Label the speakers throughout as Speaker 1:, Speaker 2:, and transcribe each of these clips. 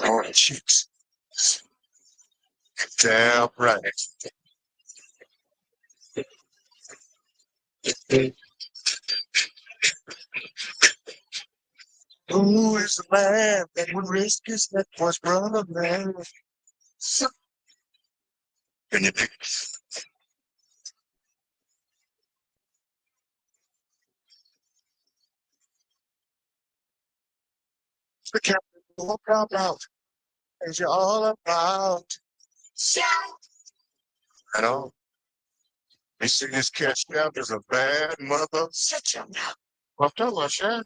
Speaker 1: Orange cheeks. Damn right. Who is the man that would risk his neck for his brother, man? The captain will come out as you're all about. Shout! I know. They see this catch out as a bad mother. Shut your mouth. I'm talking about Shad.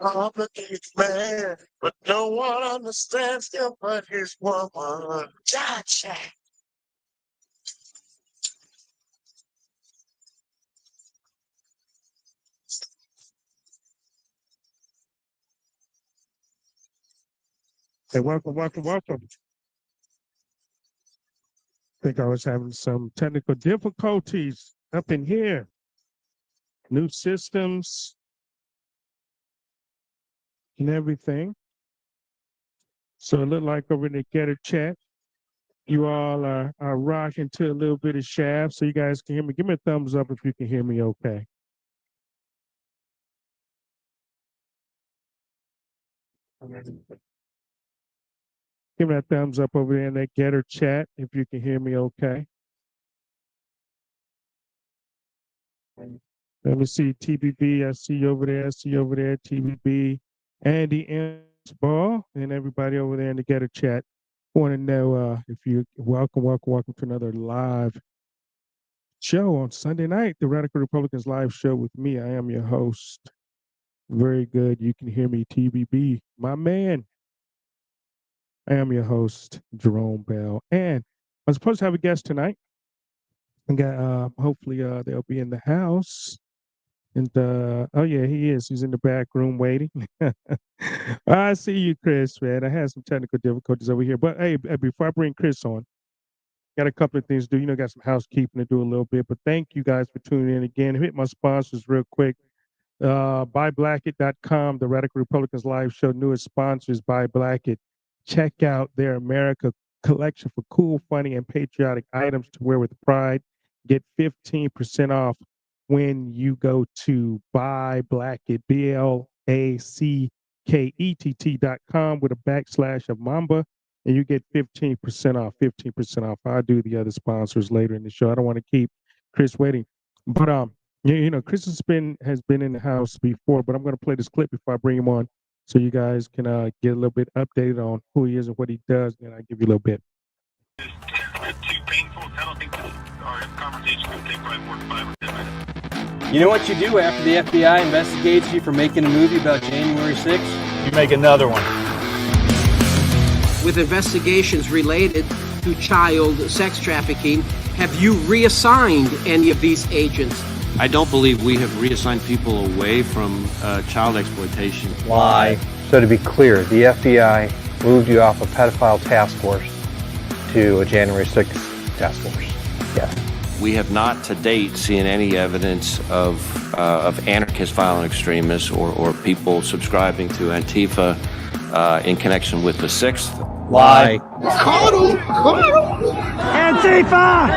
Speaker 1: Complicated man, but no one understands him but his woman. Gotcha. Hey, welcome. I think I was having some technical difficulties up in here. New systems and everything. So it looked like over in the Getter chat, you all are rocking to a little bit of Shaft, so you guys can hear me. Give me a thumbs up if you can hear me okay. Give me that thumbs up over there in that Getter chat if you can hear me okay. Let me see, TBB, I see you over there, TBB, Andy M. Ball, and everybody over there in the Getter chat. Want to know if you welcome to another live show on Sunday night, the Radical Republicans live show with me. I am your host. Very good. You can hear me, TBB, my man. I am your host, Jerome Bell, and I'm supposed to have a guest tonight. I got hopefully they'll be in the house. And oh yeah, he is. He's in the back room waiting. I see you, Chris, man. I had some technical difficulties over here. But hey, before I bring Chris on, got a couple of things to do. Got some housekeeping to do a little bit. But thank you guys for tuning in again. Hit my sponsors real quick. BuyBlackit.com, the Radical Republicans live show. Newest sponsors, Buy Blackit. Check out their America collection for cool, funny, and patriotic items to wear with pride. Get 15% off when you go to BuyBlackit, BLACKETT.com with a / of Mamba, and you get 15% off. 15% off. I'll do the other sponsors later in the show. I don't want to keep Chris waiting, but Chris has been in the house before, but I'm going to play this clip before I bring him on, so you guys can get a little bit updated on who he is and what he does, and I'll give you a little bit.
Speaker 2: Too painful. I don't think our conversation will take probably 4 to 5 or 10 minutes.
Speaker 3: You know what you do after the FBI investigates you for making a movie about January 6th?
Speaker 4: You make another one.
Speaker 5: With investigations related to child sex trafficking, have you reassigned any of these agents?
Speaker 6: I don't believe we have reassigned people away from child exploitation.
Speaker 4: Lie.
Speaker 7: So to be clear, the FBI moved you off a pedophile task force to a January 6th task force. Yeah.
Speaker 6: We have not to date seen any evidence of anarchist violent extremists or people subscribing to Antifa in connection with the 6th.
Speaker 4: Lie. Antifa!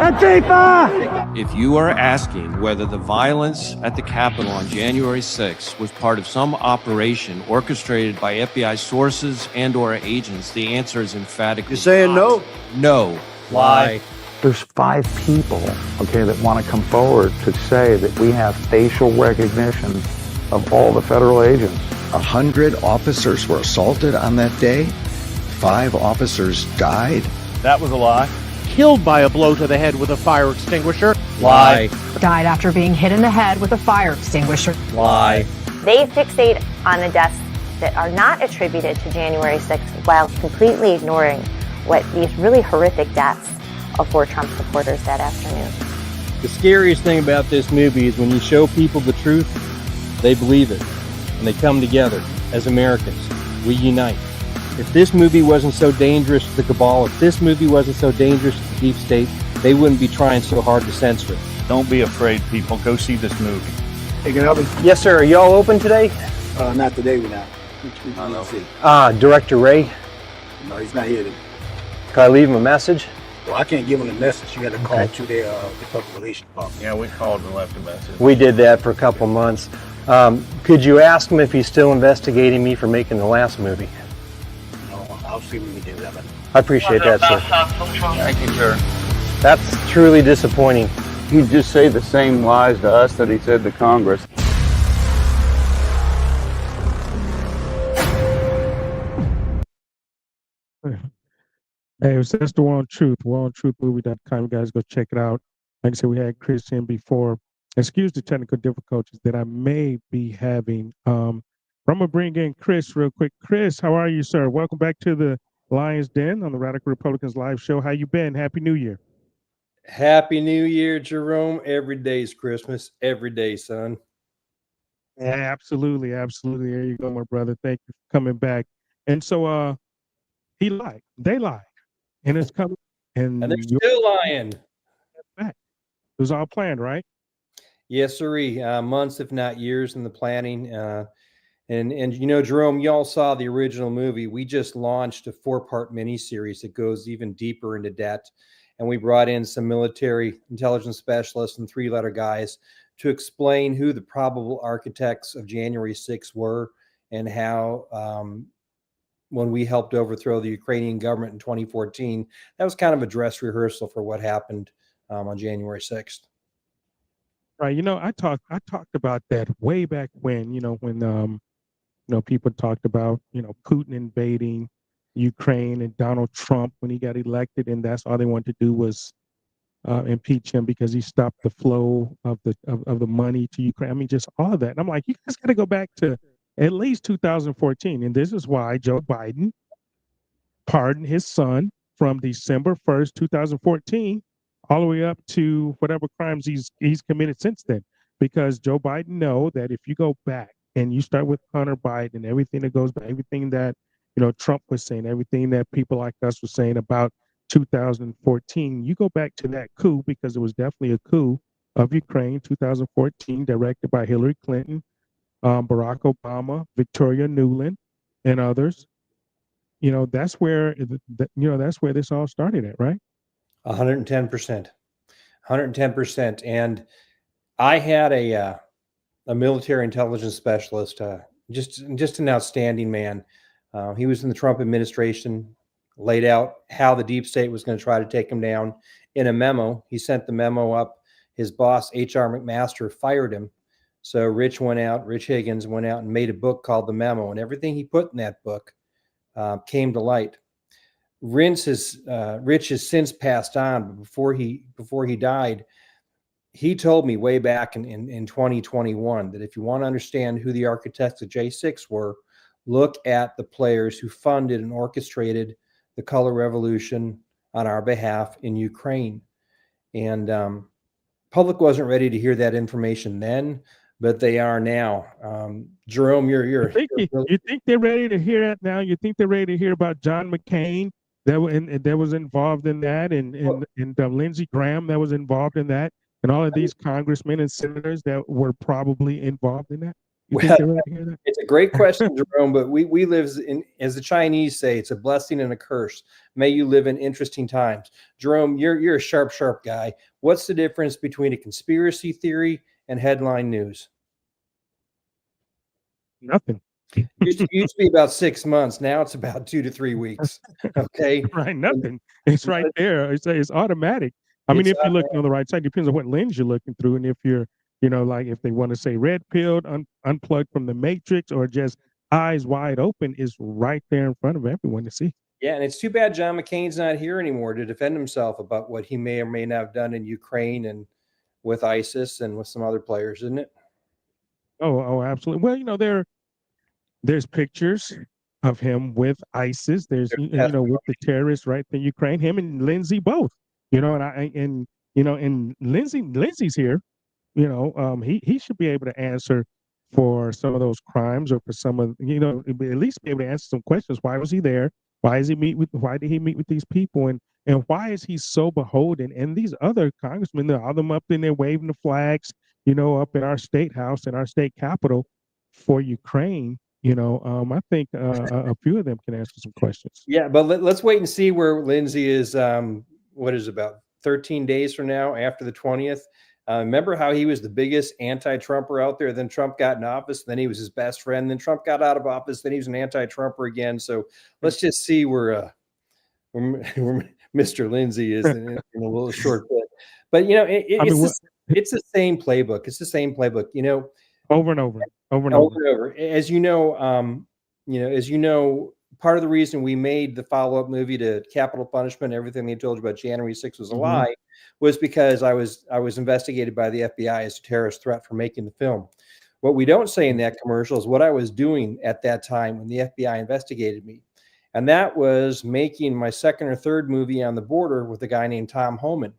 Speaker 4: Antifa!
Speaker 6: If you are asking whether the violence at the Capitol on January 6th was part of some operation orchestrated by FBI sources and or agents, the answer is emphatically
Speaker 4: You're saying no?
Speaker 6: No.
Speaker 3: Lie.
Speaker 8: There's 5 people, okay, that want to come forward to say that we have facial recognition of all the federal agents.
Speaker 9: 100 officers were assaulted on that day. 5 officers died.
Speaker 10: That was a lie.
Speaker 11: Killed by a blow to the head with a fire extinguisher.
Speaker 3: Lie.
Speaker 12: Died after being hit in the head with a fire extinguisher.
Speaker 3: Lie.
Speaker 13: They fixate on the deaths that are not attributed to January 6th while completely ignoring what these really horrific deaths of 4 Trump supporters that afternoon.
Speaker 3: The scariest thing about this movie is when you show people the truth, they believe it, and they come together as Americans. We unite. If this movie wasn't so dangerous to the cabal, if this movie wasn't so dangerous to the deep state, they wouldn't be trying so hard to censor it.
Speaker 10: Don't be afraid, people. Go see this movie.
Speaker 4: Hey, can I help me?
Speaker 7: Yes, sir. Are y'all open today?
Speaker 4: Not today, we're not.
Speaker 7: Director Ray.
Speaker 4: No, he's not here.
Speaker 7: Can I leave him a message?
Speaker 4: Well, I can't give him a message. You got to call to their public relations department.
Speaker 10: Yeah, we called and left a message.
Speaker 7: We did that for a couple months. Could you ask him if he's still investigating me for making the last movie?
Speaker 4: No, I'll see when we do that.
Speaker 7: I appreciate that, sir.
Speaker 10: Thank you, sir.
Speaker 7: That's truly disappointing.
Speaker 8: He'd just say the same lies to us that he said to Congress.
Speaker 1: Hey, that's the War on Truth, warrontruthmovie.com. You guys go check it out. Like I said, we had Chris in before. Excuse the technical difficulties that I may be having. I'm going to bring in Chris real quick. Chris, how are you, sir? Welcome back to the Lion's Den on the Radical Republicans live show. How you been? Happy New Year.
Speaker 3: Happy New Year, Jerome. Every day's Christmas. Every day, son.
Speaker 1: Yeah, absolutely. Absolutely. There you go, my brother. Thank you for coming back. And so he lied. They lied. And it's coming.
Speaker 3: And they're still lying.
Speaker 1: Back. It was all planned, right?
Speaker 3: Yes, sirree. Months, if not years, in the planning. And you know, Jerome, y'all saw the original movie. We just launched a 4-part miniseries that goes even deeper into debt. And we brought in some military intelligence specialists and 3-letter guys to explain who the probable architects of January 6th were and how when we helped overthrow the Ukrainian government in 2014, that was kind of a dress rehearsal for what happened on January 6th.
Speaker 1: Right. You know, I talked about that way back when, when people talked about, Putin invading Ukraine and Donald Trump when he got elected, and that's all they wanted to do was impeach him because he stopped the flow of the money to Ukraine. I mean, just all of that. And I'm like, you guys got to go back to at least 2014. And this is why Joe Biden pardoned his son from December 1st, 2014, all the way up to whatever crimes he's committed since then. Because Joe Biden know that if you go back and you start with Hunter Biden and everything that goes back, everything that Trump was saying, everything that people like us were saying about 2014, you go back to that coup, because it was definitely a coup of Ukraine, 2014, directed by Hillary Clinton, Barack Obama, Victoria Nuland, and others. That's where that's where this all started at, right?
Speaker 3: 110%, 110%. And I had a military intelligence specialist, just an outstanding man. He was in the Trump administration, laid out how the deep state was going to try to take him down in a memo. He sent the memo up. His boss, H.R. McMaster, fired him. So Rich Higgins went out and made a book called The Memo, and everything he put in that book came to light. Rich has since passed on, but before he died, he told me way back in 2021 that if you want to understand who the architects of J6 were, look at the players who funded and orchestrated the color revolution on our behalf in Ukraine. And public wasn't ready to hear that information then, but they are now. Jerome, you
Speaker 1: think they're ready to hear that now? You think they're ready to hear about John McCain that was involved in that, and Lindsey Graham that was involved in that, and all of these congressmen and senators that were probably involved in that? You
Speaker 3: Well,
Speaker 1: think they would like to hear that?
Speaker 3: it's a great question, Jerome, but we live in, as the Chinese say, it's a blessing and a curse. May you live in interesting times. Jerome, you're a sharp guy. What's the difference between a conspiracy theory and headline news?
Speaker 1: Nothing.
Speaker 3: Used to be about 6 months. Now it's about 2 to 3 weeks. Okay.
Speaker 1: Right. Nothing. It's right there. It's automatic. I mean, if you're looking on the right side, depends on what lens you're looking through. And if you're, like if they want to say red pilled, unplugged from the matrix, or just eyes wide open, is right there in front of everyone to see.
Speaker 3: Yeah. And it's too bad John McCain's not here anymore to defend himself about what he may or may not have done in Ukraine and with ISIS and with some other players, isn't it?
Speaker 1: Oh, absolutely. Well, there's pictures of him with ISIS. There's with the terrorists right in Ukraine. Him and Lindsay both. And Lindsay's here. He should be able to answer for some of those crimes, or for some of at least be able to answer some questions. Why was he there? Why did he meet with these people? And why is he so beholden? And these other congressmen, all them up in there waving the flags, up in our state house and our state capitol for Ukraine. I think a few of them can answer some questions.
Speaker 3: Yeah, but let's wait and see where Lindsay is. What is it, about 13 days from now, after the 20th? Remember how he was the biggest anti-Trumper out there? Then Trump got in office. Then he was his best friend. Then Trump got out of office. Then he was an anti-Trumper again. So let's just see where Mr. Lindsay is in a little short bit. But it's the same playbook. It's the same playbook.
Speaker 1: Over and over.
Speaker 3: As part of the reason we made the follow-up movie to Capital Punishment, everything they told you about January 6th was a lie, was because I was investigated by the FBI as a terrorist threat for making the film. What we don't say in that commercial is what I was doing at that time when the FBI investigated me. And that was making my second or third movie on the border with a guy named Tom Homan.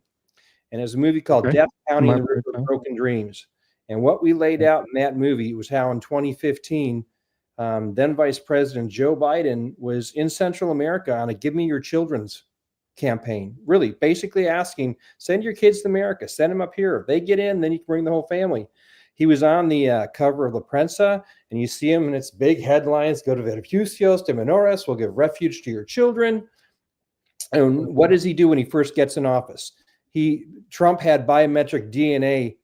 Speaker 3: And it was a movie called Death County and the River of Broken Dreams. And what we laid out in that movie was how in 2015, then Vice President Joe Biden was in Central America on a Give Me Your Children's campaign, really basically asking, send your kids to America, send them up here. If they get in, then you can bring the whole family. He was on the cover of La Prensa, and you see him, and it's big headlines: go to Refugios de Menores, we'll give refuge to your children. And what does he do when he first gets in office? Trump had biometric DNA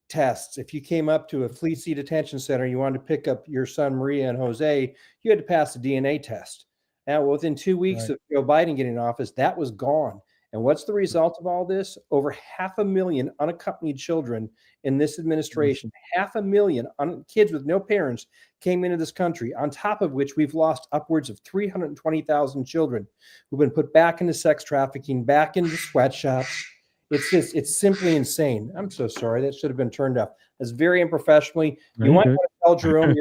Speaker 3: tests. If you came up to a Fleet Detention Center, you wanted to pick up your son Maria and Jose, you had to pass a DNA test. Now, within 2 weeks of Joe Biden getting in office, that was gone. And what's the result of all this? Over 500,000 unaccompanied children in this administration, 500,000 kids with no parents came into this country, on top of which we've lost upwards of 320,000 children who've been put back into sex trafficking, back into sweatshops. It's simply insane. I'm so sorry. That should have been turned off. That's very unprofessionally. You might want to tell Jerome,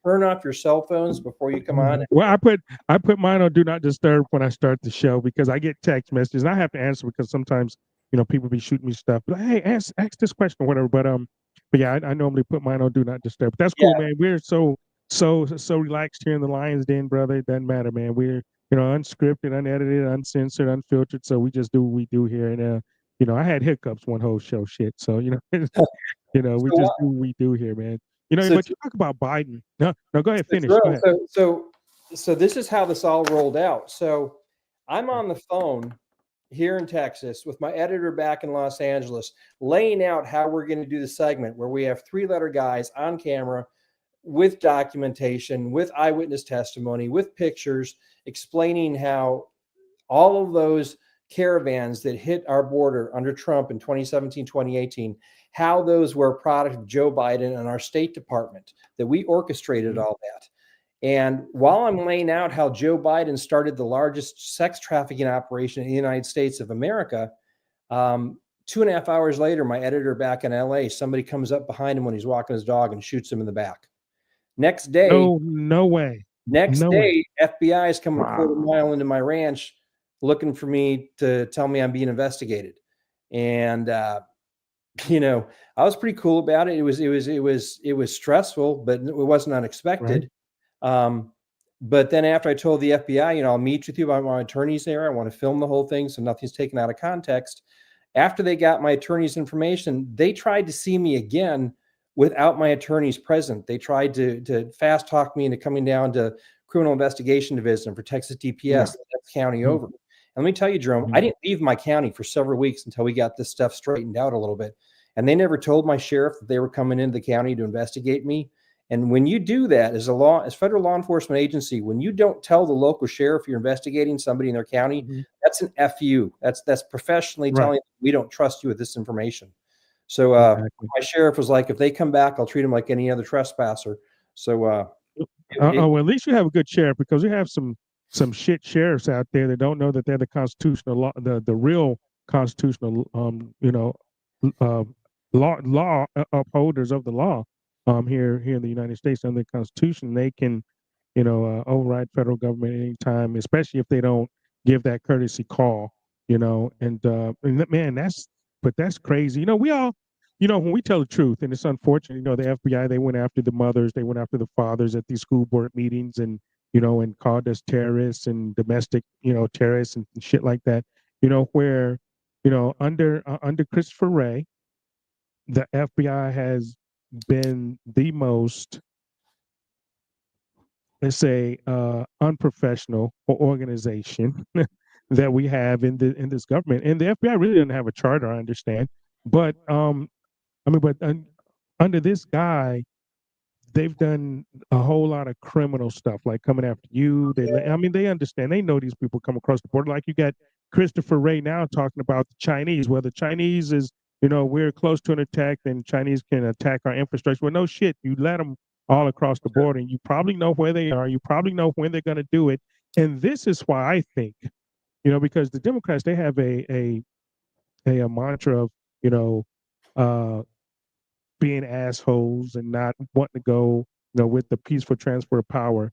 Speaker 3: turn off your cell phones before you come on.
Speaker 1: Well, I put mine on Do Not Disturb when I start the show, because I get text messages and I have to answer, because sometimes people be shooting me stuff. But hey, ask this question or whatever. But yeah, I normally put mine on Do Not Disturb. But that's cool, man. We're so relaxed here in the Lion's Den, brother. It doesn't matter, man. We're unscripted, unedited, uncensored, unfiltered. So we just do what we do here. And I had hiccups one whole show, shit. So we just do what we do here, man. But you talk about Biden. No, go ahead, finish. Go ahead.
Speaker 3: So this is how this all rolled out. So I'm on the phone here in Texas with my editor back in Los Angeles, laying out how we're going to do the segment where we have 3-letter guys on camera with documentation, with eyewitness testimony, with pictures, explaining how all of those caravans that hit our border under Trump in 2017, 2018, how those were a product of Joe Biden and our State Department, that we orchestrated all that. And while I'm laying out how Joe Biden started the largest sex trafficking operation in the United States of America, 2.5 hours later, my editor back in LA, somebody comes up behind him when he's walking his dog and shoots him in the back. Next day,
Speaker 1: no way.
Speaker 3: Next day, FBI is coming a quarter mile into my ranch looking for me to tell me I'm being investigated. And I was pretty cool about it. It was stressful, but it wasn't unexpected. Right. But then after I told the FBI, I'll meet with you by my attorneys there. I want to film the whole thing so nothing's taken out of context. After they got my attorney's information, they tried to see me again without my attorneys present. They tried to fast talk me into coming down to Criminal Investigation Division for Texas DPS, the next county over. And let me tell you, Jerome, I didn't leave my county for several weeks until we got this stuff straightened out a little bit. And they never told my sheriff that they were coming into the county to investigate me. And when you do that as federal law enforcement agency, when you don't tell the local sheriff you're investigating somebody in their county, that's an FU. That's professionally telling them, we don't trust you with this information. So my sheriff was like, if they come back, I'll treat them like any other trespasser. So well,
Speaker 1: at least you have a good sheriff, because we have some shit sheriffs out there that don't know that they're the constitutional law, the real constitutional law upholders of the law here in the United States under the Constitution. They can override federal government anytime, especially if they don't give that courtesy call. And man, that's crazy. We all, when we tell the truth, and it's unfortunate, the FBI, they went after the mothers, they went after the fathers at these school board meetings, and and called us terrorists and domestic terrorists and shit like that. Where under Christopher Wray, the FBI has been the most, let's say, unprofessional organization that we have in this government. And the FBI really doesn't have a charter, I understand, but under this guy, they've done a whole lot of criminal stuff, like coming after you. They understand. They know these people come across the border. Like you got Christopher Wray now talking about the Chinese. Well, the Chinese is, we're close to an attack, and Chinese can attack our infrastructure. Well, no shit. You let them all across the border, and you probably know where they are. You probably know when they're going to do it. And this is why I think, because the Democrats, they have a mantra of, being assholes and not wanting to go, with the peaceful transfer of power.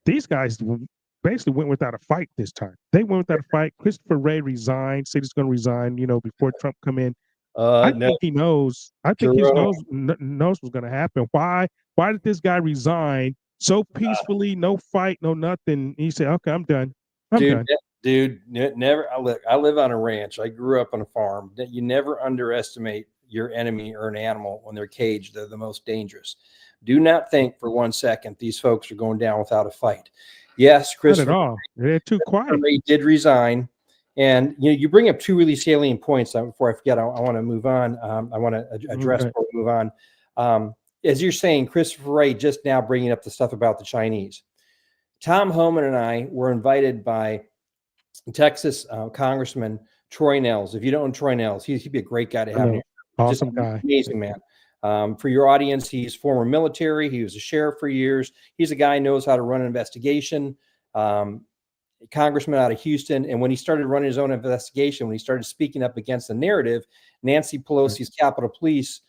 Speaker 1: These guys basically went without a fight this time. They went without a fight. Christopher Wray resigned, said he's going to resign, before Trump come in. I think he knows. I think he knows what's going to happen. Why did this guy resign so peacefully, no fight, no nothing? He said, okay, I'm done.
Speaker 3: Dude, never. I live on a ranch. I grew up on a farm. You never underestimate your enemy or an animal when they're caged. They're the most dangerous. Do not think for 1 second these folks are going down without a fight. Yes, Chris.
Speaker 1: Not at all. They're too quiet.
Speaker 3: He did resign, and you bring up two really salient points. Before I forget, I want to move on. I want to address before we move on. As you're saying, Christopher Wray just now bringing up the stuff about the Chinese. Tom Homan and I were invited by Texas Congressman Troy Nehls. If you don't know Troy Nehls, he'd be a great guy to have here.
Speaker 1: Awesome guy.
Speaker 3: Amazing man. For your audience, he's former military. He was a sheriff for years. He's a guy who knows how to run an investigation. Congressman out of Houston. And when he started running his own investigation, when he started speaking up against the narrative, Nancy Pelosi's Capitol Police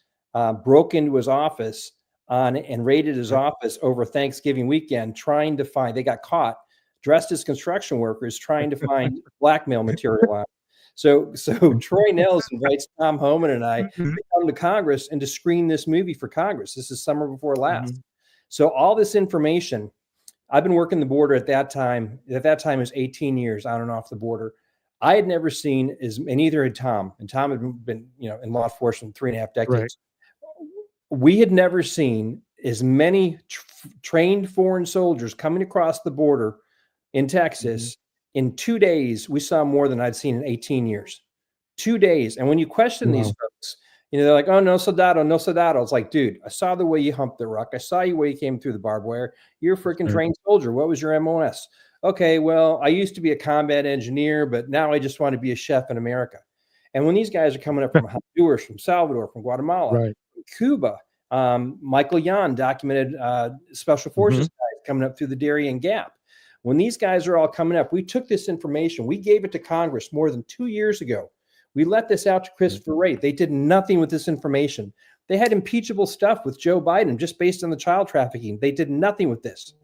Speaker 3: broke into his office and raided his office over Thanksgiving weekend, trying to find, they got caught dressed as construction workers trying to find blackmail material on. So Troy Nehls invites Tom Homan and I to come to Congress and to screen this movie for Congress. This is summer before last. So all this information, I've been working the border at that time. At that time, it was 18 years on and off the border. I had never seen and neither had Tom. And Tom had been, in law enforcement 3.5 decades. Right. We had never seen as many trained foreign soldiers coming across the border in Texas. In 2 days, we saw more than I'd seen in 18 years. 2 days. And when you question these folks, they're like, oh, no soldado, no soldado. It's like, dude, I saw the way you humped the ruck. I saw the way you came through the barbed wire. You're a freaking trained soldier. What was your MOS? Okay, well, I used to be a combat engineer, but now I just want to be a chef in America. And when these guys are coming up from Honduras, from Salvador, from Guatemala, from Cuba, Michael Yan, documented special forces guys coming up through the Darien Gap. When these guys are all coming up, we took this information. We gave it to Congress more than 2 years ago. We let this out to Christopher Wray. They did nothing with this information. They had impeachable stuff with Joe Biden just based on the child trafficking. They did nothing with this.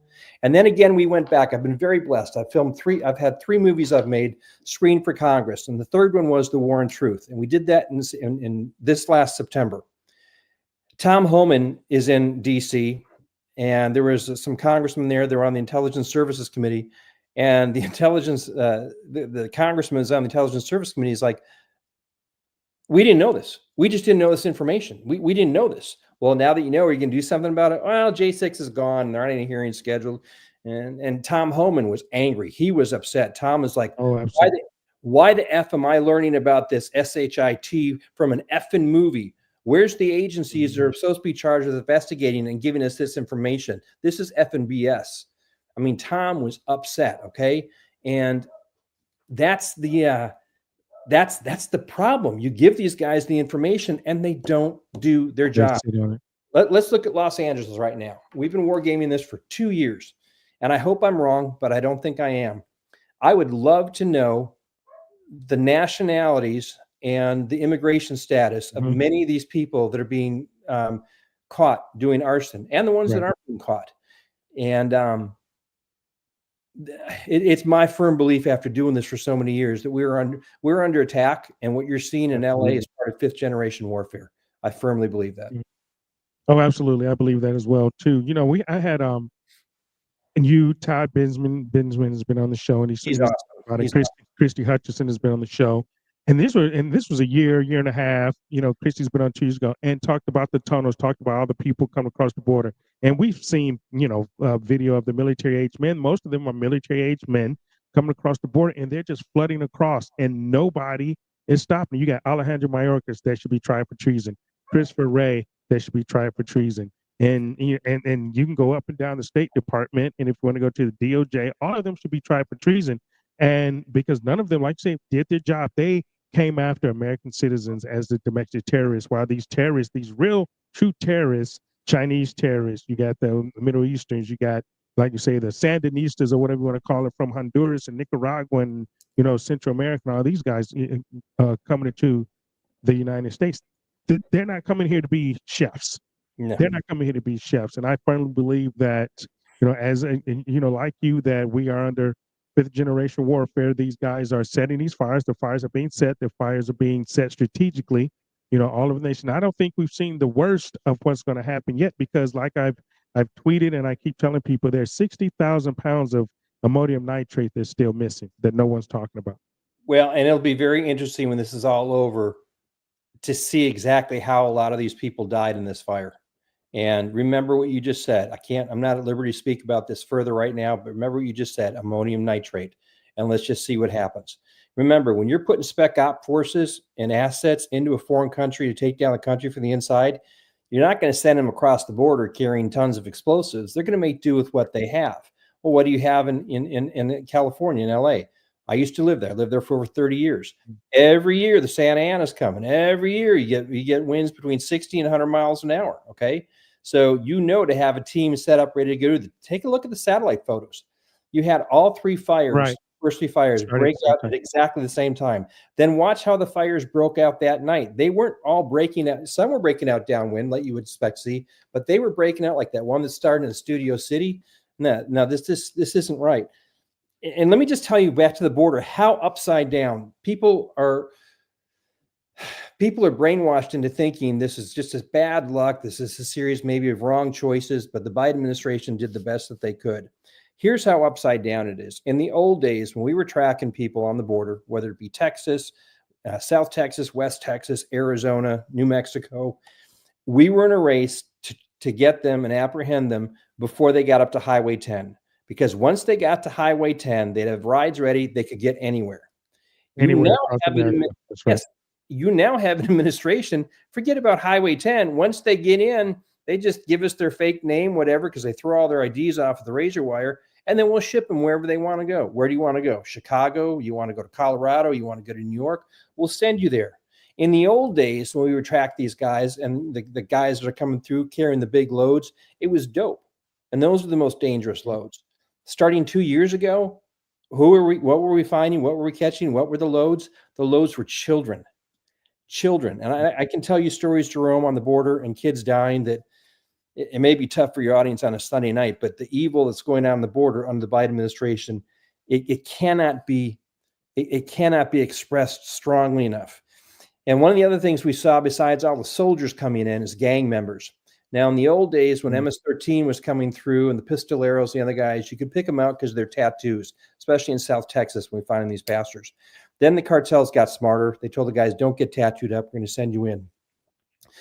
Speaker 3: And then again, we went back. I've been very blessed. I've had 3 movies I've made screened for Congress. And the third one was The War on Truth. And we did that in this last September. Tom Homan is in DC. And there was some congressmen there. They were on the Intelligence Services Committee, and the congressman is on the Intelligence Service Committee. He's like, We didn't know this. We just didn't know this information. We didn't know this. Well, now that you know, are you going to do something about it? Well, J6 is gone. There aren't any hearings scheduled. And Tom Homan was angry. He was upset. Tom was like,
Speaker 1: oh, absolutely.
Speaker 3: Why the F am I learning about this SHIT from an effing movie? Where's the agencies that are supposed to be charged with investigating and giving us this information? This is effing BS. I mean, Tom was upset. Okay. And that's the problem. You give these guys the information and they don't do their job. Let's look at Los Angeles right now. We've been wargaming this for 2 years, and I hope I'm wrong, but I don't think I am. I would love to know the nationalities and the immigration status of many of these people that are being caught doing arson, and the ones that aren't being caught. And it's my firm belief, after doing this for so many years, that we're under attack, and what you're seeing in LA is part of 5th generation warfare. I firmly believe that.
Speaker 1: Oh, absolutely. I believe that as well too. You know, I had and Todd Bensman has been on the show, and he's awesome. Christy Hutchison has been on the show. And this was a year and a half. You know, Christy's been on 2 years ago and talked about the tunnels, talked about all the people coming across the border. And we've seen, you know, video of the military-age men. Most of them are military-age men coming across the border, and they're just flooding across, and nobody is stopping. You got Alejandro Mayorkas that should be tried for treason, Christopher Wray that should be tried for treason. And you can go up and down the State Department, and if you want to go to the DOJ, all of them should be tried for treason. And because none of them, like I say, did their job. They came after American citizens as the domestic terrorists, while these terrorists, these real true terrorists, Chinese terrorists, you got the Middle Easterns, you got, like you say, the Sandinistas or whatever you want to call it, from Honduras and Nicaragua and, you know, Central America, and all these guys coming into the United States. They're not coming here to be chefs. No. They're not coming here to be chefs. And I firmly believe that, you know, as you know, like you, that we are under 5th generation warfare. These guys are setting these fires. The fires are being set. The fires are being set strategically, you know, all over the nation. I don't think we've seen the worst of what's going to happen yet, because like I've tweeted and I keep telling people, there's 60,000 pounds of ammonium nitrate that's still missing that no one's talking about. Well, and it'll be very interesting when this is all over to see exactly how a lot of these people died in this fire. And remember what you just said. I'm not at liberty to speak about this further right now, but remember what you just said, ammonium nitrate. And let's just see what happens. Remember, when you're putting spec op forces and assets into a foreign country to take down the country from the inside, you're not going to send them across the border carrying tons of explosives. They're going to make do with what they have. Well, what do you have in California, in LA? I used to live there. I lived there for over 30 years. Every year, the Santa Ana's coming. Every year, you get winds between 60 and 100 miles an hour, okay? So you know, to have a team set up ready to go. Take a look at the satellite photos. You had all 3 fires, first 3 fires, break out at exactly the same time. Then watch how the fires broke out that night. They weren't all breaking out. Some were breaking out downwind, like you would expect to see, but they were breaking out like that one that started in Studio City. No, this isn't right. And let me just tell you, back to the border, how upside down people are brainwashed into thinking this is just as bad luck. This is a series maybe of wrong choices, but the Biden administration did the best that they could. Here's how upside down it is. In the old days, when we were tracking people on the border, whether it be Texas, South Texas, West Texas, Arizona, New Mexico, we were in a race to get them and apprehend them before they got up to Highway 10. Because once they got to Highway 10, they'd have rides ready. They could get anywhere. You now have an administration. Forget about Highway 10. Once they get in, they just give us their fake name, whatever, because they throw all their IDs off of the razor wire, and then we'll ship them wherever they want to go. Where do you want to go? Chicago? You want to go to Colorado? You want to go to New York? We'll send you there. In the old days, when we would track these guys and the guys that are coming through carrying the big loads, it was dope. And those were the most dangerous loads. Starting 2 years ago, what were we finding? What were we catching? What were the loads? The loads were children. And I can tell you stories, Jerome, on the border and kids dying that it may be tough for your audience on a Sunday night, but the evil that's going on the border under the Biden administration, it cannot be expressed strongly enough. And one of the other things we saw, besides all the soldiers coming in, is gang members. Now, in the old days, when MS-13 was coming through and the pistoleros, the other guys, you could pick them out because of their tattoos, especially in South Texas when we find these pastors.
Speaker 3: Then the cartels got smarter. They told the guys, don't get tattooed up. We're going to send you in.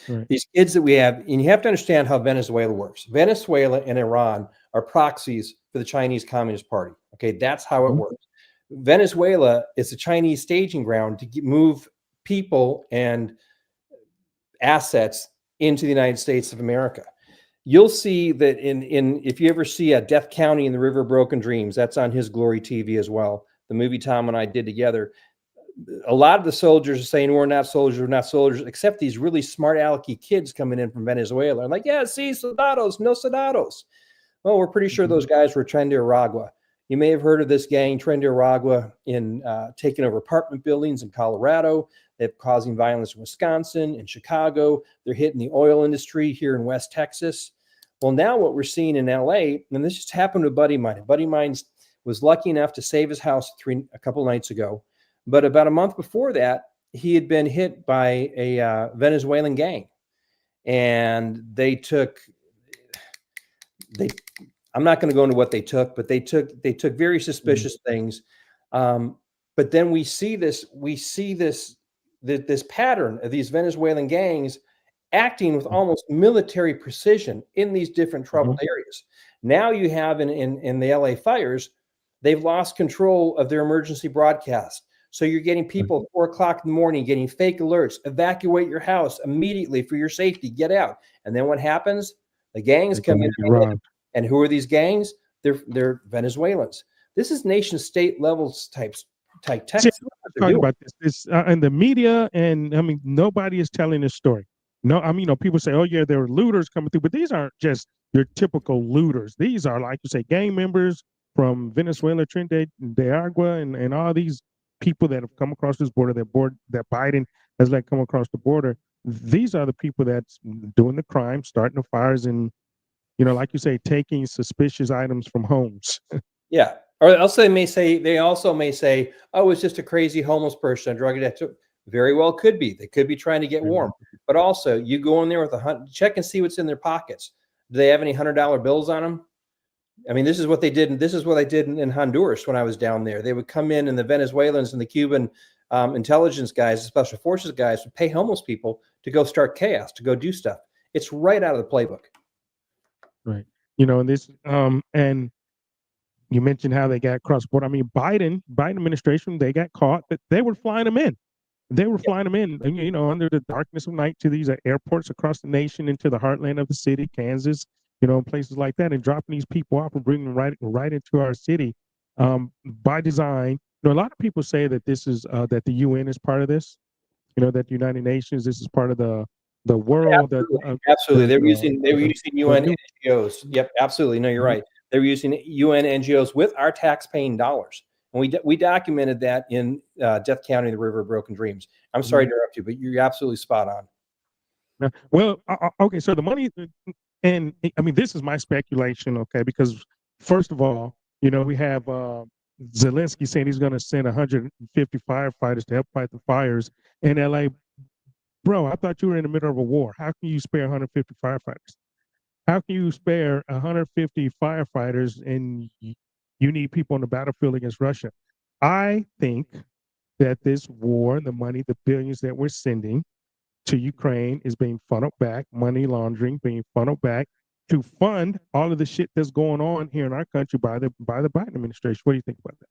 Speaker 1: Right.
Speaker 3: These kids that we have, and you have to understand how Venezuela works. Venezuela and Iran are proxies for the Chinese Communist Party. Okay, that's how it works. Venezuela is a Chinese staging ground to move people and assets into the United States of America. You'll see that if you ever see a Death County in the River of Broken Dreams, that's on His Glory TV as well. The movie Tom and I did together. A lot of the soldiers are saying, we're not soldiers, except these really smart alecky kids coming in from Venezuela. I'm like, yeah, see, soldados, no soldados. Well, we're pretty sure those guys were Tren de Aragua. You may have heard of this gang, Tren de Aragua, in taking over apartment buildings in Colorado. They're causing violence in Wisconsin, in Chicago. They're hitting the oil industry here in West Texas. Well, now what we're seeing in LA, and this just happened to a buddy of mine. A buddy of mine was lucky enough to save his house a couple nights ago. But about a month before that, he had been hit by a Venezuelan gang. And I'm not going to go into what they took, but they took very suspicious things. But then we see this pattern of these Venezuelan gangs acting with almost military precision in these different troubled areas. Now you have in the LA fires, they've lost control of their emergency broadcast. So you're getting people at 4 o'clock in the morning getting fake alerts, evacuate your house immediately for your safety, get out. And then what happens? The gangs come in. And who are these gangs? They're Venezuelans. This is nation state levels type text.
Speaker 1: Talking about this and the media, and I mean, nobody is telling this story. No, I mean, people say, oh yeah, there were looters coming through, but these aren't just your typical looters. These are, like you say, gang members from Venezuela, Tren de Aragua, and all these people that have come across this border, that Biden has let come across the border. These are the people that's doing the crime, starting the fires, and like you say, taking suspicious items from homes.
Speaker 3: Yeah. Or else they also may say, oh, it's just a crazy homeless person, a drug addict. Very well could be. They could be trying to get warm. But also, you go in there with check and see what's in their pockets. Do they have any $100 bills on them? I mean, this is what they did. And this is what I did in Honduras when I was down there. They would come in, and the Venezuelans and the Cuban intelligence guys, the special forces guys, would pay homeless people to go start chaos, to go do stuff. It's right out of the playbook.
Speaker 1: Right. And this, and you mentioned how they got cross border. I mean, Biden administration, they got caught, but they were flying them in. They were flying them in, under the darkness of night to these airports across the nation, into the heartland of the city, Kansas, places like that, and dropping these people off and bringing them right into our city by design. A lot of people say that this is that the UN is part of this. That the United Nations, this is part of the world.
Speaker 3: Absolutely. They were using UN NGOs. Yep, absolutely. No, you're right. They were using UN NGOs with our tax-paying dollars. And we documented that in Death County, the River of Broken Dreams. I'm sorry to interrupt you, but you're absolutely spot on.
Speaker 1: Well, okay, so the money, and I mean, this is my speculation, okay, because first of all, we have Zelensky saying he's going to send 150 firefighters to help fight the fires in LA. Bro, I thought you were in the middle of a war. How can you spare 150 firefighters? How can you spare 150 firefighters and you need people on the battlefield against Russia? I think that this war, the money, the billions that we're sending to Ukraine is being funneled back, money laundering being funneled back to fund all of the shit that's going on here in our country by the Biden administration. What do you think about that?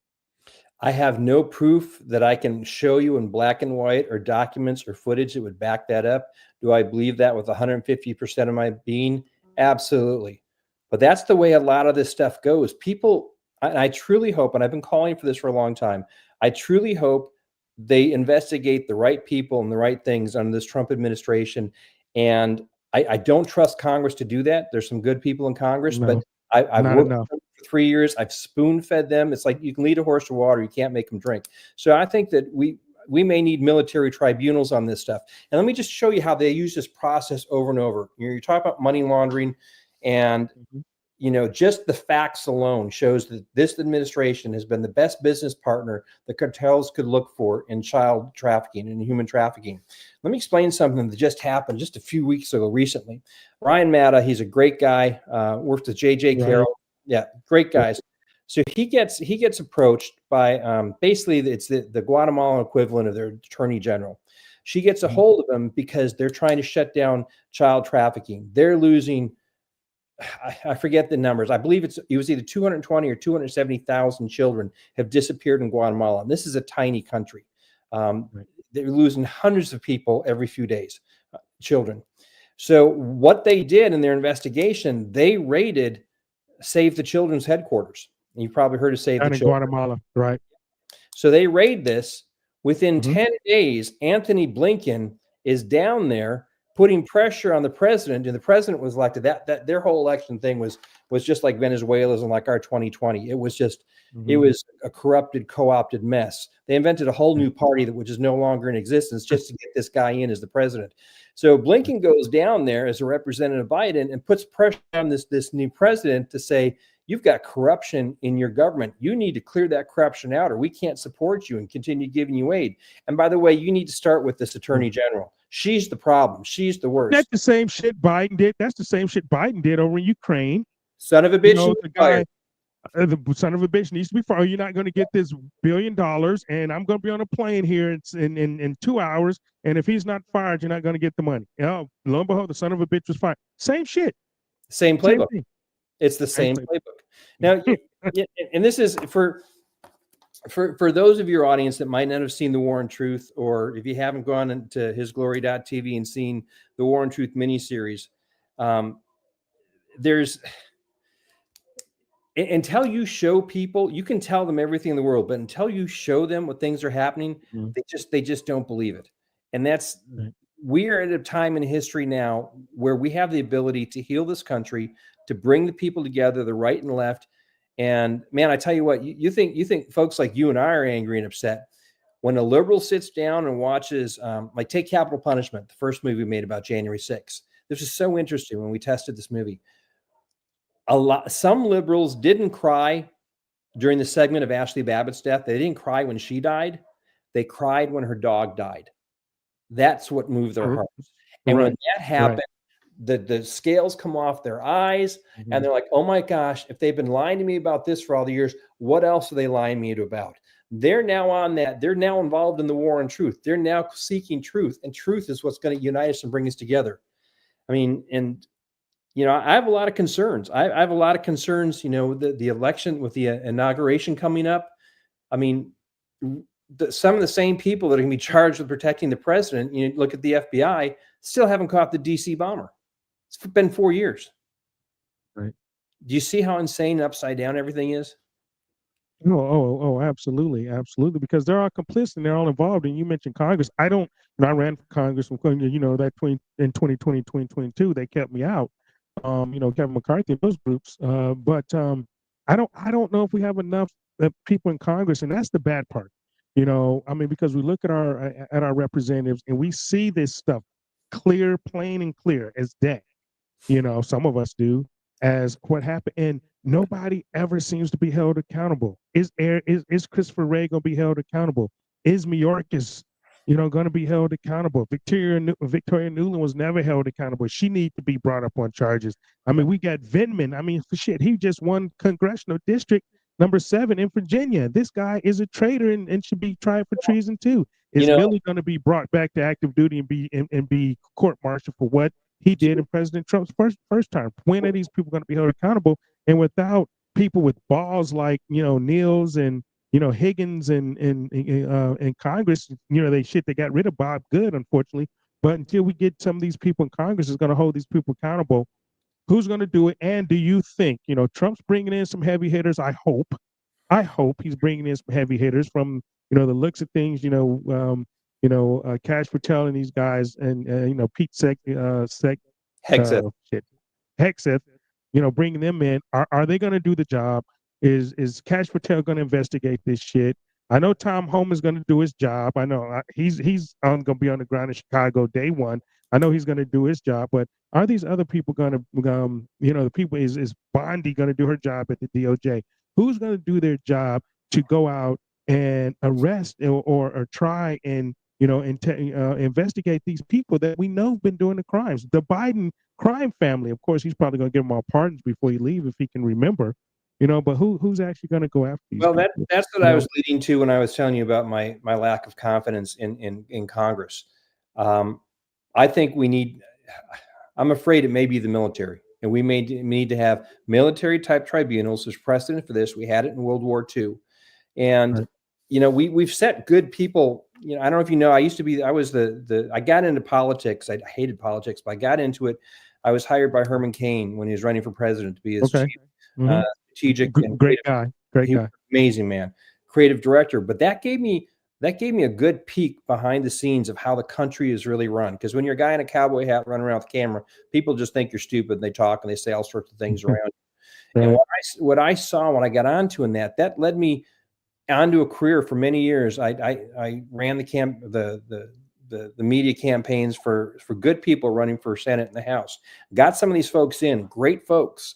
Speaker 3: I have no proof that I can show you in black and white or documents or footage that would back that up. Do I believe that with 150% of my being? Absolutely. But that's the way a lot of this stuff goes. People, I truly hope, and I've been calling for this for a long time, I truly hope they investigate the right people and the right things under this Trump administration. And I don't trust Congress to do that. There's some good people in Congress, but I've worked with them for 3 years. I've spoon-fed them. It's like you can lead a horse to water, you can't make them drink. So I think that we may need military tribunals on this stuff. And let me just show you how they use this process over and over. You're talking about money laundering, and just the facts alone shows that this administration has been the best business partner the cartels could look for in child trafficking and human trafficking. Let me explain something that just happened just a few weeks ago recently. Ryan Matta, he's a great guy, worked with J.J. Carroll. Yeah, great guys. So he gets approached by basically it's the Guatemalan equivalent of their attorney general. She gets a hold of him because they're trying to shut down child trafficking. They're losing, I forget the numbers. I believe it was either 220 or 270,000 children have disappeared in Guatemala. And this is a tiny country. They're losing hundreds of people every few days, children. So what they did in their investigation, they raided Save the Children's headquarters. And you've probably heard of Save the Children.
Speaker 1: Guatemala, right?
Speaker 3: So they raid this. Within 10 days, Anthony Blinken is down there putting pressure on the president, and the president was elected. That their whole election thing was just like Venezuela's and like our 2020. It was just it was a corrupted, co-opted mess. They invented a whole new party which is no longer in existence just to get this guy in as the president. So Blinken goes down there as a representative of Biden and puts pressure on this new president to say, you've got corruption in your government. You need to clear that corruption out, or we can't support you and continue giving you aid. And by the way, you need to start with this attorney general. She's the problem. She's the worst.
Speaker 1: That's the same shit Biden did. That's the same shit Biden did over in Ukraine.
Speaker 3: Son of a bitch.
Speaker 1: You know, the guy, the son of a bitch needs to be fired. You're not going to get this $1 billion, and I'm going to be on a plane here in 2 hours. And if he's not fired, you're not going to get the money. You know, lo and behold, the son of a bitch was fired. Same shit.
Speaker 3: Same playbook. It's the same playbook. Now, and this is for those of your audience that might not have seen The War and Truth, or if you haven't gone into hisglory.tv and seen the War and Truth miniseries, until you show people, you can tell them everything in the world, but until you show them what things are happening, they just don't believe it. And we are at a time in history now where we have the ability to heal this country, to bring the people together, the right and the left. And man, I tell you what, you think folks like you and I are angry and upset. When a liberal sits down and watches, like take Capital Punishment, the first movie we made about January 6th. This is so interesting when we tested this movie. Some liberals didn't cry during the segment of Ashley Babbitt's death. They didn't cry when she died. They cried when her dog died. That's what moved their hearts. And when that happened, the scales come off their eyes, and they're like, oh my gosh, if they've been lying to me about this for all the years, what else are they lying to me about? They're now on that. They're now involved in the war on truth. They're now seeking truth, and truth is what's going to unite us and bring us together. I mean, and you know, I have a lot of concerns. I have a lot of concerns, you know, the election with the inauguration coming up. I mean, some of the same people that are going to be charged with protecting the president, you know, look at the FBI, still haven't caught the DC bomber. It's been 4 years.
Speaker 1: Right.
Speaker 3: Do you see how insane and upside down everything is?
Speaker 1: Oh, absolutely. Absolutely. Because they're all complicit and they're all involved. And you mentioned Congress. I ran for Congress in 2020, 2022, they kept me out. Kevin McCarthy, those groups. But I don't know if we have enough people in Congress, and that's the bad part. You know, I mean, because we look at our representatives and we see this stuff clear, plain and clear as day. You know, some of us do, as what happened, and nobody ever seems to be held accountable. Is Christopher Wray going to be held accountable? Is Mayorkas, going to be held accountable? Victoria Nuland was never held accountable. She needs to be brought up on charges. I mean, we got Vindman. I mean, for shit, he just won congressional district number 7 in Virginia. This guy is a traitor and should be tried for treason too. Is Billy going to be brought back to active duty and be court-martialed for what he did in President Trump's first term? When are these people going to be held accountable? And without people with balls like Niels and Higgins and Congress, they got rid of Bob Good, unfortunately. But until we get some of these people in Congress is going to hold these people accountable, who's going to do it? And do you think Trump's bringing in some heavy hitters? I hope he's bringing in some heavy hitters from the looks of things. Cash Patel and these guys, and Pete Hegseth, bringing them in. Are they going to do the job? Is Cash Patel going to investigate this shit? I know Tom Holm is going to do his job. I know he's going to be on the ground in Chicago day one. I know he's going to do his job, but are these other people going to, the people, is Bondi going to do her job at the DOJ? Who's going to do their job to go out and arrest or try and, investigate these people that we know have been doing the crimes? The Biden crime family, of course, he's probably going to give them all pardons before he leaves if he can remember. But who's actually going to go after these
Speaker 3: Well,
Speaker 1: people?
Speaker 3: that's what I was leading to when I was telling you about my lack of confidence in Congress. I think I'm afraid it may be the military, and we may need to have military type tribunals. There's precedent for this. We had it in World War II, and we've set good people. I don't know if you know, I got into politics. I hated politics, but I got into it. I was hired by Herman Cain when he was running for president to be his chief strategic and
Speaker 1: great guy.
Speaker 3: Amazing man, creative director. But that gave me a good peek behind the scenes of how the country is really run. Because when you're a guy in a cowboy hat running around with a camera, people just think you're stupid. And they talk and they say all sorts of things around you. And what I saw when I got onto that led me onto a career for many years. I ran the media campaigns for good people running for Senate and the House. Got some of these folks in, great folks.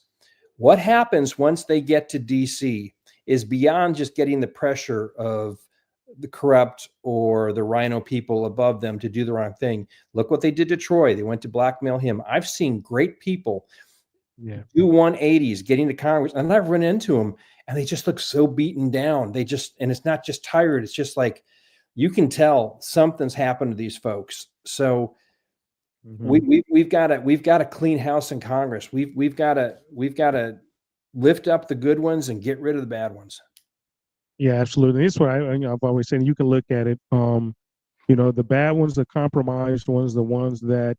Speaker 3: What happens once they get to DC is beyond just getting the pressure of the corrupt or the rhino people above them to do the wrong thing. Look what they did to Troy. They went to blackmail him. I've seen great people do 180s getting to Congress, and I've run into them, and they just look so beaten down. And it's not just tired. It's just like, you can tell something's happened to these folks. So we've got to clean house in Congress. We've got to lift up the good ones and get rid of the bad ones.
Speaker 1: Yeah, absolutely. That's what I've always said. You can look at it. The bad ones, the compromised ones, the ones that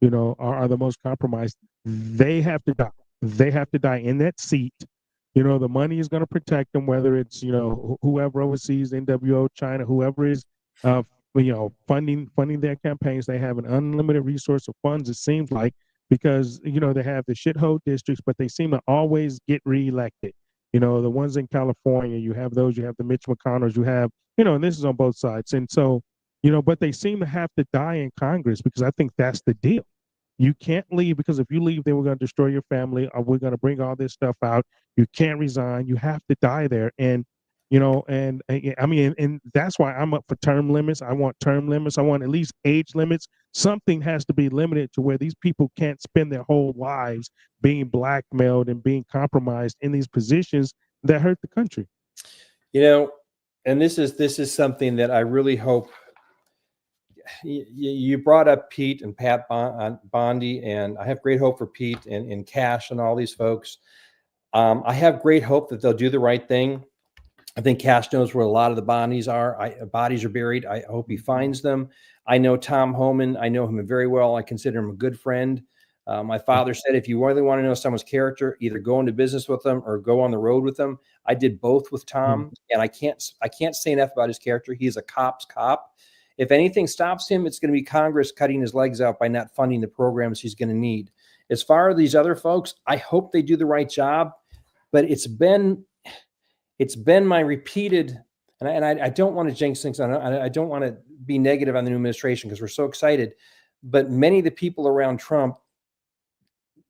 Speaker 1: are the most compromised. They have to die. They have to die in that seat. The money is going to protect them, whether it's whoever oversees, NWO, China, whoever is funding their campaigns. They have an unlimited resource of funds, it seems like, because they have the shithole districts, but they seem to always get reelected. The ones in California, you have the Mitch McConnells, you have, and this is on both sides. And so, but they seem to have to die in Congress, because I think that's the deal. You can't leave, because if you leave, then we're going to destroy your family, or we're going to bring all this stuff out. You can't resign. You have to die there. And, and that's why I'm up for term limits. I want term limits. I want at least age limits. Something has to be limited to where these people can't spend their whole lives being blackmailed and being compromised in these positions that hurt the country.
Speaker 3: And this is something that I really hope. You brought up Pete and Pat Bondi, and I have great hope for Pete and Cash and all these folks. I have great hope that they'll do the right thing. I think Cash knows where a lot of the bodies are buried. I hope he finds them. I know Tom Homan. I know him very well. I consider him a good friend. My father said, if you really want to know someone's character, either go into business with them or go on the road with them. I did both with Tom, and I can't say enough about his character. He's a cop's cop. If anything stops him, it's going to be Congress cutting his legs out by not funding the programs he's going to need. As far as these other folks, I hope they do the right job, but it's been my repeated, and I don't want to jinx things. I don't want to be negative on the new administration because we're so excited, but many of the people around Trump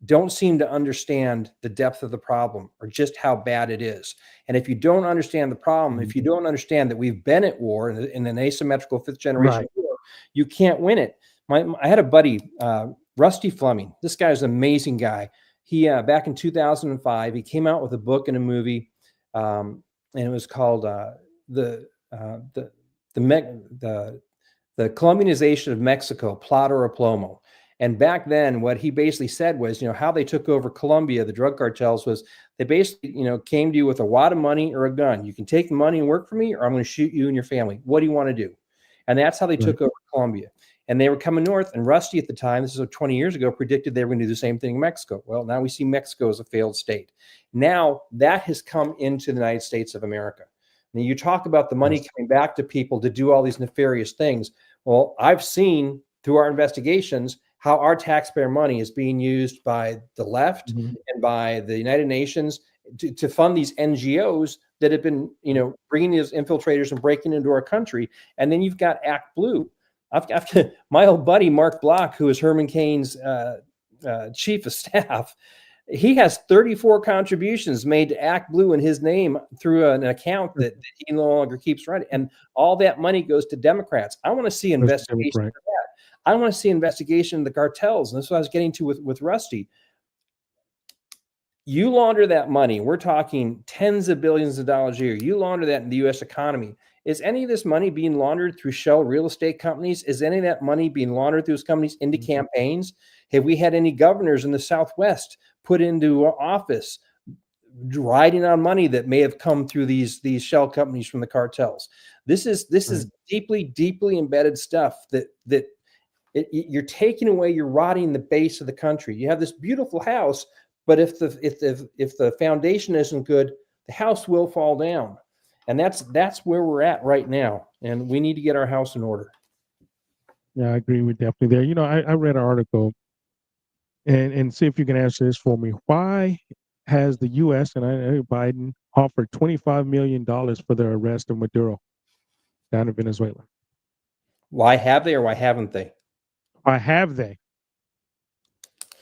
Speaker 3: don't seem to understand the depth of the problem or just how bad it is. And if you don't understand the problem, if you don't understand that we've been at war in an asymmetrical fifth generation war, you can't win it. I had a buddy, Rusty Fleming. This guy's an amazing guy. He back in 2005, he came out with a book and a movie, and it was called the Colombianization of Mexico, Plot or a Plomo. And back then, what he basically said was, how they took over Colombia, the drug cartels, was they basically, came to you with a wad of money or a gun. You can take the money and work for me, or I'm going to shoot you and your family. What do you want to do? And that's how they took over Colombia. And they were coming north. And Rusty at the time, this is 20 years ago, predicted they were going to do the same thing in Mexico. Well, now we see Mexico as a failed state. Now that has come into the United States of America. Now you talk about the money coming back to people to do all these nefarious things. Well, I've seen through our investigations how our taxpayer money is being used by the left and by the United Nations to fund these NGOs that have been, bringing these infiltrators and breaking into our country. And then you've got Act Blue. I've got my old buddy, Mark Block, who is Herman Cain's chief of staff. He has 34 contributions made to Act Blue in his name through an account that he no longer keeps running. And all that money goes to Democrats. I want to see investigation for that. I want to see investigation of the cartels. And that's what I was getting to with Rusty. You launder that money. We're talking tens of billions of dollars a year. You launder that in the U.S. economy. Is any of this money being laundered through shell real estate companies? Is any of that money being laundered through those companies into campaigns? Have we had any governors in the Southwest put into office riding on money that may have come through these shell companies from the cartels? This is deeply embedded stuff that you're taking away. You're rotting the base of the country. You have this beautiful house, but if the foundation isn't good, the house will fall down. And that's where we're at right now. And we need to get our house in order.
Speaker 1: Yeah, I agree with definitely there. You know, I read an article and see if you can answer this for me. Why has the U.S. and I know Biden offered $25 million for the arrest of Maduro down in Venezuela?
Speaker 3: Why have they or why haven't they?
Speaker 1: Why have they?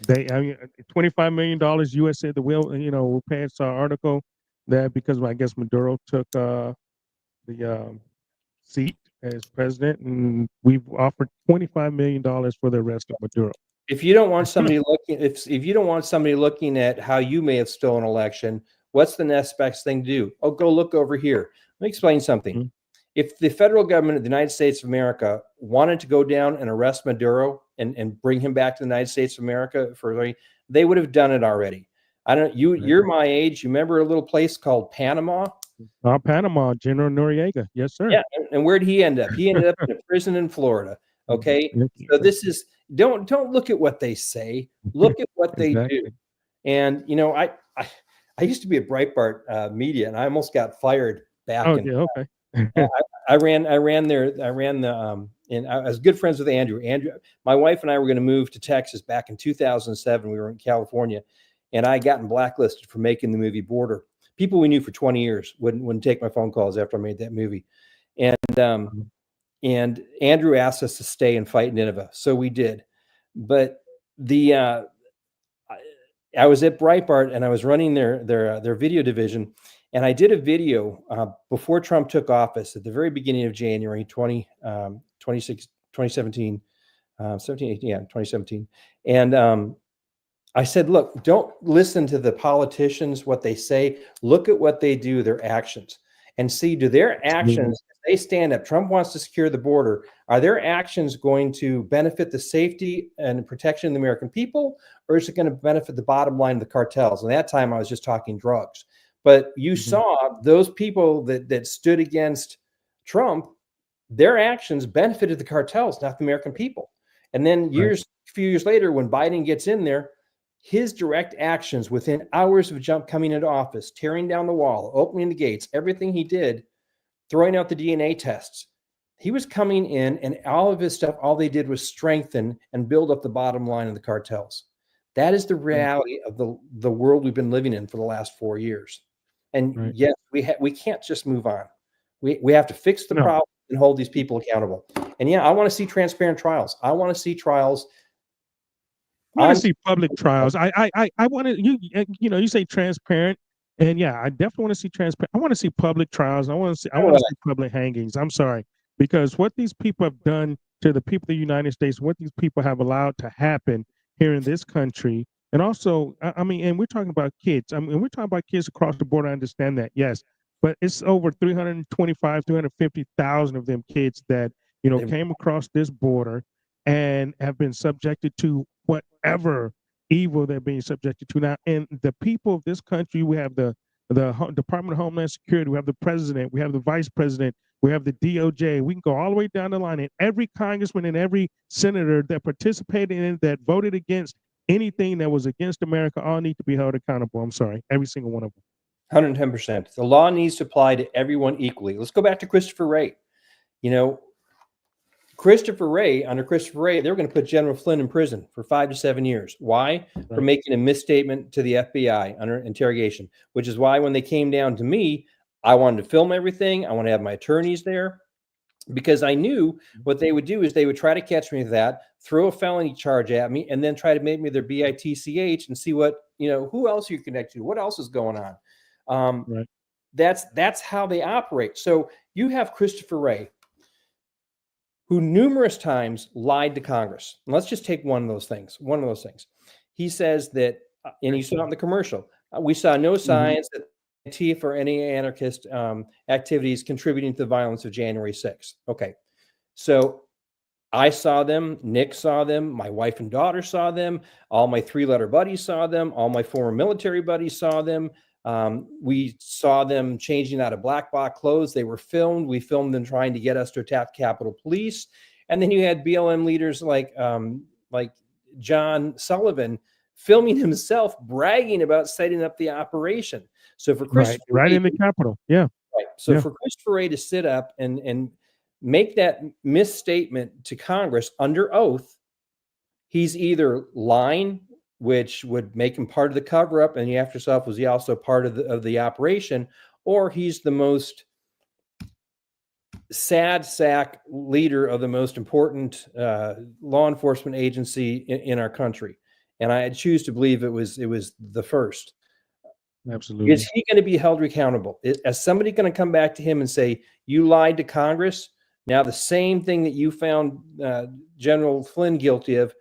Speaker 1: I mean, $25 million. U.S. said the will. You know, we'll pass our article that because I guess Maduro took the seat as president, and we've offered $25 million for the arrest of Maduro.
Speaker 3: If you don't want somebody looking, if you don't want somebody looking at how you may have stolen an election, what's the next best thing to do? Oh, go look over here. Let me explain something.
Speaker 1: Mm-hmm.
Speaker 3: If the federal government of the United States of America wanted to go down and arrest Maduro and bring him back to the United States of America they would have done it already. I don't. You're my age. You remember a little place called Panama?
Speaker 1: Panama, General Noriega. Yes, sir.
Speaker 3: Yeah, and where'd he end up? He ended up in a prison in Florida. Okay, so this is don't look at what they say. Look at what they do. And you know, I used to be at Breitbart Media, and I almost got fired back.
Speaker 1: Oh, yeah, okay.
Speaker 3: I ran the and I was good friends with Andrew. My wife and I were going to move to Texas back in 2007. We were in California, and I gotten blacklisted for making the movie Border. People we knew for 20 years wouldn't take my phone calls after I made that movie. And Andrew asked us to stay and fight Nineveh, so we did. But I was at Breitbart and I was running their video division, and I did a video before Trump took office at the very beginning of January 2017. And I said, look, don't listen to the politicians, what they say. Look at what they do, their actions, and see, do their actions, they stand up. Trump wants to secure the border. Are their actions going to benefit the safety and protection of the American people, or is it going to benefit the bottom line of the cartels? And at that time, I was just talking drugs. But you saw those people that stood against Trump, their actions benefited the cartels, not the American people. And then a few years later, when Biden gets in there, his direct actions within hours of coming into office, tearing down the wall, opening the gates, everything he did, throwing out the DNA tests, he was coming in, and all of his stuff, all they did was strengthen and build up the bottom line of the cartels. That is the reality of the world we've been living in for the last 4 years. And yes, we can't just move on. We have to fix the problem and hold these people accountable. And yeah, I want to see transparent trials. I want to see trials.
Speaker 1: I want to see public trials. I want to, you say transparent, and yeah, I definitely want to see transparent. I want to see public trials. I want to see public hangings. I'm sorry, because what these people have done to the people of the United States, what these people have allowed to happen here in this country, and also, I mean, and we're talking about kids. I mean, we're talking about kids across the border. I understand that, yes, but it's over 350,000 of them kids that came across this border and have been subjected to whatever evil they're being subjected to now. And the people of this country, we have the Department of Homeland Security, we have the president, we have the vice president, we have the DOJ. We can go all the way down the line. And every congressman and every senator that participated in it, that voted against anything that was against America, all need to be held accountable. I'm sorry, every single one of them.
Speaker 3: 110%. The law needs to apply to everyone equally. Let's go back to Christopher Wray. Under Christopher Wray, they were going to put General Flynn in prison for 5 to 7 years. Why? For making a misstatement to the FBI under interrogation, which is why when they came down to me, I wanted to film everything. I want to have my attorneys there, because I knew what they would do is they would try to catch me with that, throw a felony charge at me, and then try to make me their BITCH and see what, who else you're connected to, what else is going on. That's how they operate. So you have Christopher Wray, who numerous times lied to Congress. And let's just take one of those things. He says that, and you saw it in the commercial, We saw no signs that Antifa or any anarchist activities contributing to the violence of January 6th. Okay. So I saw them, Nick saw them, my wife and daughter saw them, all my 3-letter buddies saw them, all my former military buddies saw them. We saw them changing out of black box clothes. They were filmed. We filmed them trying to get us to attack Capitol Police. And then you had BLM leaders like John Sullivan filming himself bragging about setting up the operation. So for Christopher
Speaker 1: right in the Capitol,
Speaker 3: right. So for Christopher Wray to sit up and make that misstatement to Congress under oath, he's either lying, which would make him part of the cover-up, and you ask yourself, was he also part of the operation, or he's the most sad sack leader of the most important law enforcement agency in our country. And I choose to believe it was the first.
Speaker 1: Absolutely.
Speaker 3: Is he going to be held accountable? Is somebody going to come back to him and say, you lied to Congress? Now, the same thing that you found General Flynn guilty of,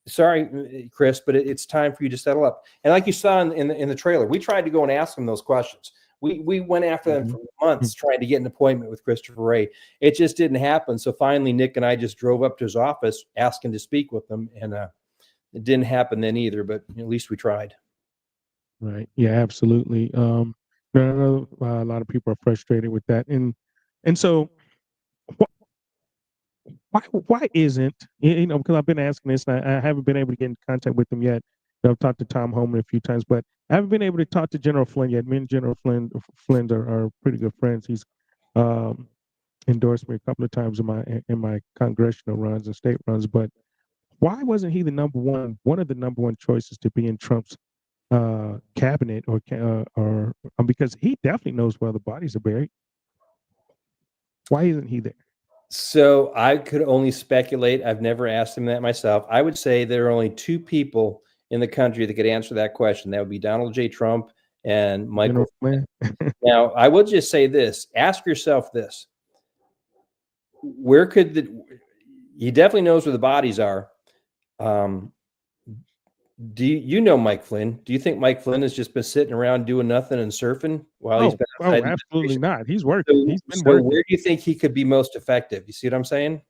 Speaker 3: sorry, Chris, but it's time for you to settle up. And like you saw in the trailer, we tried to go and ask him those questions. We went after them for months trying to get an appointment with Christopher Wray. It just didn't happen. So finally, Nick and I just drove up to his office asking to speak with him. And it didn't happen then either, but at least we tried.
Speaker 1: Right. Yeah, absolutely. I know a lot of people are frustrated with that. And so why isn't, because I've been asking this, and I haven't been able to get in contact with them yet. I've talked to Tom Homan a few times, but I haven't been able to talk to General Flynn yet. Me and General Flynn are pretty good friends. He's endorsed me a couple of times in my congressional runs and state runs. But why wasn't he one of the number one choices to be in Trump's cabinet, or because he definitely knows where the bodies are buried? Why isn't he there?
Speaker 3: So I could only speculate. I've never asked him that myself. I would say there are only two people in the country that could answer that question. That would be Donald J. Trump and Michael Flynn. Now, I will just say this. Ask yourself this. Where could he definitely knows where the bodies are. Do you know Mike Flynn? Do you think Mike Flynn has just been sitting around doing nothing and surfing while he's been outside?
Speaker 1: Absolutely not. He's working. He's been
Speaker 3: working.
Speaker 1: Where
Speaker 3: do you think he could be most effective? You see what I'm saying?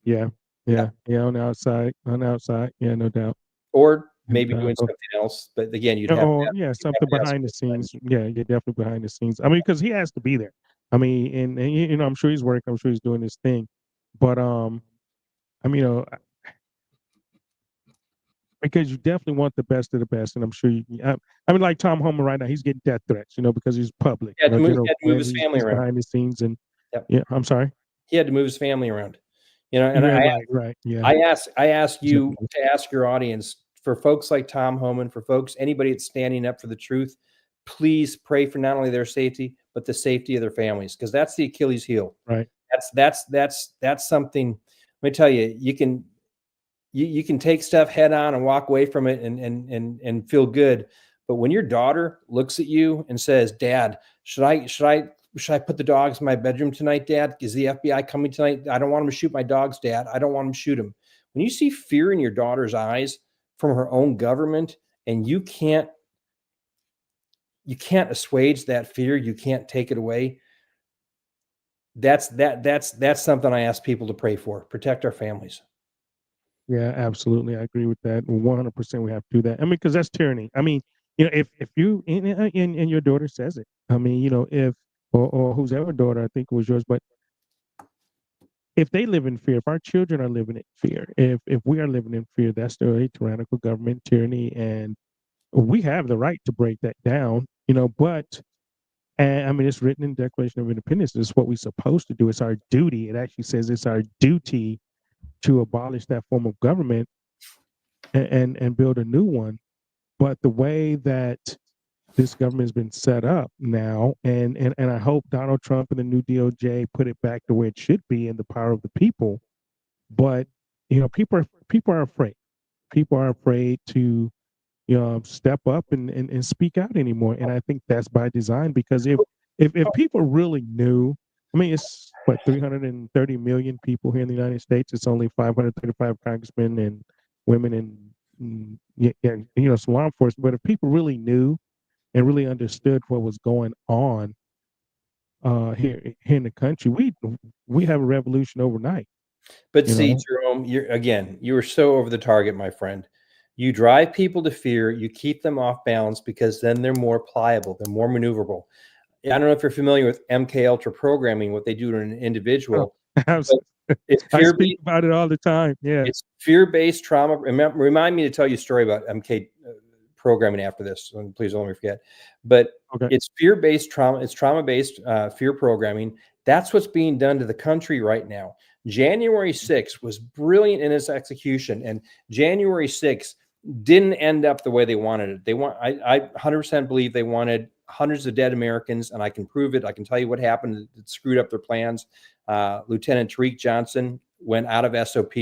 Speaker 1: Yeah, on the outside. Yeah, no doubt.
Speaker 3: Or maybe doing something else. But again, you'd have
Speaker 1: something behind the scenes. Yeah, you're definitely behind the scenes. I mean, because he has to be there. I mean, and I'm sure he's working. I'm sure he's doing his thing. But I mean, because you definitely want the best of the best, and I'm sure I mean, like Tom Homan right now, he's getting death threats, because he's public.
Speaker 3: He had to move his family around
Speaker 1: behind the scenes, and I'm sorry.
Speaker 3: He had to move his family around. And I ask you to ask your audience, for folks like Tom Homan, for folks, anybody that's standing up for the truth, please pray for not only their safety, but the safety of their families, because that's the Achilles heel.
Speaker 1: Right.
Speaker 3: That's something. Let me tell you, you can take stuff head on and walk away from it and feel good. But when your daughter looks at you and says, "Dad, should I put the dogs in my bedroom tonight, Dad? Is the FBI coming tonight? I don't want them to shoot my dogs, Dad. I don't want them to shoot them." When you see fear in your daughter's eyes from her own government, and you can't assuage that fear, you can't take it away. That's something I ask people to pray for. Protect our families.
Speaker 1: Yeah, absolutely. I agree with that. 100% we have to do that. I mean, because that's tyranny. I mean, if you and your daughter says it, I mean, if or whose ever daughter, I think it was yours, but if they live in fear, if our children are living in fear, if we are living in fear, that's a tyrannical government, tyranny, and we have the right to break that down, but I mean, it's written in the Declaration of Independence. It's what we're supposed to do. It's our duty. It actually says it's our duty to abolish that form of government and build a new one. But the way that this government has been set up now, and I hope Donald Trump and the new DOJ put it back the way it should be in the power of the people. But people are afraid. People are afraid to step up and speak out anymore. And I think that's by design, because if people really knew, I mean, it's 330 million people here in the United States. It's only 535 congressmen and women and some law enforcement. But if people really knew and really understood what was going on here in the country, we have a revolution overnight.
Speaker 3: But
Speaker 1: You
Speaker 3: see,
Speaker 1: know?
Speaker 3: Jerome, you are so over the target, my friend. You drive people to fear, you keep them off balance because then they're more pliable, they're more maneuverable. I don't know if you're familiar with MK Ultra programming, what they do to an individual.
Speaker 1: I
Speaker 3: It's
Speaker 1: speak
Speaker 3: fear-based,
Speaker 1: about it all the time. Yeah.
Speaker 3: it's fear-based trauma. Remind me to tell you a story about MK programming after this. And please don't let me forget. But
Speaker 1: Okay.
Speaker 3: it's fear-based trauma. It's trauma-based fear programming. That's what's being done to the country right now. January 6th was brilliant in its execution, and January 6th didn't end up the way they wanted it. I 100% believe they wanted hundreds of dead Americans, and I can prove it. I can tell you what happened. It screwed up their plans. Lieutenant Tariq Johnson went out of SOP,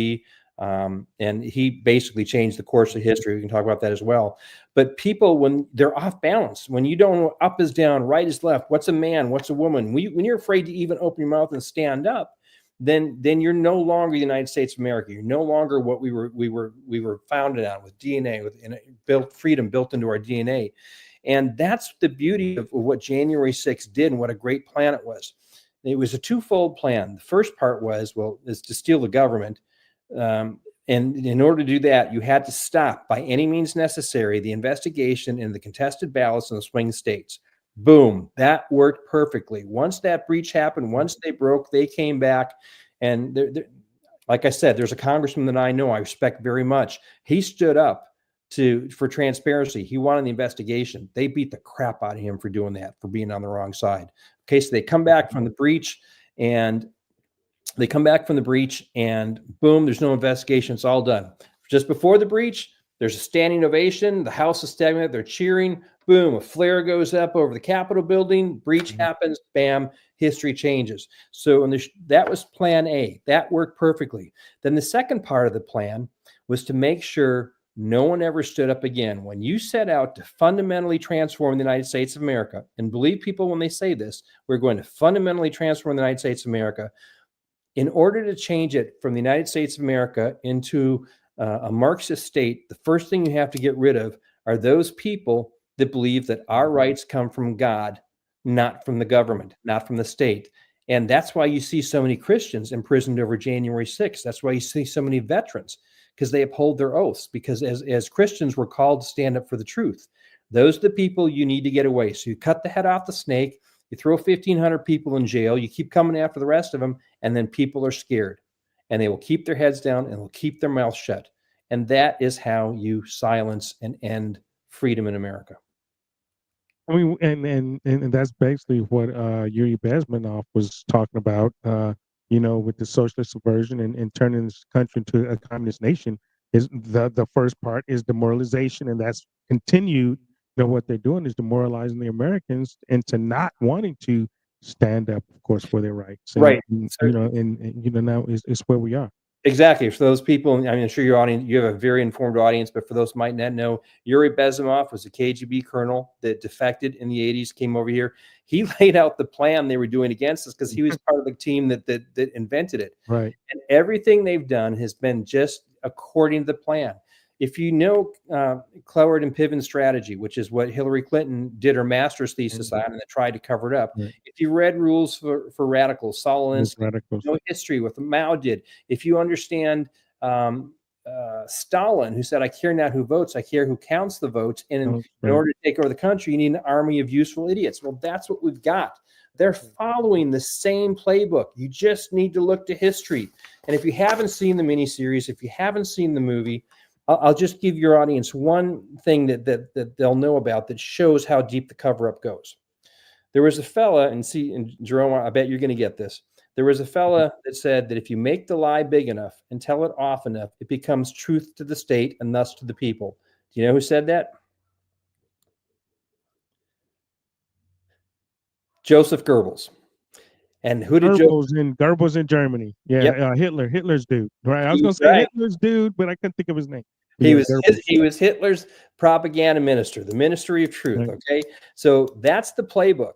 Speaker 3: and he basically changed the course of history. We can talk about that as well. But people, when they're off balance, when you don't know up is down, right is left, what's a man, what's a woman, when you're afraid to even open your mouth and stand up, then you're no longer the United States of America. You're no longer what we were founded on, with DNA, with freedom built into our DNA. And that's the beauty of what January 6th did and what a great plan it was. It was a twofold plan. The first part is to steal the government. And in order to do that, you had to stop by any means necessary the investigation into the contested ballots in the swing states. Boom, that worked perfectly. Once that breach happened, once they broke, they came back. And like I said, there's a congressman that I know I respect very much. He stood up for transparency. He wanted the investigation. They beat the crap out of him for doing that, for being on the wrong side. Okay, so they come back from the breach, and boom, there's no investigation. It's all done. Just before the breach, there's a standing ovation. The House is stagnant. They're cheering. Boom, a flare goes up over the Capitol building. Breach happens. Bam, history changes. So that was plan A. That worked perfectly. Then the second part of the plan was to make sure no one ever stood up again. When you set out to fundamentally transform the United States of America, and believe people when they say this, we're going to fundamentally transform the United States of America. In order to change it from the United States of America into a Marxist state, the first thing you have to get rid of are those people that believe that our rights come from God, not from the government, not from the state. And that's why you see so many Christians imprisoned over January 6th. That's why you see so many veterans, because they uphold their oaths, because as Christians, we're called to stand up for the truth. Those are the people you need to get away. So you cut the head off the snake, you throw 1,500 people in jail, you keep coming after the rest of them, and then people are scared. And they will keep their heads down and will keep their mouth shut. And that is how you silence and end freedom in America.
Speaker 1: I mean, and that's basically what Yuri Bezmenov was talking about, with the socialist subversion and turning this country into a communist nation. Is the first part is demoralization, and that's continued. What they're doing is demoralizing the Americans into not wanting to stand up, of course, for their rights. And,
Speaker 3: right.
Speaker 1: Now is where we are.
Speaker 3: Exactly. For those people, I mean, I'm sure your audience, you have a very informed audience, but for those who might not know, Yuri Bezmenov was a KGB colonel that defected in the 80s, came over here. He laid out the plan they were doing against us because he was part of the team that invented it.
Speaker 1: Right.
Speaker 3: And everything they've done has been just according to the plan. If you know Cloward and Piven's strategy, which is what Hillary Clinton did her master's thesis on and tried to cover it up. Right. If you read Rules for Radicals, Saul Alinsky, no history, what Mao did. If you understand Stalin, who said, I care not who votes, I care who counts the votes. And in order to take over the country, you need an army of useful idiots. Well, that's what we've got. They're following the same playbook. You just need to look to history. And if you haven't seen the miniseries, if you haven't seen the movie, I'll just give your audience one thing that they'll know about that shows how deep the cover-up goes. There was a fella, and Jerome, I bet you're going to get this. There was a fella that said that if you make the lie big enough and tell it often enough, it becomes truth to the state and thus to the people. Do you know who said that? Joseph Goebbels. And who did
Speaker 1: Goebbels in Germany? Yeah, yep. Hitler's dude. Right. I was going to say Hitler's dude, but I couldn't think of his name.
Speaker 3: He was Hitler's propaganda minister, the Ministry of Truth. Right. Okay, so that's the playbook.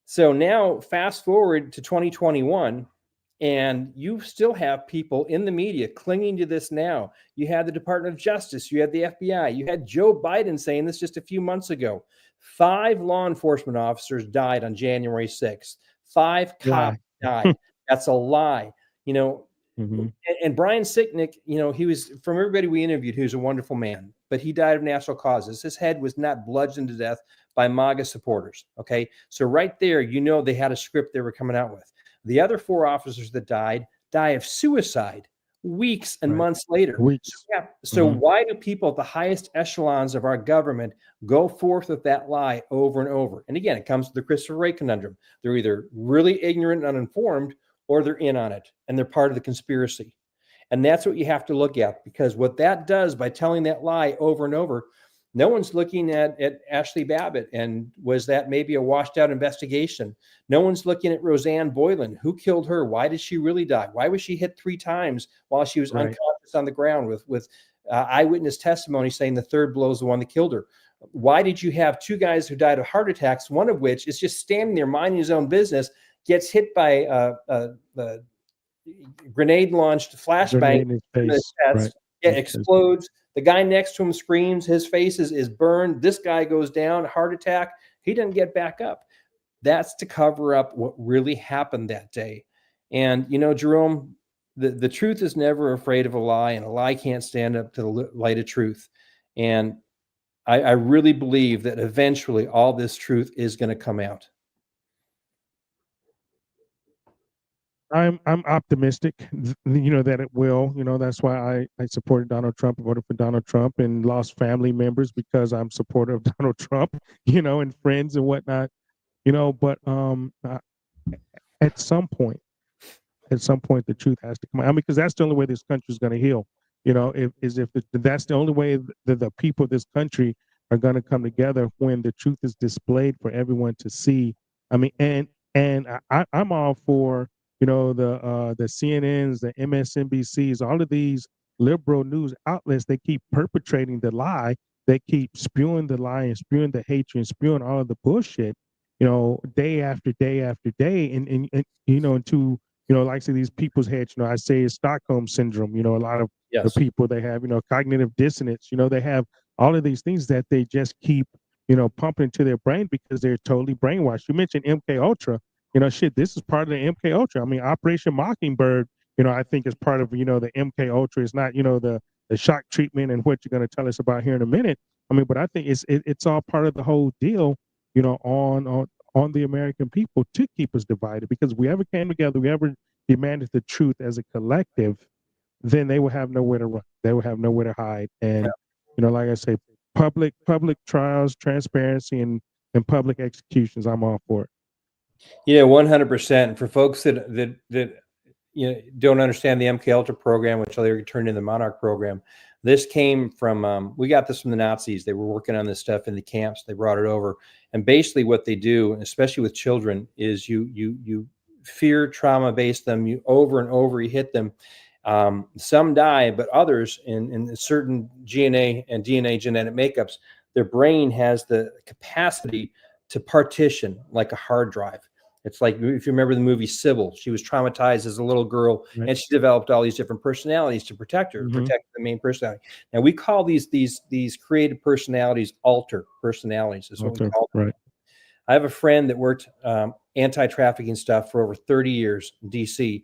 Speaker 3: So now fast forward to 2021, and you still have people in the media clinging to this now. You had the Department of Justice, you had the FBI, you had Joe Biden saying this just a few months ago. 5 law enforcement officers died on January 6th. 5 cops died. That's a lie. You know, and Brian Sicknick, you know, he was, from everybody we interviewed, he was a wonderful man, but he died of natural causes. His head was not bludgeoned to death by MAGA supporters. Okay. So right there, you know, they had a script they were coming out with. The other 4 officers that die of suicide weeks and months later. So why do people at the highest echelons of our government go forth with that lie over and over? And again, it comes to the Christopher Wray conundrum. They're either really ignorant and uninformed, or they're in on it and they're part of the conspiracy. And that's what you have to look at, because what that does by telling that lie over and over, no one's looking at Ashley Babbitt and was that maybe a washed out investigation? No one's looking at Roseanne Boylan. Who killed her? Why did she really die? Why was she hit 3 times while she was unconscious on the ground with eyewitness testimony saying the third blow is the one that killed her? Why did you have 2 guys who died of heart attacks, one of which is just standing there minding his own business, gets hit by a grenade launched flashbang in his chest, explodes. The guy next to him screams, his face is burned. This guy goes down, heart attack. He doesn't get back up. That's to cover up what really happened that day. And, you know, Jerome, the truth is never afraid of a lie, and a lie can't stand up to the light of truth. And I really believe that eventually all this truth is going to come out.
Speaker 1: I'm optimistic, you know, that it will. You know, that's why I supported Donald Trump, voted for Donald Trump, and lost family members because I'm supportive of Donald Trump, you know, and friends and whatnot, you know. But at some point, the truth has to come out. I mean, because that's the only way this country is going to heal. You know, if that's the only way that the people of this country are going to come together, when the truth is displayed for everyone to see. I mean, and I'm all for, you know, the CNNs, the MSNBCs, all of these liberal news outlets. They keep perpetrating the lie. They keep spewing the lie and spewing the hatred and spewing all of the bullshit, you know, day after day after day. And you know, into, you know, like I say, these people's heads, you know, I say it's Stockholm syndrome. You know, a lot of the people, they have, you know, cognitive dissonance. You know, they have all of these things that they just keep, you know, pumping into their brain because they're totally brainwashed. You mentioned MK Ultra. You know, shit, this is part of the MK Ultra. I mean, Operation Mockingbird, you know, I think is part of, you know, the MK Ultra. It's not, you know, the shock treatment and what you're going to tell us about here in a minute. I mean, but I think it's all part of the whole deal, you know, on the American people to keep us divided. Because if we ever came together, we ever demanded the truth as a collective, then they will have nowhere to run. They will have nowhere to hide. And, you know, like I say, public trials, transparency, and public executions, I'm all for it.
Speaker 3: You know, 100%. For folks that you know don't understand the MK Ultra program, which later turned into the Monarch program, this came from we got this from the Nazis. They were working on this stuff in the camps. They brought it over, and basically what they do, especially with children, is you fear trauma base them. You over and over you hit them. Some die, but others in certain DNA and DNA genetic makeups, their brain has the capacity to partition like a hard drive. It's like, if you remember the movie Sybil, she was traumatized as a little girl, and she developed all these different personalities to protect her, protect the main personality. Now we call these creative personalities alter personalities. Is what we call them. I have a friend that worked anti-trafficking stuff for over 30 years in DC.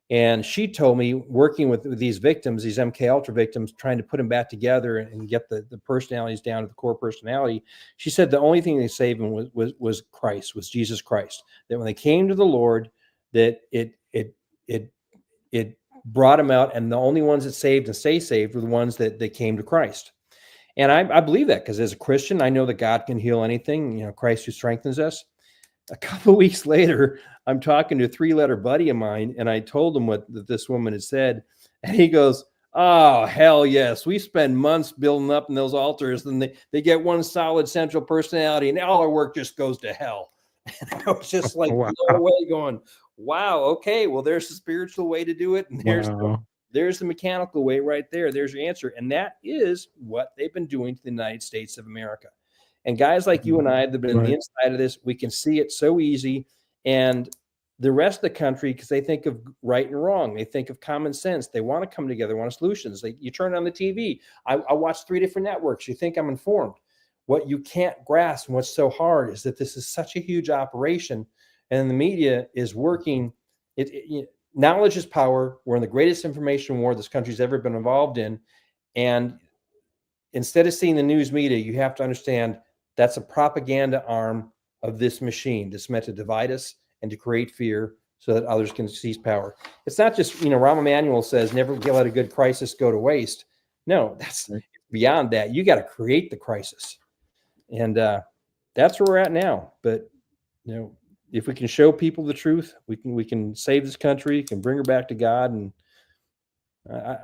Speaker 3: And she told me, working with these victims, these MK Ultra victims, trying to put them back together and get the personalities down to the core personality. She said the only thing they saved them was Christ, was Jesus Christ. That when they came to the Lord, that it brought them out, and the only ones that saved and stay saved were the ones that came to Christ. And I believe that, because as a Christian, I know that God can heal anything. You know, Christ who strengthens us. A couple of weeks later, I'm talking to a 3-letter buddy of mine, and I told him what this woman had said, and he goes, "Oh, hell yes. We spend months building up in those altars, and they get one solid central personality, and all our work just goes to hell." And I was just like, no way, going, wow, okay, well, there's the spiritual way to do it, and there's the mechanical way right there. There's your answer. And that is what they've been doing to the United States of America. And guys like you and I that have been on the inside of this, we can see it so easy. And the rest of the country, because they think of right and wrong, they think of common sense. They want to come together, want solutions. You turn on the TV. I watch 3 different networks. You think I'm informed. what you can't grasp and what's so hard is that this is such a huge operation, and the media is working. Knowledge is power. We're in the greatest information war this country's ever been involved in. And instead of seeing the news media, you have to understand that's a propaganda arm of this machine that's meant to divide us and to create fear so that others can seize power. It's not just, Rahm Emanuel says, never let a good crisis go to waste. No, that's beyond that. You got to create the crisis. And that's where we're at now. But, if we can show people the truth, we can save this country, can bring her back to God. And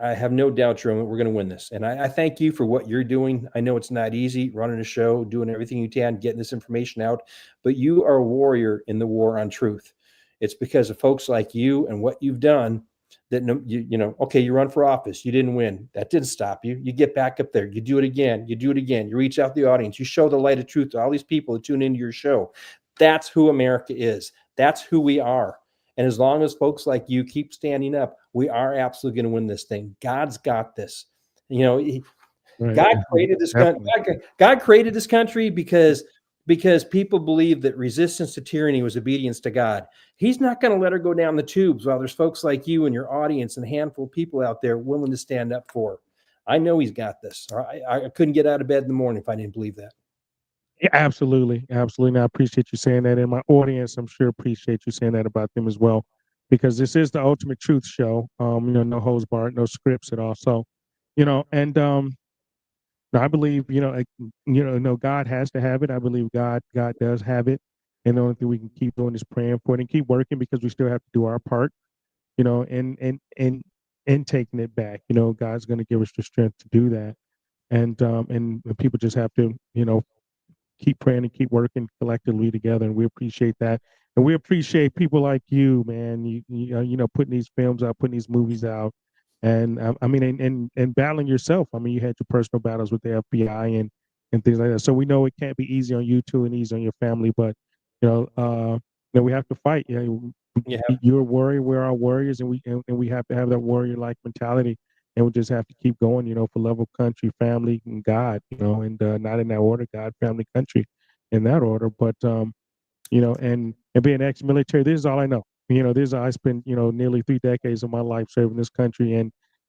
Speaker 3: I have no doubt, Jerome, we're going to win this. And I thank you for what you're doing. I know it's not easy running a show, doing everything you can, getting this information out, but you are a warrior in the war on truth. It's because of folks like you and what you've done that, okay, you run for office, you didn't win. That didn't stop you. You get back up there, you do it again, you reach out to the audience, you show the light of truth to all these people that tune into your show. That's who America is. That's who we are. And as long as folks like you keep standing up, we are absolutely going to win this thing. God's got this. God created this country. God created this country because people believe that resistance to tyranny was obedience to God. He's not going to let her go down the tubes while there's folks like you and your audience and a handful of people out there willing to stand up for her. I know he's got this. I couldn't get out of bed in the morning if I didn't believe that.
Speaker 1: Yeah, absolutely. Absolutely. And I appreciate you saying that. And my audience, I'm sure, appreciate you saying that about them as well, because this is the ultimate truth show. No holds barred, no scripts at all. So, I believe, God has to have it. I believe God does have it. And the only thing we can keep doing is praying for it and keep working, because we still have to do our part, and taking it back. God's going to give us the strength to do that. And people just have to, keep praying and keep working collectively together. And we appreciate that. And we appreciate people like you, man, putting these films out, putting these movies out. And and battling yourself. You had your personal battles with the FBI and things like that. So we know it can't be easy on you too and easy on your family, but we have to fight. You're a warrior, we're our warriors, and we have to have that warrior-like mentality. And we just have to keep going, for love of country, family, and God, and not in that order, God, family, country, in that order. But, and being ex-military, this is all I know. I spent, nearly 3 decades of my life serving this country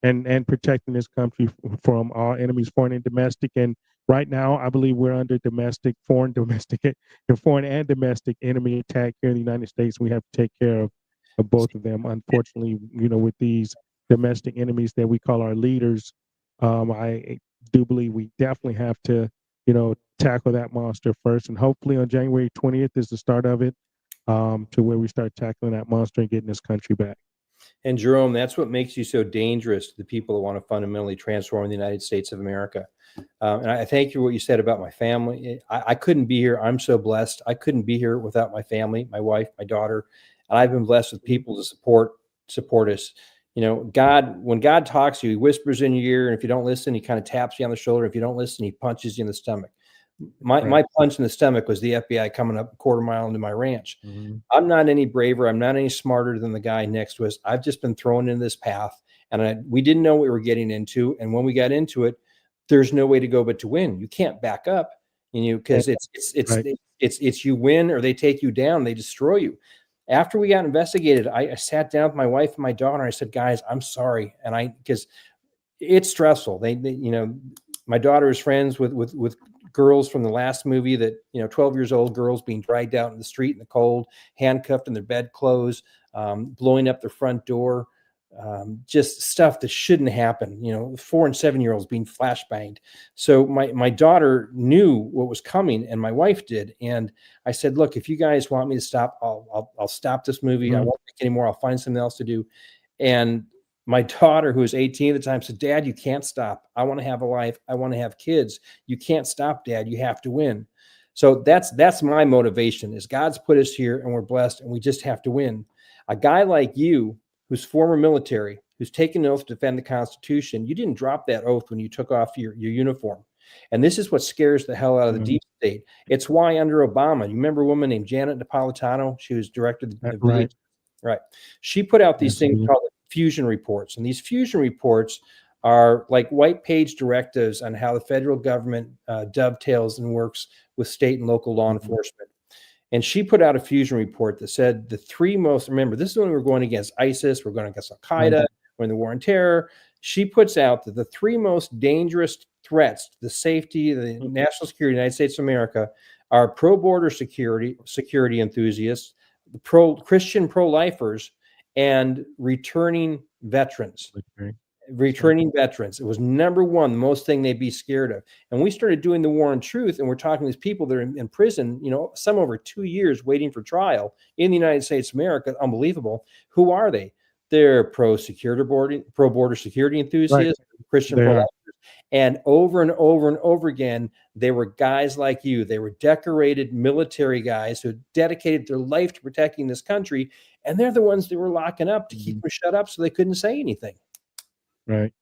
Speaker 1: and protecting this country from all enemies, foreign and domestic. And right now, I believe we're under foreign and domestic enemy attack here in the United States. We have to take care of both of them. Unfortunately, with these domestic enemies that we call our leaders, I do believe we definitely have to, tackle that monster first. And hopefully on January 20th is the start of it, to where we start tackling that monster and getting this country back.
Speaker 3: And Jerome, that's what makes you so dangerous to the people that want to fundamentally transform the United States of America. And I thank you for what you said about my family. I couldn't be here. I'm so blessed. I couldn't be here without my family, my wife, my daughter. And I've been blessed with people to support us. When God talks to you, he whispers in your ear, and if you don't listen, he kind of taps you on the shoulder. If you don't listen, he punches you in the stomach. My punch in the stomach was the FBI coming up a quarter mile into my ranch. Mm-hmm. I'm not any braver. I'm not any smarter than the guy next to us. I've just been thrown in this path, and we didn't know what we were getting into. And when we got into it, there's no way to go but to win. You can't back up, because it's you win or they take you down. They destroy you. After we got investigated, I sat down with my wife and my daughter. I said, guys, I'm sorry. And because it's stressful. They my daughter is friends with girls from the last movie that, 12 years old girls being dragged out in the street in the cold, handcuffed in their bedclothes, blowing up their front door, just stuff that shouldn't happen. 4 and 7 year olds being flashbanged. So my daughter knew what was coming, and my wife did. And I said, look, if you guys want me to stop, I'll stop this movie. I won't make anymore. I'll find something else to do. And my daughter, who was 18 at the time, said, Dad, you can't stop. I want to have a life. I want to have kids. You can't stop, Dad. You have to win. So that's my motivation, is God's put us here and we're blessed and we just have to win. A guy like you, who's former military, who's taken an oath to defend the Constitution, you didn't drop that oath when you took off your uniform. And this is what scares the hell out of the deep state. It's why under Obama, you remember a woman named Janet Napolitano? She was director of the
Speaker 1: right.
Speaker 3: Right. She put out these things called fusion reports. And these fusion reports are like white page directives on how the federal government dovetails and works with state and local law enforcement. And she put out a fusion report that said the three most, remember, this is when we're going against ISIS, we're going against Al-Qaeda, we're in the war on terror. She puts out that the three most dangerous threats to the safety of the national security of the United States of America are pro-border security enthusiasts, Christian pro-lifers, and returning veterans. Returning veterans. It was number one, the most thing they'd be scared of. And we started doing the War on Truth, and we're talking to these people that are in prison, you know, some over 2 years waiting for trial in the United States of America. Unbelievable. Who are they? They're pro-border security enthusiasts, Christian pro-lifers. And over and over and over again, they were guys like you. They were decorated military guys who dedicated their life to protecting this country. And they're the ones that were locking up to keep them shut up so they couldn't say anything.
Speaker 1: Right.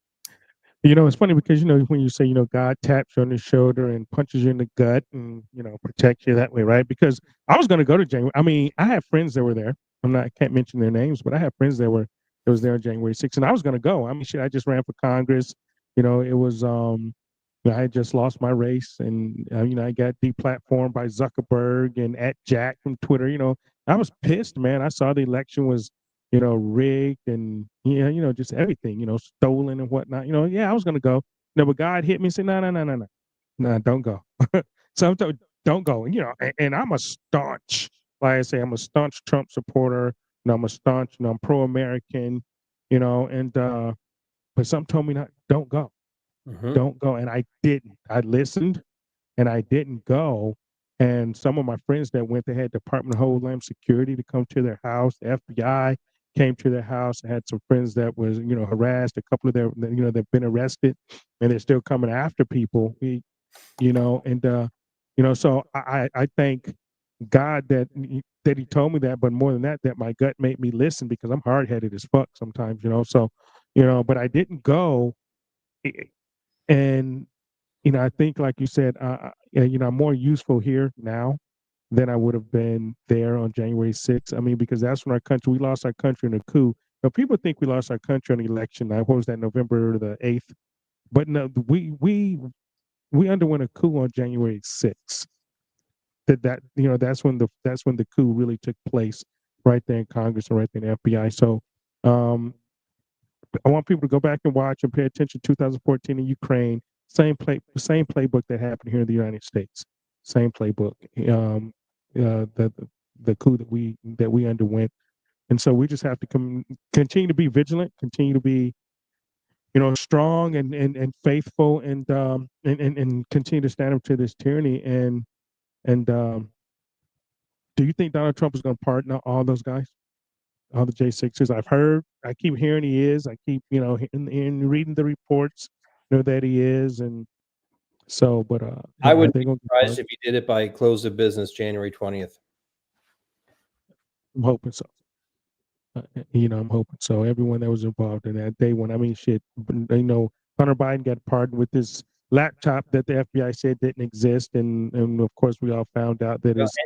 Speaker 1: You know, it's funny because, you know, when you say, you know, God taps you on the shoulder and punches you in the gut and, you know, protects you that way, right? Because I was going to go to January. I mean, I have friends that were there. I can't mention their names, but I have friends that was there on January 6th, and I was going to go. I mean, shit, I just ran for Congress. You know, it was, you know, I had just lost my race, and, you know, I got deplatformed by Zuckerberg and @Jack from Twitter. You know, I was pissed, man. I saw the election was, you know, rigged and, you know, just everything, you know, stolen and whatnot. You know, yeah, I was going to go. No, but God hit me and said, no, don't go. So I'm told, don't go. And, you know, and I'm a staunch, like I say, I'm a staunch Trump supporter. You know, I'm a staunch, you know, I'm pro-American, you know, and, but some told me don't go. Don't go. And I didn't. I listened and I didn't go. And some of my friends that went, they had Department of Homeland Security to come to their house. The FBI came to their house. I had some friends that was, you know, harassed. A couple of them, you know, they've been arrested, and they're still coming after people. You know, and you know, so I thank God that he told me that, but more than that, that my gut made me listen, because I'm hard-headed as fuck sometimes, you know. So, you know, but I didn't go, and you know, I think, like you said, you know, I'm more useful here now than I would have been there on January 6th. I mean, because that's when we lost our country in a coup. Now, people think we lost our country on election night. What was that, November the 8th? But no, we underwent a coup on January 6th. That you know, that's when the coup really took place, right there in Congress and right there in the FBI. So, I want people to go back and watch and pay attention. 2014 in Ukraine. Same playbook that happened here in the United States. Same playbook. The coup that we underwent, and so we just have to continue to be vigilant, continue to be, you know, strong and faithful, and continue to stand up to this tyranny. And do you think Donald Trump is going to pardon all those guys, all the J6s? I keep hearing he is. I keep, you know, in reading the reports, you know, that he is. And so, but
Speaker 3: I would be surprised if he did it by close of business January 20th.
Speaker 1: I'm hoping so. You know, I'm hoping so. Everyone that was involved in that day one, I mean, shit, you know, Hunter Biden got pardoned with this laptop that the FBI said didn't exist, and of course we all found out that it's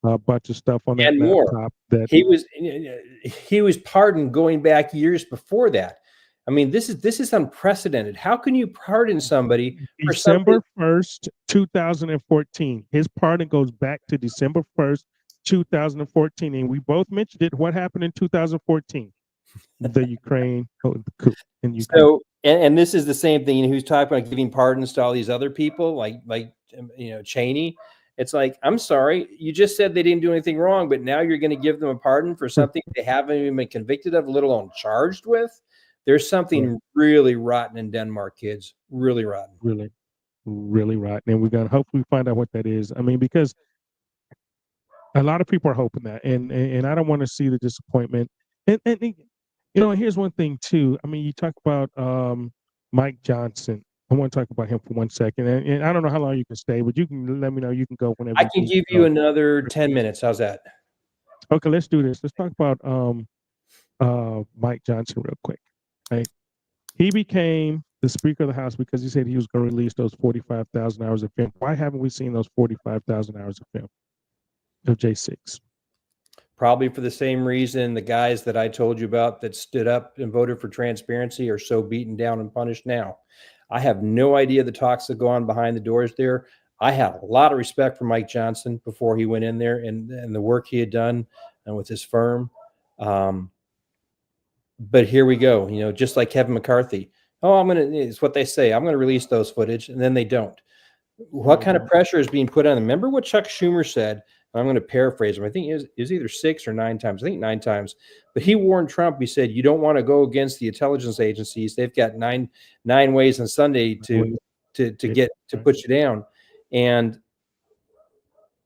Speaker 1: a bunch of stuff on that
Speaker 3: and
Speaker 1: laptop.
Speaker 3: More.
Speaker 1: That
Speaker 3: he was pardoned going back years before that. I mean, this is unprecedented. How can you pardon somebody for
Speaker 1: December 1st, 2014? His pardon goes back to December 1st, 2014, and we both mentioned it. What happened in 2014? The Ukraine coup in Ukraine.
Speaker 3: So, and this is the same thing. You know, he was talking about giving pardons to all these other people, like you know, Cheney. It's like, I'm sorry, you just said they didn't do anything wrong, but now you're going to give them a pardon for something they haven't even been convicted of, let alone charged with. There's something really rotten in Denmark, kids. Really rotten.
Speaker 1: Really, really rotten. And we're going to hopefully find out what that is. I mean, because a lot of people are hoping that, and I don't want to see the disappointment. And you know, here's one thing too. I mean, you talk about Mike Johnson. I want to talk about him for 1 second. And I don't know how long you can stay, but you can let me know. You can go whenever.
Speaker 3: I can give you another 10 minutes. How's that?
Speaker 1: Okay, let's do this. Let's talk about Mike Johnson real quick. Right? He became the Speaker of the House because he said he was going to release those 45,000 hours of film. Why haven't we seen those 45,000 hours of film of J6?
Speaker 3: Probably for the same reason the guys that I told you about that stood up and voted for transparency are so beaten down and punished now. I have no idea the talks that go on behind the doors there. I had a lot of respect for Mike Johnson before he went in there and the work he had done with his firm. But here we go, just like Kevin McCarthy. Oh, it's what they say. I'm going to release those footage, and then they don't. What kind of pressure is being put on them? Remember what Chuck Schumer said? I'm going to paraphrase him. I think it was either 6 or 9 times. I think 9 times. But he warned Trump. He said, you don't want to go against the intelligence agencies. They've got nine ways on Sunday to put you down. And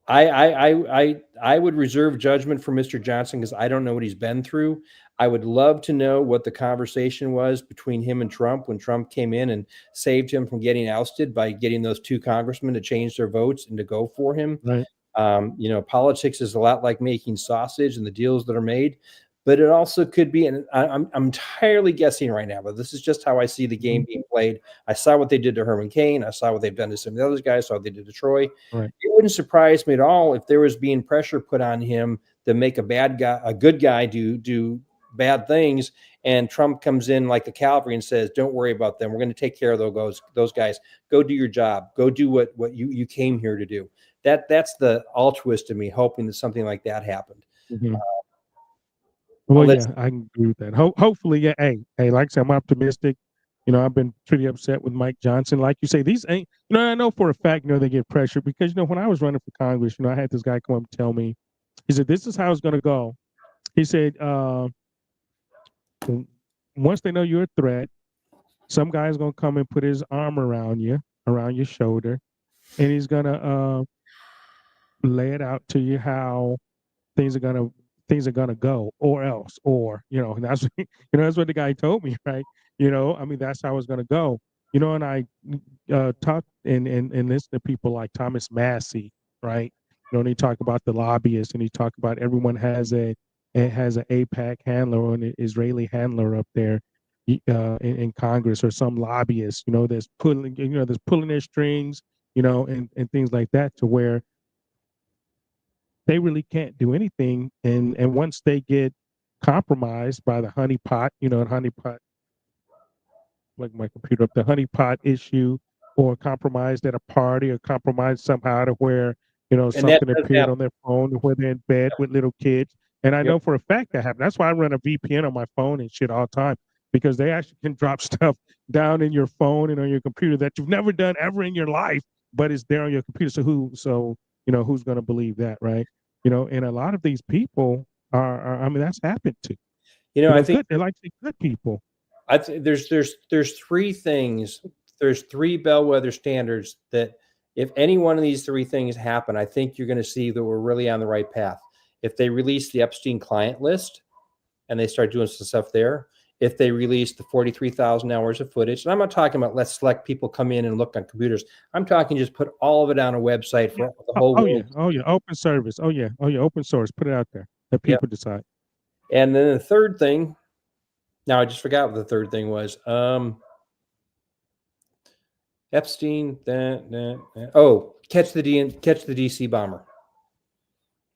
Speaker 3: I would reserve judgment for Mr. Johnson because I don't know what he's been through. I would love to know what the conversation was between him and Trump when Trump came in and saved him from getting ousted by getting those 2 congressmen to change their votes and to go for him.
Speaker 1: Right.
Speaker 3: Politics is a lot like making sausage and the deals that are made, but it also could be, and I'm entirely guessing right now, but this is just how I see the game being played. I saw what they did to Herman Cain. I saw what they've done to some of the other guys. I saw what they did to Troy.
Speaker 1: Right.
Speaker 3: It wouldn't surprise me at all if there was being pressure put on him to make a good guy do bad things, and Trump comes in like the cavalry and says, don't worry about them. We're going to take care of those guys. Go do your job. Go do what you came here to do. That's the altruist in me, hoping that something like that happened.
Speaker 1: Mm-hmm. Well, yeah, I can agree with that. Hopefully, yeah. Hey, like I said, I'm optimistic. I've been pretty upset with Mike Johnson. Like you say, these ain't, I know for a fact, they get pressure because, when I was running for Congress, I had this guy come up and tell me, he said, this is how it's going to go. He said, once they know you're a threat, some guy's going to come and put his arm around your shoulder, and he's going to lay it out to you how things are gonna go, and that's that's what the guy told me, right? That's how it's gonna go. And I talked and listen to people like Thomas Massey, right? And he talk about the lobbyists, and he talk about everyone has an AIPAC handler or an Israeli handler up there in Congress, or some lobbyists, that's pulling their strings, and things like that, to where they really can't do anything. And once they get compromised by the honeypot, like my computer up, the honeypot issue, or compromised at a party, or compromised somehow to where, something appeared on their phone, where they're in bed with little kids. And I know for a fact that happened. That's why I run a VPN on my phone and shit all the time, because they actually can drop stuff down in your phone and on your computer that you've never done ever in your life, but it's there on your computer. So who's going to believe that, right? And a lot of these people are that's happened to.
Speaker 3: I think
Speaker 1: they're like good people.
Speaker 3: I think there's 3 things. There's 3 bellwether standards that if any one of these 3 things happen, I think you're going to see that we're really on the right path. If they release the Epstein client list and they start doing some stuff there, if they release the 43,000 hours of footage, and I'm not talking about let select people come in and look on computers. I'm talking just put all of it on a website for the whole world.
Speaker 1: Oh yeah, open service. Oh yeah, open source. Put it out there. Let people decide.
Speaker 3: And then the third thing, now I just forgot what the third thing was. Epstein. Catch the DC bomber.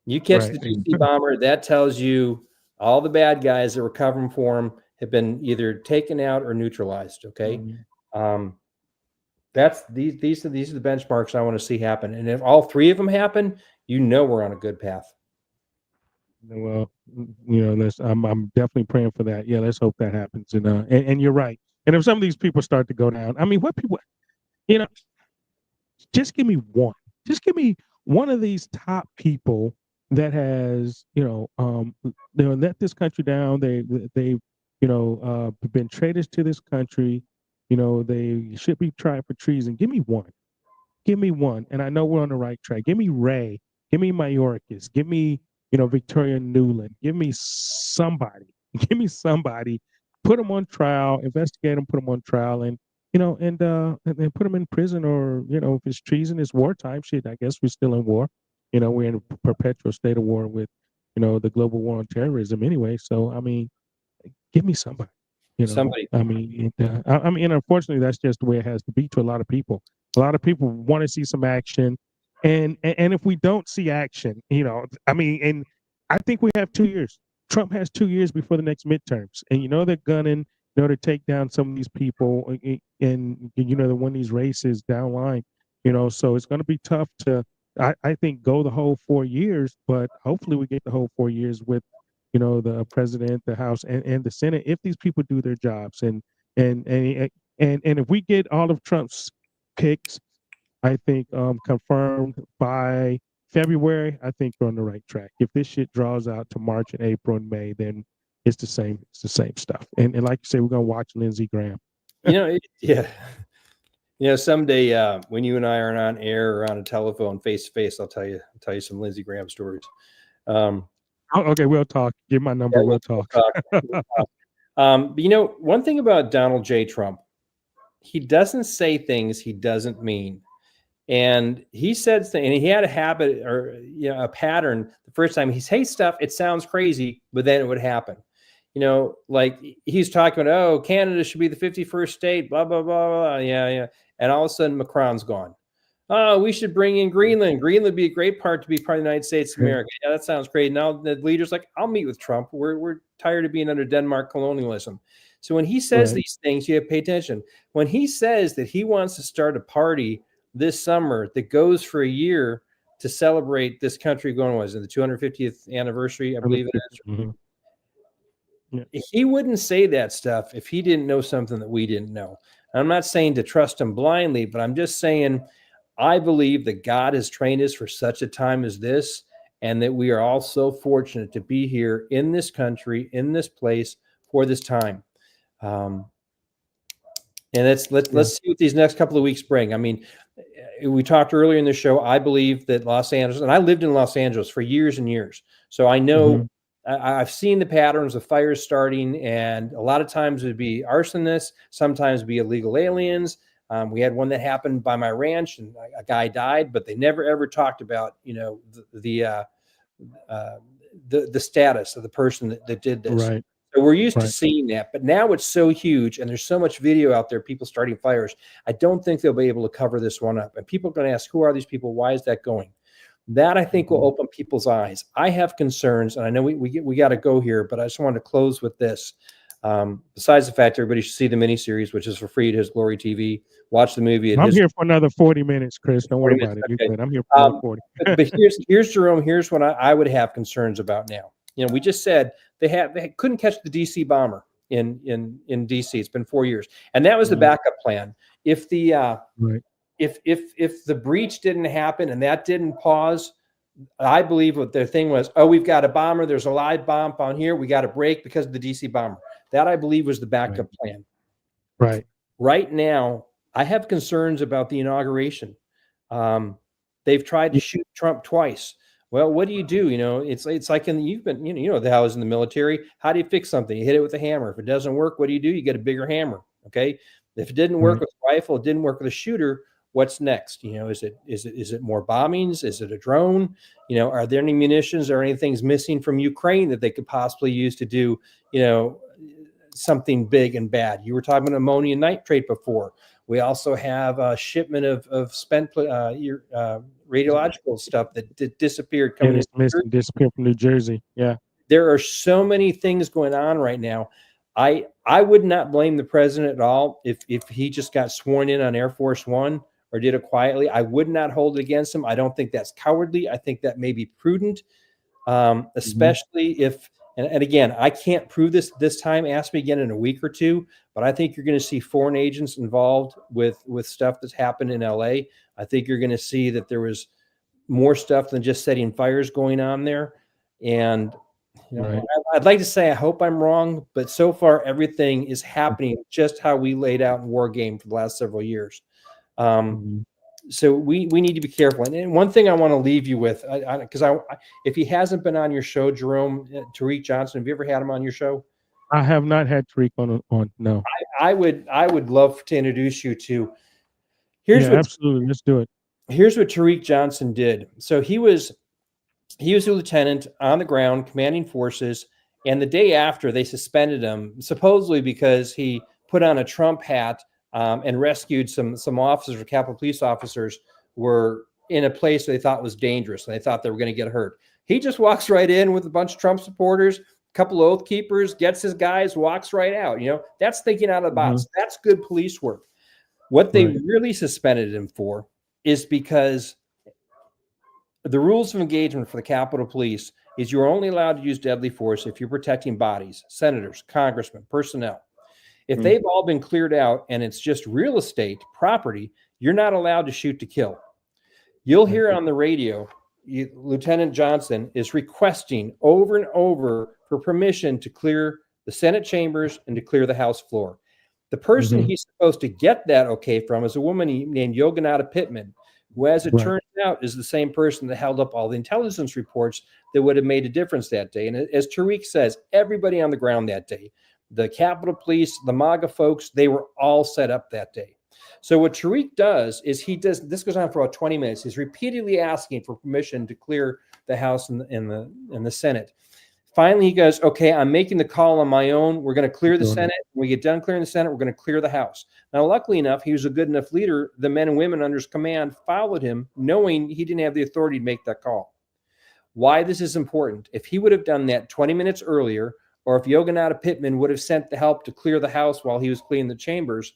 Speaker 3: You catch the DC bomber. That tells you all the bad guys that were covering for him have been either taken out or neutralized. Okay. Mm-hmm. These are the benchmarks I want to see happen. And if all 3 of them happen, we're on a good path.
Speaker 1: Well, I'm definitely praying for that. Yeah, let's hope that happens. And you're right. And if some of these people start to go down, what people, just give me one. Just give me one of these top people that has, let this country down. They've been traitors to this country. They should be tried for treason. Give me one. And I know we're on the right track. Give me Ray. Give me Mayorkas. Give me, Victoria Nuland. Give me somebody. Put them on trial. Investigate them. Put them on trial, and put them in prison, or if it's treason, it's wartime shit. I guess we're still in war. We're in a perpetual state of war with, the global war on terrorism anyway. So give me somebody.
Speaker 3: Somebody.
Speaker 1: Unfortunately, that's just the way it has to be to a lot of people. A lot of people want to see some action, and if we don't see action, and I think we have 2 years. Trump has 2 years before the next midterms, and they're gunning, to take down some of these people, and to win these races down line. So it's going to be tough to, I think, go the whole 4 years, but hopefully we get the whole 4 years with, the president, the House, and the Senate, if these people do their jobs, and if we get all of Trump's picks, I think confirmed by February, I think we're on the right track. If this shit draws out to March and April and May, then it's the same stuff. And like you say, we're gonna watch Lindsey Graham.
Speaker 3: Yeah. Someday when you and I are on air or on a telephone face to face, I'll tell you some Lindsey Graham stories.
Speaker 1: Okay, we'll talk. Give my number. We'll talk.
Speaker 3: But one thing about Donald J. Trump, he doesn't say things he doesn't mean. And he said, and he had a habit or a pattern. The first time he says stuff, it sounds crazy, but then it would happen. Like he's talking about, oh, Canada should be the 51st state, blah, blah, blah, blah. Yeah. And all of a sudden Macron's gone. Oh, we should bring in Greenland. Greenland would be a great part to be part of the United States of America. Yeah, that sounds great. Now the leader's like, I'll meet with Trump. We're tired of being under Denmark colonialism. So when he says these things, you have to pay attention. When he says that he wants to start a party this summer that goes for a year to celebrate this country going, was it the 250th anniversary, I believe it is.
Speaker 1: Mm-hmm. Yeah.
Speaker 3: He wouldn't say that stuff if he didn't know something that we didn't know. I'm not saying to trust him blindly, but I'm just saying I believe that God has trained us for such a time as this, and that we are all so fortunate to be here in this country, in this place for this time. And let's see what these next couple of weeks bring. I mean, we talked earlier in the show. I believe that Los Angeles, and I lived in Los Angeles for years and years, so I know I've seen the patterns of fires starting, and a lot of times it'd be arsonists, sometimes it'd be illegal aliens. We had one that happened by my ranch, and a guy died, but they never ever talked about the status of the person that did this.
Speaker 1: Right.
Speaker 3: So we're used to seeing that, but now it's so huge and there's so much video out there, people starting fires. I don't think they'll be able to cover this one up. And people are going to ask, who are these people? Why is that going? That I think will open people's eyes. I have concerns, and I know we got to go here, but I just wanted to close with this. Besides the fact everybody should see the miniseries, which is for free at His Glory TV. Watch the movie.
Speaker 1: I'm here for another 40 minutes, Chris. Don't worry about it.
Speaker 3: Okay.
Speaker 1: I'm here for another 40.
Speaker 3: but here's Jerome. Here's what I would have concerns about now. We just said they couldn't catch the DC bomber in DC. It's been 4 years, and that was the backup plan. If the if the breach didn't happen and that didn't pause, I believe what their thing was, oh, we've got a bomber. There's a live bomb on here. We got to break because of the DC bomber. That I believe was the backup plan.
Speaker 1: Right.
Speaker 3: Right now, I have concerns about the inauguration. They've tried to shoot Trump twice. Well, what do? It's like you've been, how I was in the military. How do you fix something? You hit it with a hammer. If it doesn't work, what do? You get a bigger hammer. Okay. If it didn't work with a rifle, it didn't work with a shooter. What's next? Is it more bombings? Is it a drone? Are there any munitions or anything's missing from Ukraine that they could possibly use to do, something big and bad? You were talking about ammonium nitrate before. We also have a shipment of spent radiological stuff that disappeared.
Speaker 1: Disappeared from New Jersey. Yeah.
Speaker 3: There are so many things going on right now. I would not blame the president at all if he just got sworn in on Air Force One or did it quietly. I would not hold it against him. I don't think that's cowardly. I think that may be prudent, especially if, and again, I can't prove this time. Ask me again in a week or two, but I think you're going to see foreign agents involved with stuff that's happened in LA. I think you're going to see that there was more stuff than just setting fires going on there. And I'd like to say I hope I'm wrong, but so far everything is happening just how we laid out in War Game for the last several years. So we need to be careful. And one thing I want to leave you with, because if he hasn't been on your show, Jerome, Tariq Johnson, have you ever had him on your show?
Speaker 1: I have not had Tariq on. No.
Speaker 3: I would love to introduce you to.
Speaker 1: Absolutely. Let's do it.
Speaker 3: Here's what Tariq Johnson did. So he was a lieutenant on the ground commanding forces, and the day after they suspended him, supposedly because he put on a Trump hat and rescued some officers or Capitol Police officers were in a place they thought was dangerous and they thought they were going to get hurt. He just walks right in with a bunch of Trump supporters, a couple of oath keepers, gets his guys, walks right out. That's thinking out of the box. That's good police work. What they really suspended him for is because the rules of engagement for the Capitol Police is you're only allowed to use deadly force if you're protecting bodies, senators, congressmen, personnel. If they've all been cleared out and it's just real estate, property, you're not allowed to shoot to kill. You'll hear on the radio, Lieutenant Johnson is requesting over and over for permission to clear the Senate chambers and to clear the House floor. The person he's supposed to get that okay from is a woman named Yoganada Pittman, who, as it turns out, is the same person that held up all the intelligence reports that would have made a difference that day. And as Tariq says, everybody on the ground that day, the Capitol Police, the MAGA folks, they were all set up that day. So what Tariq does is this goes on for about 20 minutes. He's repeatedly asking for permission to clear the House and the Senate. Finally, he goes, okay, I'm making the call on my own. We're going to clear the Senate. When we get done clearing the Senate, we're going to clear the House. Now, luckily enough, he was a good enough leader. The men and women under his command followed him, knowing he didn't have the authority to make that call. Why this is important. If he would have done that 20 minutes earlier, or if Yoganada Pittman would have sent the help to clear the House while he was cleaning the chambers,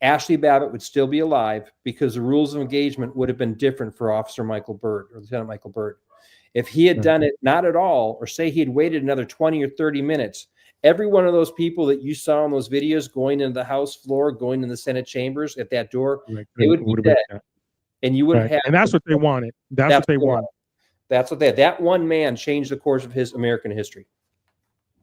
Speaker 3: Ashley Babbitt would still be alive because the rules of engagement would have been different for Officer Michael Byrd or Lieutenant Michael Byrd. If he had done it not at all, or say he had waited another 20 or 30 minutes, every one of those people that you saw in those videos going into the House floor, going in the Senate chambers at that door, they would be dead. And you would have had.
Speaker 1: And that's what they wanted. That's what they wanted.
Speaker 3: That's what that one man changed the course of his American history.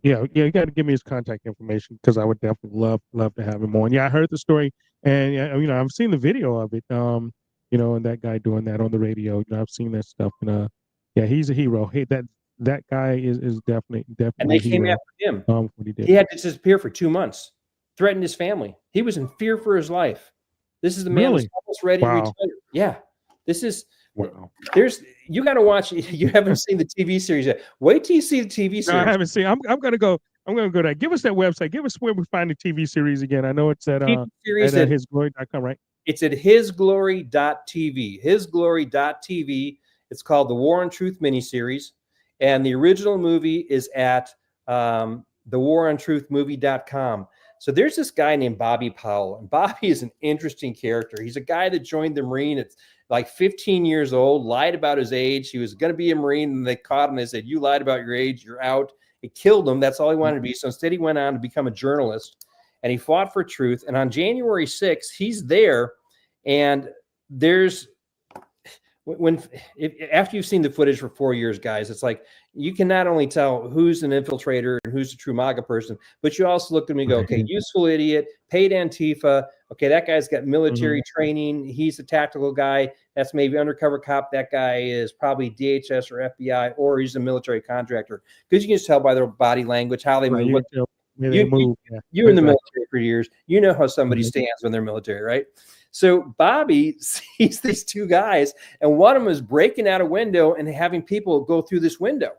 Speaker 1: Yeah, you got to give me his contact information because I would definitely love to have him on. Yeah, I heard the story, and I've seen the video of it. And that guy doing that on the radio. I've seen that stuff, and yeah, he's a hero. Hey, that guy is definitely. And
Speaker 3: they came after him. What he did. He had to disappear for 2 months. Threatened his family. He was in fear for his life. This is the man who's almost ready to retire. Yeah, this is. Wow. You got to watch. You haven't seen the TV series yet. Wait till you see the TV series.
Speaker 1: No, I haven't seen. I'm gonna go. I'm gonna go there. Give us that website. Give us where we find the TV series again. I know it's at hisglory.com, right?
Speaker 3: It's at hisglory.tv. Hisglory.tv. It's called the War on Truth miniseries, and the original movie is at thewarontruthmovie.com. So there's this guy named Bobby Powell, and Bobby is an interesting character. He's a guy that joined the Marine at like 15 years old, lied about his age. He was going to be a Marine, and they caught him. They said, you lied about your age, you're out. It killed him. That's all he wanted to be. So instead, he went on to become a journalist, and he fought for truth. And on January 6th, he's there, and there's after you've seen the footage for 4 years, guys, it's like you can not only tell who's an infiltrator and who's a true MAGA person, but you also look at me and go, okay, useful idiot, paid Antifa. Okay, that guy's got military training. He's a tactical guy. That's maybe undercover cop. That guy is probably DHS or FBI, or he's a military contractor. Because you can just tell by their body language, how they move. You're in the military for years. You know how somebody stands when they're military, right? So Bobby sees these two guys, and one of them is breaking out a window and having people go through this window.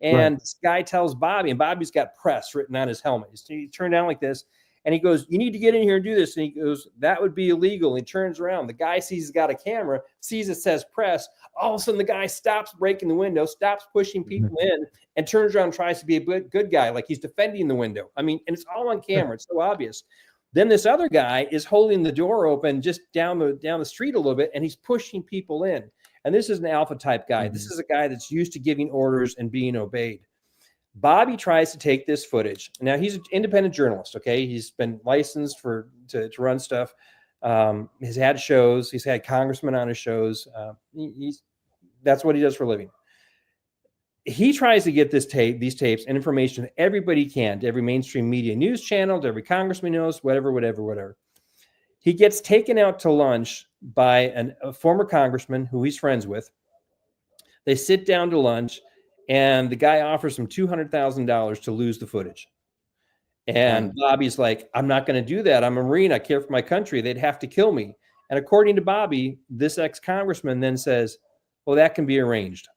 Speaker 3: And this guy tells Bobby, and Bobby's got press written on his helmet. He turned down like this, and he goes, you need to get in here and do this. And he goes, that would be illegal. And he turns around. The guy sees he's got a camera, sees it says press. All of a sudden, the guy stops breaking the window, stops pushing people in, and turns around and tries to be a good guy, like he's defending the window. I mean, and it's all on camera. It's so obvious. Then this other guy is holding the door open just down the street a little bit, and he's pushing people in. And this is an alpha type guy. This is a guy that's used to giving orders and being obeyed. Bobby tries to take this footage. Now, he's an independent journalist, okay? He's been licensed to run stuff. He's had shows. He's had congressmen on his shows. That's what he does for a living. He tries to get these tapes and information to everybody can, to every mainstream media news channel, to every congressman knows, whatever. He gets taken out to lunch by a former congressman who he's friends with. They sit down to lunch, and the guy offers him $200,000 to lose the footage. And Bobby's like, I'm not going to do that. I'm a Marine. I care for my country. They'd have to kill me. And according to Bobby, this ex-congressman then says, well, that can be arranged.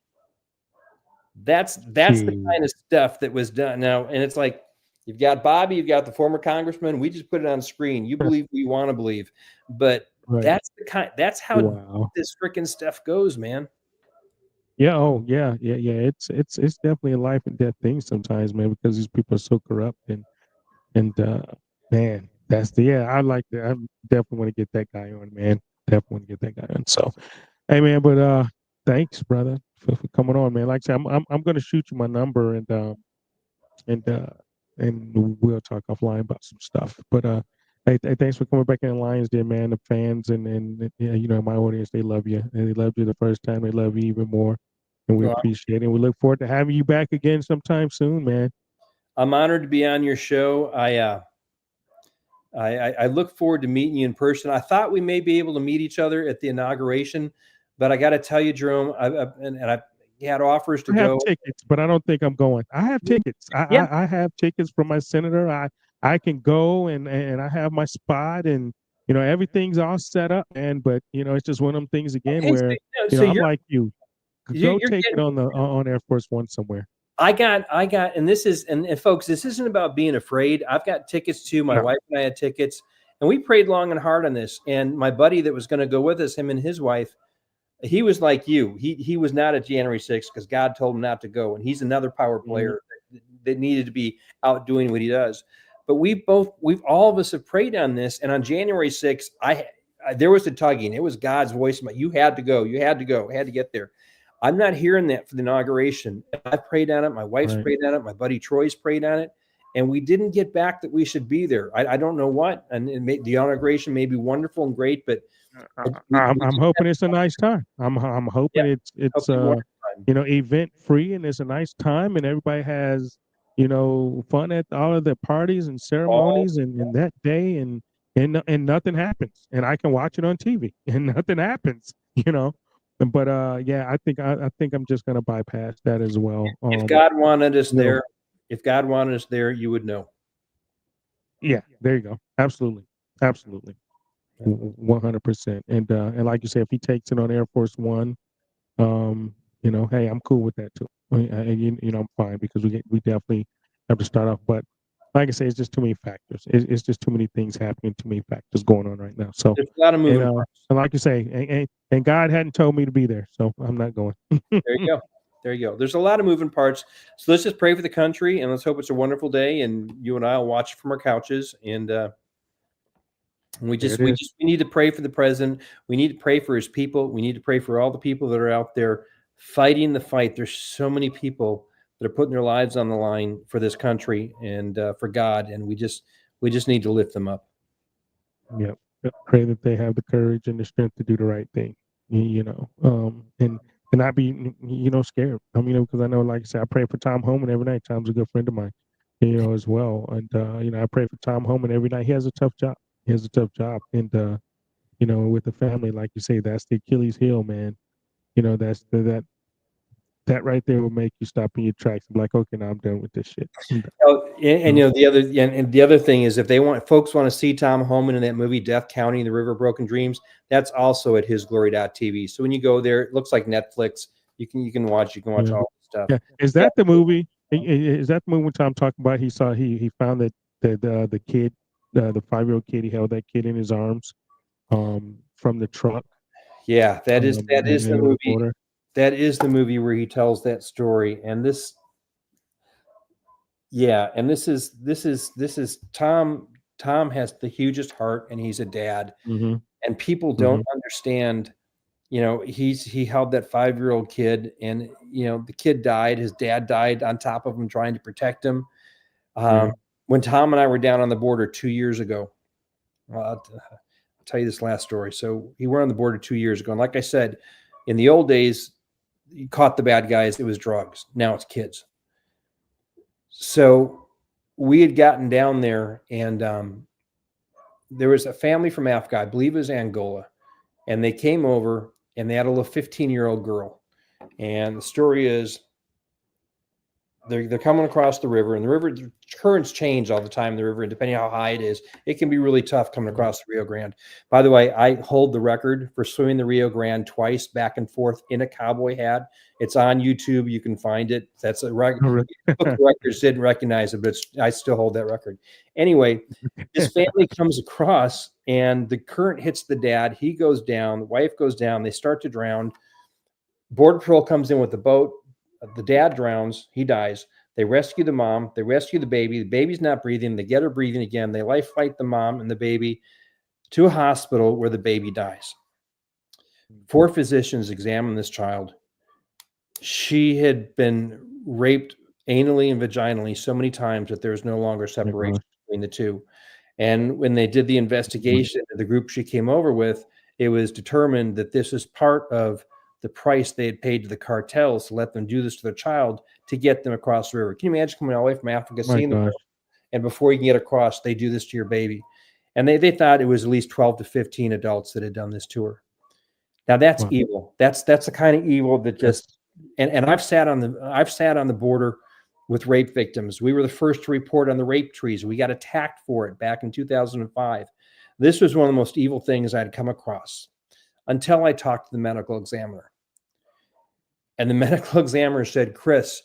Speaker 3: That's the kind of stuff that was done now. And it's like, you've got Bobby, you've got the former congressman. We just put it on screen. You believe what you want to believe, but that's how this freaking stuff goes, man.
Speaker 1: Yeah. Oh, yeah. Yeah. Yeah. It's definitely a life and death thing sometimes, man, because these people are so corrupt and man, that's the yeah. I like that. I definitely want to get that guy on, man. Definitely want to get that guy on. So, hey, man, but thanks, brother, for coming on, man. Like I said, I'm gonna shoot you my number and uh and we'll talk offline about some stuff. But hey, thanks for coming back in Lions Den, man. The fans and yeah, you know, my audience, they love you. And they loved you the first time. They love you even more. And we
Speaker 3: Well,
Speaker 1: appreciate it. And we look forward to having you back again sometime soon, man.
Speaker 3: I'm honored to be on your show. I look forward to meeting you in person. I thought we may be able to meet each other at the inauguration, but I got to tell you, Jerome, I had offers to
Speaker 1: I have
Speaker 3: go.
Speaker 1: tickets, but I don't think I'm going. I have tickets.
Speaker 3: Yeah.
Speaker 1: I have tickets from my senator. I can go and I have my spot and you know everything's all set up, man. But you know it's just one of them things again
Speaker 3: Okay,
Speaker 1: where
Speaker 3: so
Speaker 1: I'm
Speaker 3: you're
Speaker 1: like you. Go
Speaker 3: you're
Speaker 1: take it
Speaker 3: getting.
Speaker 1: on the on Air Force One somewhere.
Speaker 3: I got, and this is, and folks, this isn't about being afraid. I've got tickets too. My
Speaker 1: No.
Speaker 3: wife and I had tickets, and we prayed long and hard on this. And my buddy that was going to go with us, him and his wife, he was like you. He was not at January 6th because God told him not to go. And he's another power player that needed to be out doing what he does. But we've all of us have prayed on this. And on January 6th, there was a tugging. It was God's voice. You had to go. You had to go. Had to get there. I'm not hearing that for the inauguration. I prayed on it. My wife's prayed on it. My buddy Troy's prayed on it. And we didn't get back that we should be there. I don't know what. And the inauguration may be wonderful and great, but
Speaker 1: I'm hoping it's a nice time. I'm hoping it's you know event free and it's a nice time and everybody has you know fun at all of the parties and ceremonies and that day and nothing happens and I can watch it on TV and nothing happens. You know. But yeah, I think I'm just gonna bypass that as well.
Speaker 3: If God wanted us there, you would know.
Speaker 1: Yeah, there you go. Absolutely, 100%. And like you said, if he takes it on Air Force One, you know, hey, I'm cool with that too. You know, I'm fine because we definitely have to start off. But like I say, it's just too many factors. It's just too many things happening, too many factors going on right now. So
Speaker 3: there's a lot of moving parts.
Speaker 1: And like you say, and God hadn't told me to be there, so I'm not going.
Speaker 3: There you go. There you go. There's a lot of moving parts. So let's just pray for the country and let's hope it's a wonderful day. And you and I will watch it from our couches. And we need to pray for the president. We need to pray for his people. We need to pray for all the people that are out there fighting the fight. There's so many people that are putting their lives on the line for this country and for God. And we just need to lift them up.
Speaker 1: Yeah. Pray that they have the courage and the strength to do the right thing, you know, and not be, you know, scared. I mean, because I know, like I said, I pray for Tom Homan every night. Tom's a good friend of mine, you know, as well. And, you know, I pray for Tom Homan every night. He has a tough job. And, you know, with the family, like you say, that's the Achilles heel, man. You know, that right there will make you stop in your tracks. I'm like, okay, now I'm done with this shit.
Speaker 3: Oh, and you know the other thing is if folks want to see Tom Homan in that movie Death County and the River of Broken Dreams, that's also at hisglory.tv. So when you go there, it looks like Netflix. You can watch all the stuff.
Speaker 1: Yeah. Is that the movie? Is that the movie when Tom talking about he found that the kid, the 5-year-old kid, he held that kid in his arms from the truck?
Speaker 3: Yeah, that is the movie. That is the movie where he tells that story. And this is Tom. Tom has the hugest heart and he's a dad.
Speaker 1: Mm-hmm.
Speaker 3: And people don't understand, you know, he held that 5-year-old kid and, you know, the kid died. His dad died on top of him trying to protect him. When Tom and I were down on the border 2 years ago, I'll tell you this last story. So we were on the border 2 years ago. And like I said, in the old days, you caught the bad guys, it was drugs. Now it's kids. So we had gotten down there and there was a family from Africa, I believe it was Angola, and they came over and they had a little 15-year-old girl. And the story is they're coming across the river, and the currents change all the time in the river, and depending on how high it is, it can be really tough coming across the Rio Grande. By the way, I hold the record for swimming the Rio Grande twice back and forth in a cowboy hat. It's on YouTube. You can find it. That's a record. Book records didn't recognize it, but I still hold that record. Anyway, this family comes across, and the current hits the dad. He goes down. The wife goes down. They start to drown. Border Patrol comes in with the boat. The dad drowns. He dies. They rescue the mom. They rescue the baby. The baby's not breathing. They get her breathing again. They life flight the mom and the baby to a hospital where the baby dies. 4 physicians examined this child. She had been raped anally and vaginally so many times that there's no longer separation between the two. And when they did the investigation, the group she came over with, it was determined that this is part of the price they had paid to the cartels to let them do this to their child to get them across the river. Can you imagine coming all the way from Africa, seeing them, and before you can get across, they do this to your baby? And they thought it was at least 12 to 15 adults that had done this to her. Now that's evil. That's the kind of evil that just and I've sat on the border with rape victims. We were the first to report on the rape trees. We got attacked for it back in 2005. This was one of the most evil things I'd come across until I talked to the medical examiner. And the medical examiner said, Chris,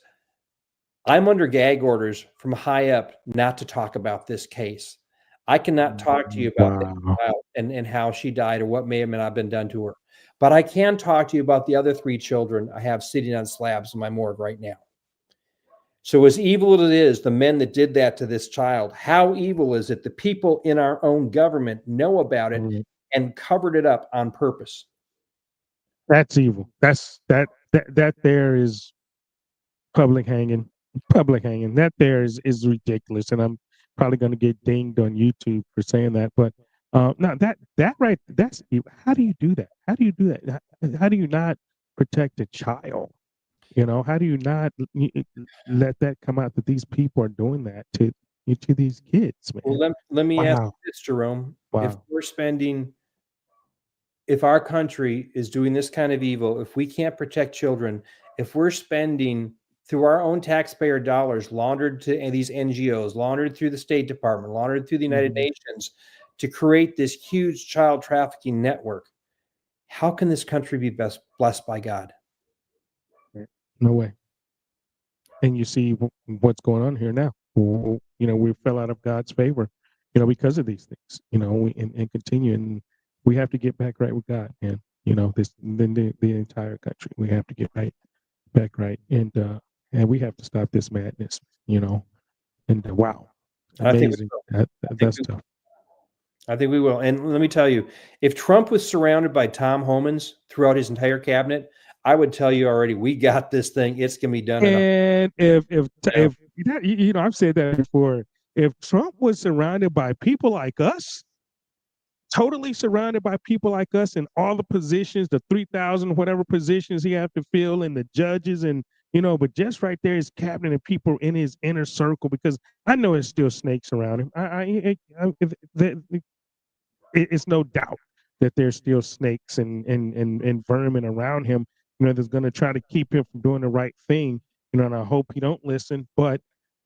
Speaker 3: I'm under gag orders from high up not to talk about this case. I cannot talk to you about this child and how she died or what may or may not have been done to her. But I can talk to you about the other 3 children I have sitting on slabs in my morgue right now. So as evil as it is, the men that did that to this child, how evil is it the people in our own government know about it and covered it up on purpose?
Speaker 1: That's evil. That there is public hanging. That there is ridiculous. And I'm probably going to get dinged on YouTube for saying that. But no, that right, that's evil. How do you do that? How do you do that? How do you not protect a child? You know, how do you not let that come out that these people are doing that to these kids, man?
Speaker 3: Well, let me ask you this, Jerome. If our country is doing this kind of evil, if we can't protect children, if we're spending through our own taxpayer dollars laundered to these NGOs, laundered through the State Department, laundered through the United Nations to create this huge child trafficking network, how can this country be blessed by God?
Speaker 1: No way. And you see what's going on here now. You know, we fell out of God's favor, you know, because of these things, you know, and continue. And we have to get back right with God. And, you know, the entire country, we have to get back right. And we have to stop this madness, you know. And wow. Amazing. That's tough.
Speaker 3: I think we will. And let me tell you, if Trump was surrounded by Tom Homans throughout his entire cabinet, I would tell you already, we got this thing. It's going to be done.
Speaker 1: And if you know, I've said that before. If Trump was surrounded by people like us, totally surrounded by people like us in all the positions, the 3,000 whatever positions he have to fill, and the judges, and you know, but just right there, his cabinet and people in his inner circle, because I know there's still snakes around him. It's no doubt that there's still snakes and vermin around him, you know, that's going to try to keep him from doing the right thing, you know, and I hope he don't listen. But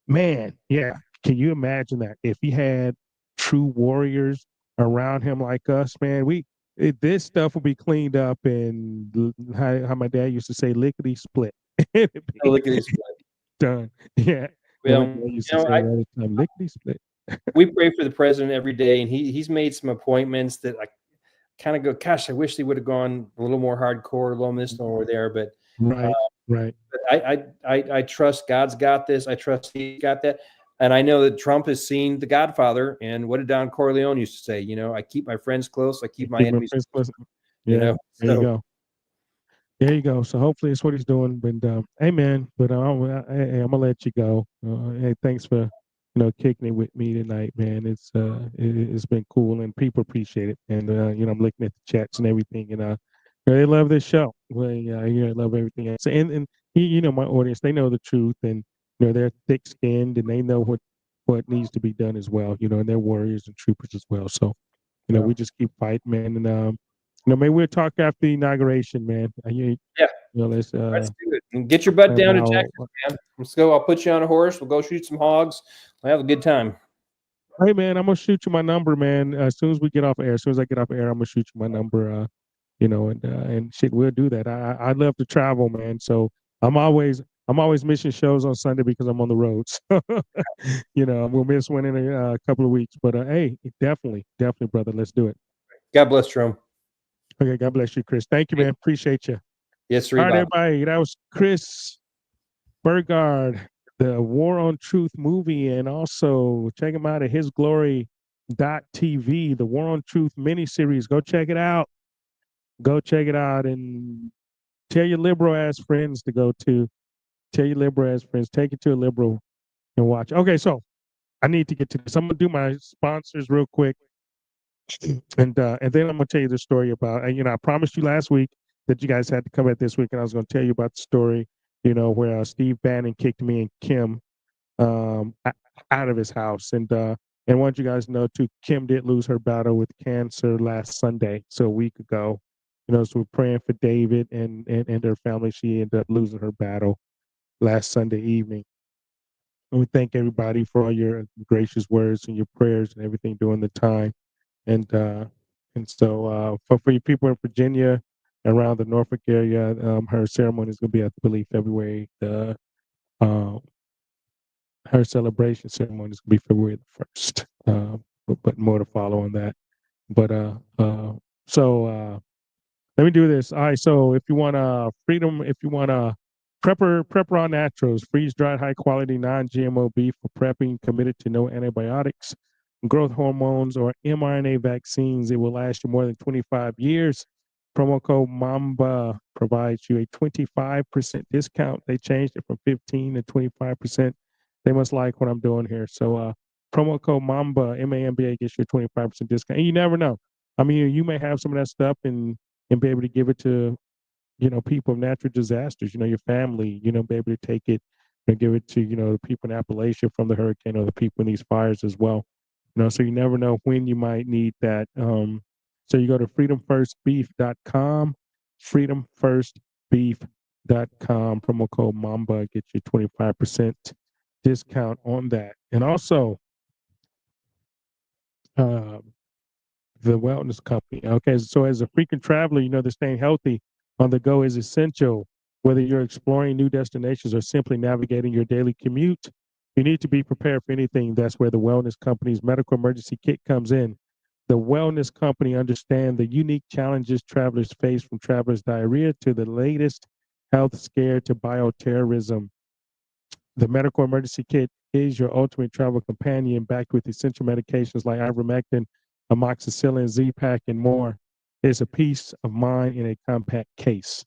Speaker 1: man, yeah, can you imagine that if he had true warriors around him like us, man? This stuff will be cleaned up, and how my dad used to say, lickety split.
Speaker 3: Lickety split.
Speaker 1: Done. Yeah.
Speaker 3: Well,
Speaker 1: lickety split.
Speaker 3: We pray for the president every day, and he's made some appointments that I kind of go, gosh, I wish they would have gone a little more hardcore, a little this over there. But
Speaker 1: right.
Speaker 3: But I trust God's got this. I trust He got that. And I know that Trump has seen The Godfather, and what did Don Corleone used to say? You know, I keep my friends close, I keep my enemies close.
Speaker 1: Yeah,
Speaker 3: you know,
Speaker 1: there you go. There you go. So hopefully it's what he's doing. But amen. But I'm gonna let you go. Hey, thanks for kicking it with me tonight, man. It's been cool, and people appreciate it. And I'm looking at the chats and everything, and they love this show. Well, I love everything else. And my audience, they know the truth, and they're thick-skinned, and they know what needs to be done as well. And they're warriors and troopers as well. So we just keep fighting, man. And maybe we'll talk after the inauguration, man. Let's do
Speaker 3: it. And get your butt down to Texas, man. Let's go. I'll put you on a horse. We'll go shoot some hogs. We'll have a good time.
Speaker 1: Hey, man, I'm gonna shoot you my number, man. As soon as we get off air, as soon as I get off air, I'm gonna shoot you my number. And shit, we'll do that. I love to travel, man. So I'm always missing shows on Sunday because I'm on the road. So, we'll miss one in a couple of weeks. But hey, definitely, brother. Let's do it.
Speaker 3: God bless, Jerome.
Speaker 1: Okay, God bless you, Chris. Thank you, man. Appreciate you.
Speaker 3: Yes,
Speaker 1: All right,
Speaker 3: Bob.
Speaker 1: everybody. That was Chris Burgard, the War on Truth movie, and also check him out at hisglory.tv, the War on Truth miniseries. Go check it out. Go check it out and tell your liberal ass friends to go to. Tell your liberal ass friends, take it to a liberal and watch. Okay, so I need to get to this. I'm gonna do my sponsors real quick, and then I'm gonna tell you the story about. And I promised you last week that you guys had to come back this week, and I was gonna tell you about the story. Where Steve Bannon kicked me and Kim out of his house, and I want you guys to know too, Kim did lose her battle with cancer last Sunday, so a week ago. So we're praying for David and her family. She ended up losing her battle last Sunday evening. And we thank everybody for all your gracious words and your prayers and everything during the time. And so for you people in Virginia, around the Norfolk area, her ceremony is going to be, I believe, February. Her celebration ceremony is going to be February the 1st. But more to follow on that. But so let me do this. All right. So if you want freedom, if you want Prepper Raw Naturals, freeze-dried, high-quality, non-GMO beef for prepping, committed to no antibiotics, growth hormones, or mRNA vaccines. It will last you more than 25 years. Promo code MAMBA provides you a 25% discount. They changed it from 15 to 25%. They must like what I'm doing here. So promo code MAMBA, MAMBA, gets you a 25% discount. And you never know. I mean, you may have some of that stuff and be able to give it to people of natural disasters, your family, be able to take it and give it to, the people in Appalachia from the hurricane or the people in these fires as well. So you never know when you might need that. So you go to freedomfirstbeef.com, freedomfirstbeef.com, promo code MAMBA, get you 25% discount on that. And also, the wellness company. Okay, so as a frequent traveler, that staying healthy on the go is essential. Whether you're exploring new destinations or simply navigating your daily commute, you need to be prepared for anything. That's where the wellness company's medical emergency kit comes in. The wellness company understands the unique challenges travelers face, from travelers' diarrhea to the latest health scare to bioterrorism. The medical emergency kit is your ultimate travel companion, backed with essential medications like ivermectin, amoxicillin, Z-Pack, and more. It's a peace of mind in a compact case.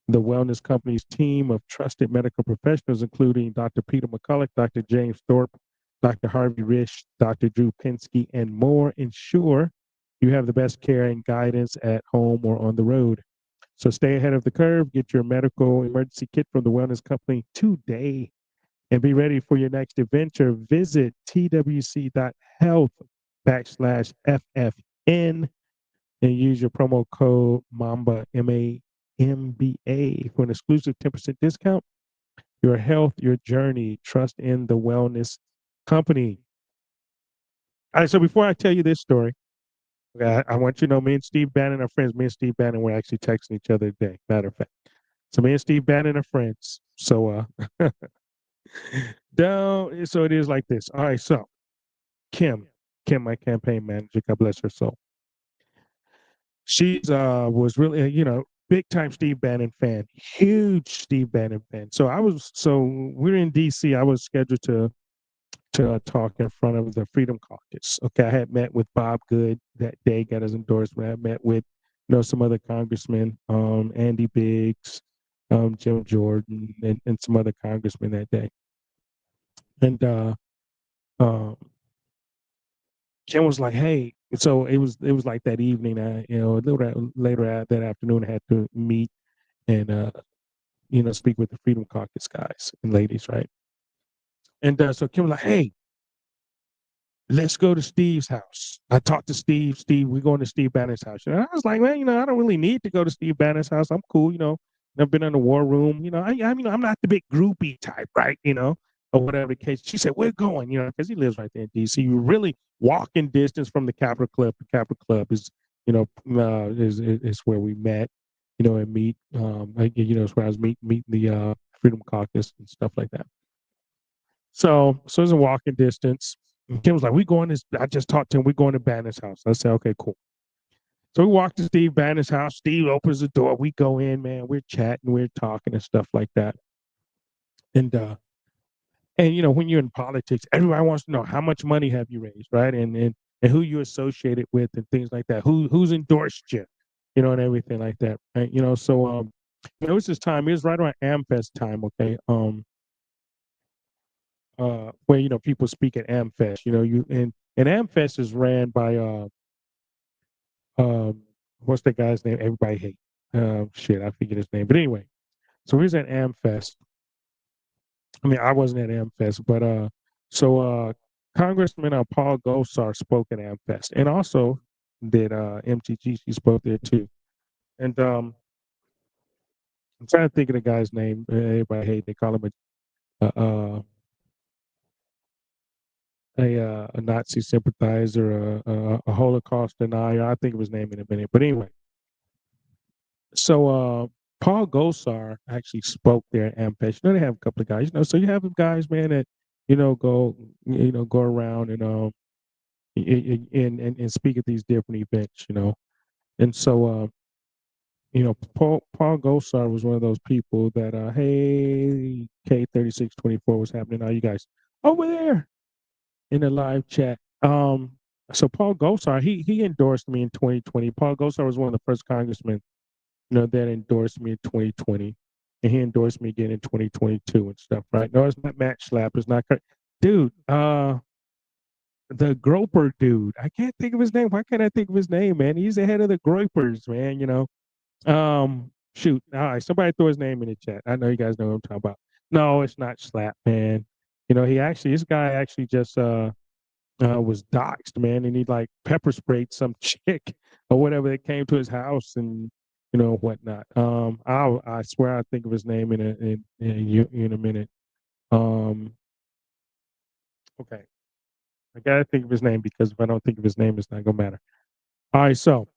Speaker 1: The wellness company's team of trusted medical professionals, including Dr. Peter McCulloch, Dr. James Thorpe, Dr. Harvey Rich, Dr. Drew Pinsky, and more, ensure you have the best care and guidance at home or on the road. So stay ahead of the curve. Get your medical emergency kit from the wellness company today and be ready for your next adventure. Visit twc.health/FFN and use your promo code MAMBA, MAMBA, for an exclusive 10% discount. Your health, your journey, trust in the wellness company. All right, so before I tell you this story, I want you to know me and Steve Bannon are friends. Me and Steve Bannon were actually texting each other today, matter of fact. So me and Steve Bannon are friends. So so it is like this. All right, so Kim, my campaign manager, God bless her soul. She's was really, big time Steve Bannon fan, huge Steve Bannon fan. So we're in DC. I was scheduled to talk in front of the Freedom Caucus. Okay, I had met with Bob Good that day, got his endorsement. I met with some other congressmen, Andy Biggs, Jim Jordan, and some other congressmen that day. And Kim was like, "Hey," so it was like that evening. A little later that afternoon, I had to meet and speak with the Freedom Caucus guys and ladies, right? And so Kim was like, "Hey, let's go to Steve's house." I talked to Steve. We're going to Steve Bannon's house. And I was like, "Man, I don't really need to go to Steve Bannon's house. I'm cool. I've been in the war room. I'm not the big groupie type, right? Or whatever the case." She said, "We're going, because he lives right there in D.C. You really walking distance from the Capitol Club. The Capitol Club is, is where we met, and meet. It's where I was meeting the Freedom Caucus and stuff like that. So it's a walking distance." And Kim was like, I just talked to him. We're going to Bannon's house. I said, "Okay, cool." So we walk to Steve Bannon's house. Steve opens the door. We go in, man. We're chatting, we're talking and stuff like that. And you know, when you're in politics, everybody wants to know how much money have you raised, right? And who you associated with and things like that. Who's endorsed you, you know, and everything like that. Right? You know, so it was this time. It was right around AmFest time. Okay. Where you know people speak at AmFest. You know, and AmFest is ran by what's that guy's name? Everybody hate. Shit, I forget his name. But anyway, so he's at AmFest. I mean, I wasn't at AmFest, but Congressman Paul Gosar spoke at AmFest, and also did MTG. She spoke there too. And I'm trying to think of the guy's name. Everybody hate. They call him a Nazi sympathizer, a Holocaust denier. I think of his name in a minute. But anyway, so Paul Gosar actually spoke there at AmFest. You know, they have a couple of guys. You know, so you have guys, man, that go around and and speak at these different events. You know, and so Paul Gosar was one of those people that hey, K3624 was happening. Now you guys over there in the live chat. So Paul Gosar, he endorsed me in 2020. Paul Gosar was one of the first congressmen, you know, that endorsed me in 2020, and he endorsed me again in 2022 and stuff. Right? No, it's not Matt Schlapp. It's not, dude. The Groper dude. I can't think of his name. Why can't I think of his name, man? He's the head of the Gropers, man. You know. Shoot. All right. Somebody throw his name in the chat. I know you guys know what I'm talking about. No, it's not Schlapp, man. You know, this guy actually just was doxxed, man, and he like pepper sprayed some chick or whatever that came to his house and you know whatnot. I swear I think of his name in a minute. Okay, I gotta think of his name because if I don't think of his name, it's not gonna matter. All right, so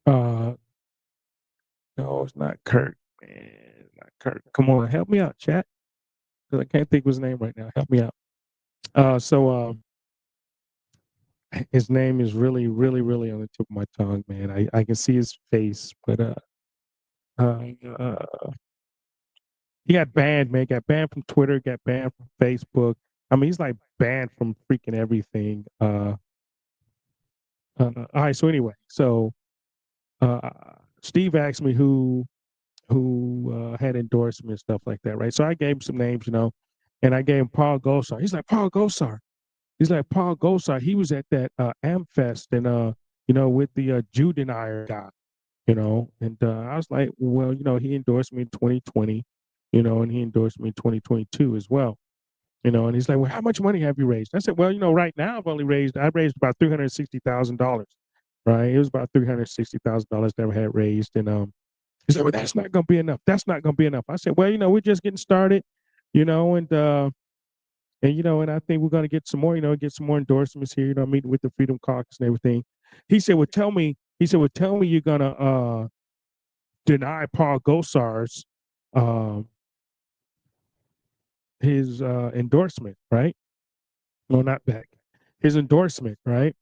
Speaker 1: no, it's not Kirk, man. It's not Kirk. Come on, help me out, chat, because I can't think of his name right now. Help me out. His name is really, really, really on the tip of my tongue, man. I can see his face, but he got banned, man. Got banned from Twitter, got banned from Facebook. I mean, he's like banned from freaking everything. All right, so anyway, Steve asked me who had endorsed me and stuff like that, right? So I gave him some names, you know, and I gave him Paul Gosar. He's like, Paul Gosar. He's like, Paul Gosar. He was at that AmFest and you know, with the Jew denier guy, you know, and I was like, well, you know, he endorsed me in 2020, you know, and he endorsed me in 2022 as well, you know, and he's like, well, how much money have you raised? I said, well, you know, right now I raised about $360,000, right? It was about $360,000 that I had raised, and he said, well, that's not going to be enough. That's not going to be enough. I said, well, you know, we're just getting started, you know, and you know, and I think we're going to get some more, you know, get some more endorsements here, you know, meeting with the Freedom Caucus and everything. He said, well, tell me you're going to deny Paul Gosar's his endorsement, right? No, not back. His endorsement, right?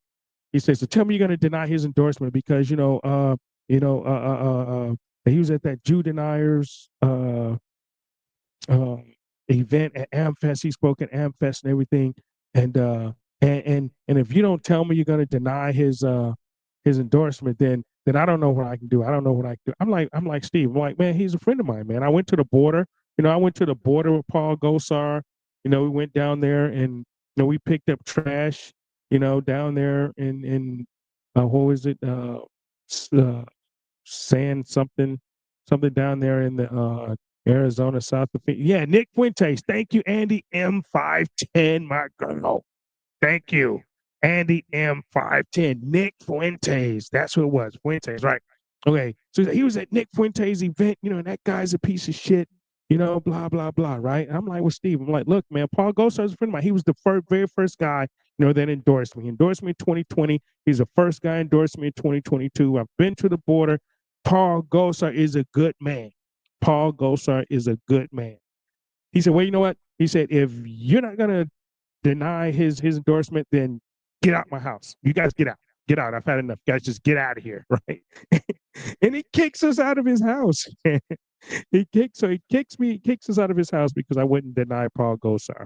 Speaker 1: He says, so tell me you're going to deny his endorsement because, you know, he was at that Jew deniers event at AmFest. He spoke at AmFest and everything. And if you don't tell me you're going to deny his endorsement, then I don't know what I can do. I don't know what I can do. I'm like Steve. I'm like, man, he's a friend of mine, man. I went to the border. You know, I went to the border with Paul Gosar. You know, we went down there and you know we picked up trash. You know, down there in what was it? Sand something down there in the Arizona, South of Phoenix. Yeah, Nick Fuentes. Thank you, Andy M510, my girl. Thank you, Andy M510. Nick Fuentes. That's who it was. Fuentes, right? Okay. So he was at Nick Fuentes' event, you know, and that guy's a piece of shit, you know, blah, blah, blah, right? And I'm like, well, Steve, I'm like, look, man, Paul Gosar's a friend of mine. He was the very first guy, you know, that endorsed me. He endorsed me in 2020. He's the first guy endorsed me in 2022. I've been to the border. Paul Gosar is a good man. Paul Gosar is a good man. He said, well, you know what? He said, if you're not going to deny his endorsement, then get out my house. You guys get out. get out. I've had enough. Guys, just get out of here, right? And he kicks us out of his house. He kicks us out of his house because I wouldn't deny Paul Gosar.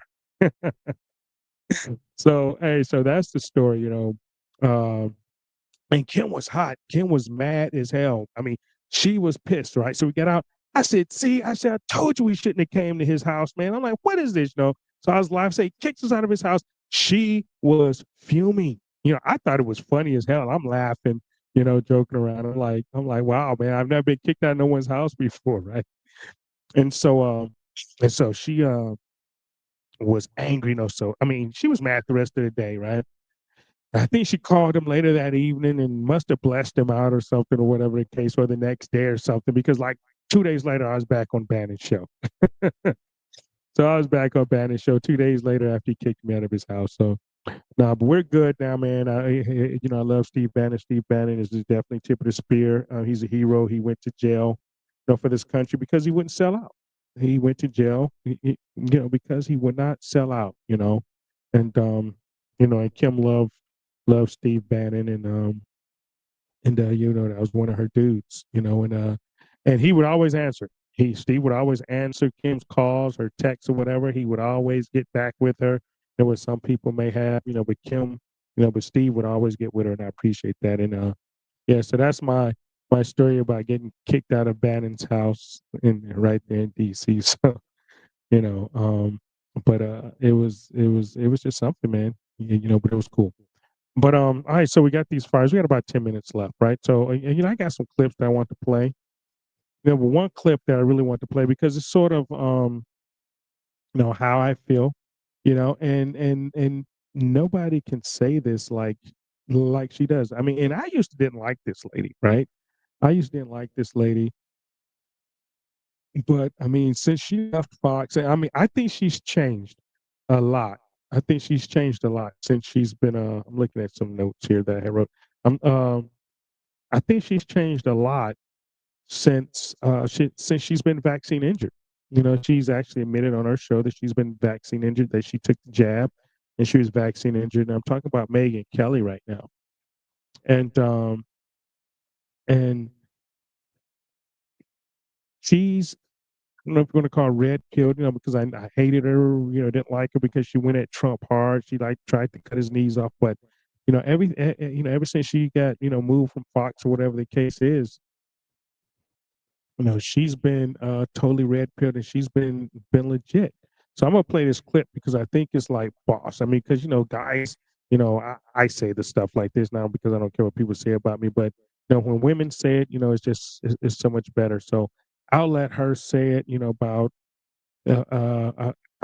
Speaker 1: So, hey, so that's the story, and Kim was hot. Kim was mad as hell. I mean, she was pissed, right? So we got out. I said, I told you we shouldn't have came to his house, man. I'm like, what is this, So I was live, say, kicks us out of his house. She was fuming. I thought it was funny as hell. I'm laughing, joking around. I'm like, wow, man, I've never been kicked out of no one's house before, right? And so she was angry, So I mean, she was mad the rest of the day, right? I think she called him later that evening and must have blessed him out or something, or whatever the case, or the next day or something, because like 2 days later, I was back on Bannon's show. So I was back on Bannon's show 2 days later after he kicked me out of his house. So, no, but we're good now, man. I love Steve Bannon. Steve Bannon is definitely tip of the spear. He's a hero. He went to jail, for this country because he wouldn't sell out. He went to jail, because he would not sell out, and and Kim loved Steve Bannon, and that was one of her dudes, and he would always answer. Steve would always answer Kim's calls, her texts, or whatever. He would always get back with her. There was some people may have, but Kim, but Steve would always get with her, and I appreciate that. And yeah, so that's my story about getting kicked out of Bannon's house right there in DC. So, but it was just something, man. But it was cool. But all right, so we got these fires. We got about 10 minutes left, right? So I got some clips that I want to play. But one clip that I really want to play because it's sort of how I feel, and nobody can say this like she does. I mean, and I used to didn't like this lady, right? I used to didn't like this lady. But I mean, since she left Fox, I mean, I think she's changed a lot. I think she's changed a lot since she's been. I'm looking at some notes here that I wrote. I think she's changed a lot since she's been vaccine injured. She's actually admitted on her show that she's been vaccine injured, that she took the jab, and she was vaccine injured. And I'm talking about Megyn Kelly right now, and she's. I don't know if you're going to call her red pilled, because I hated her, didn't like her because she went at Trump hard. She tried to cut his knees off, but ever since she got moved from Fox or whatever the case is, she's been totally red pilled, and she's been legit. So I'm gonna play this clip because I think it's like boss. I mean, because guys, I say the stuff like this now because I don't care what people say about me, but when women say it, it's so much better. So I'll let her say it, about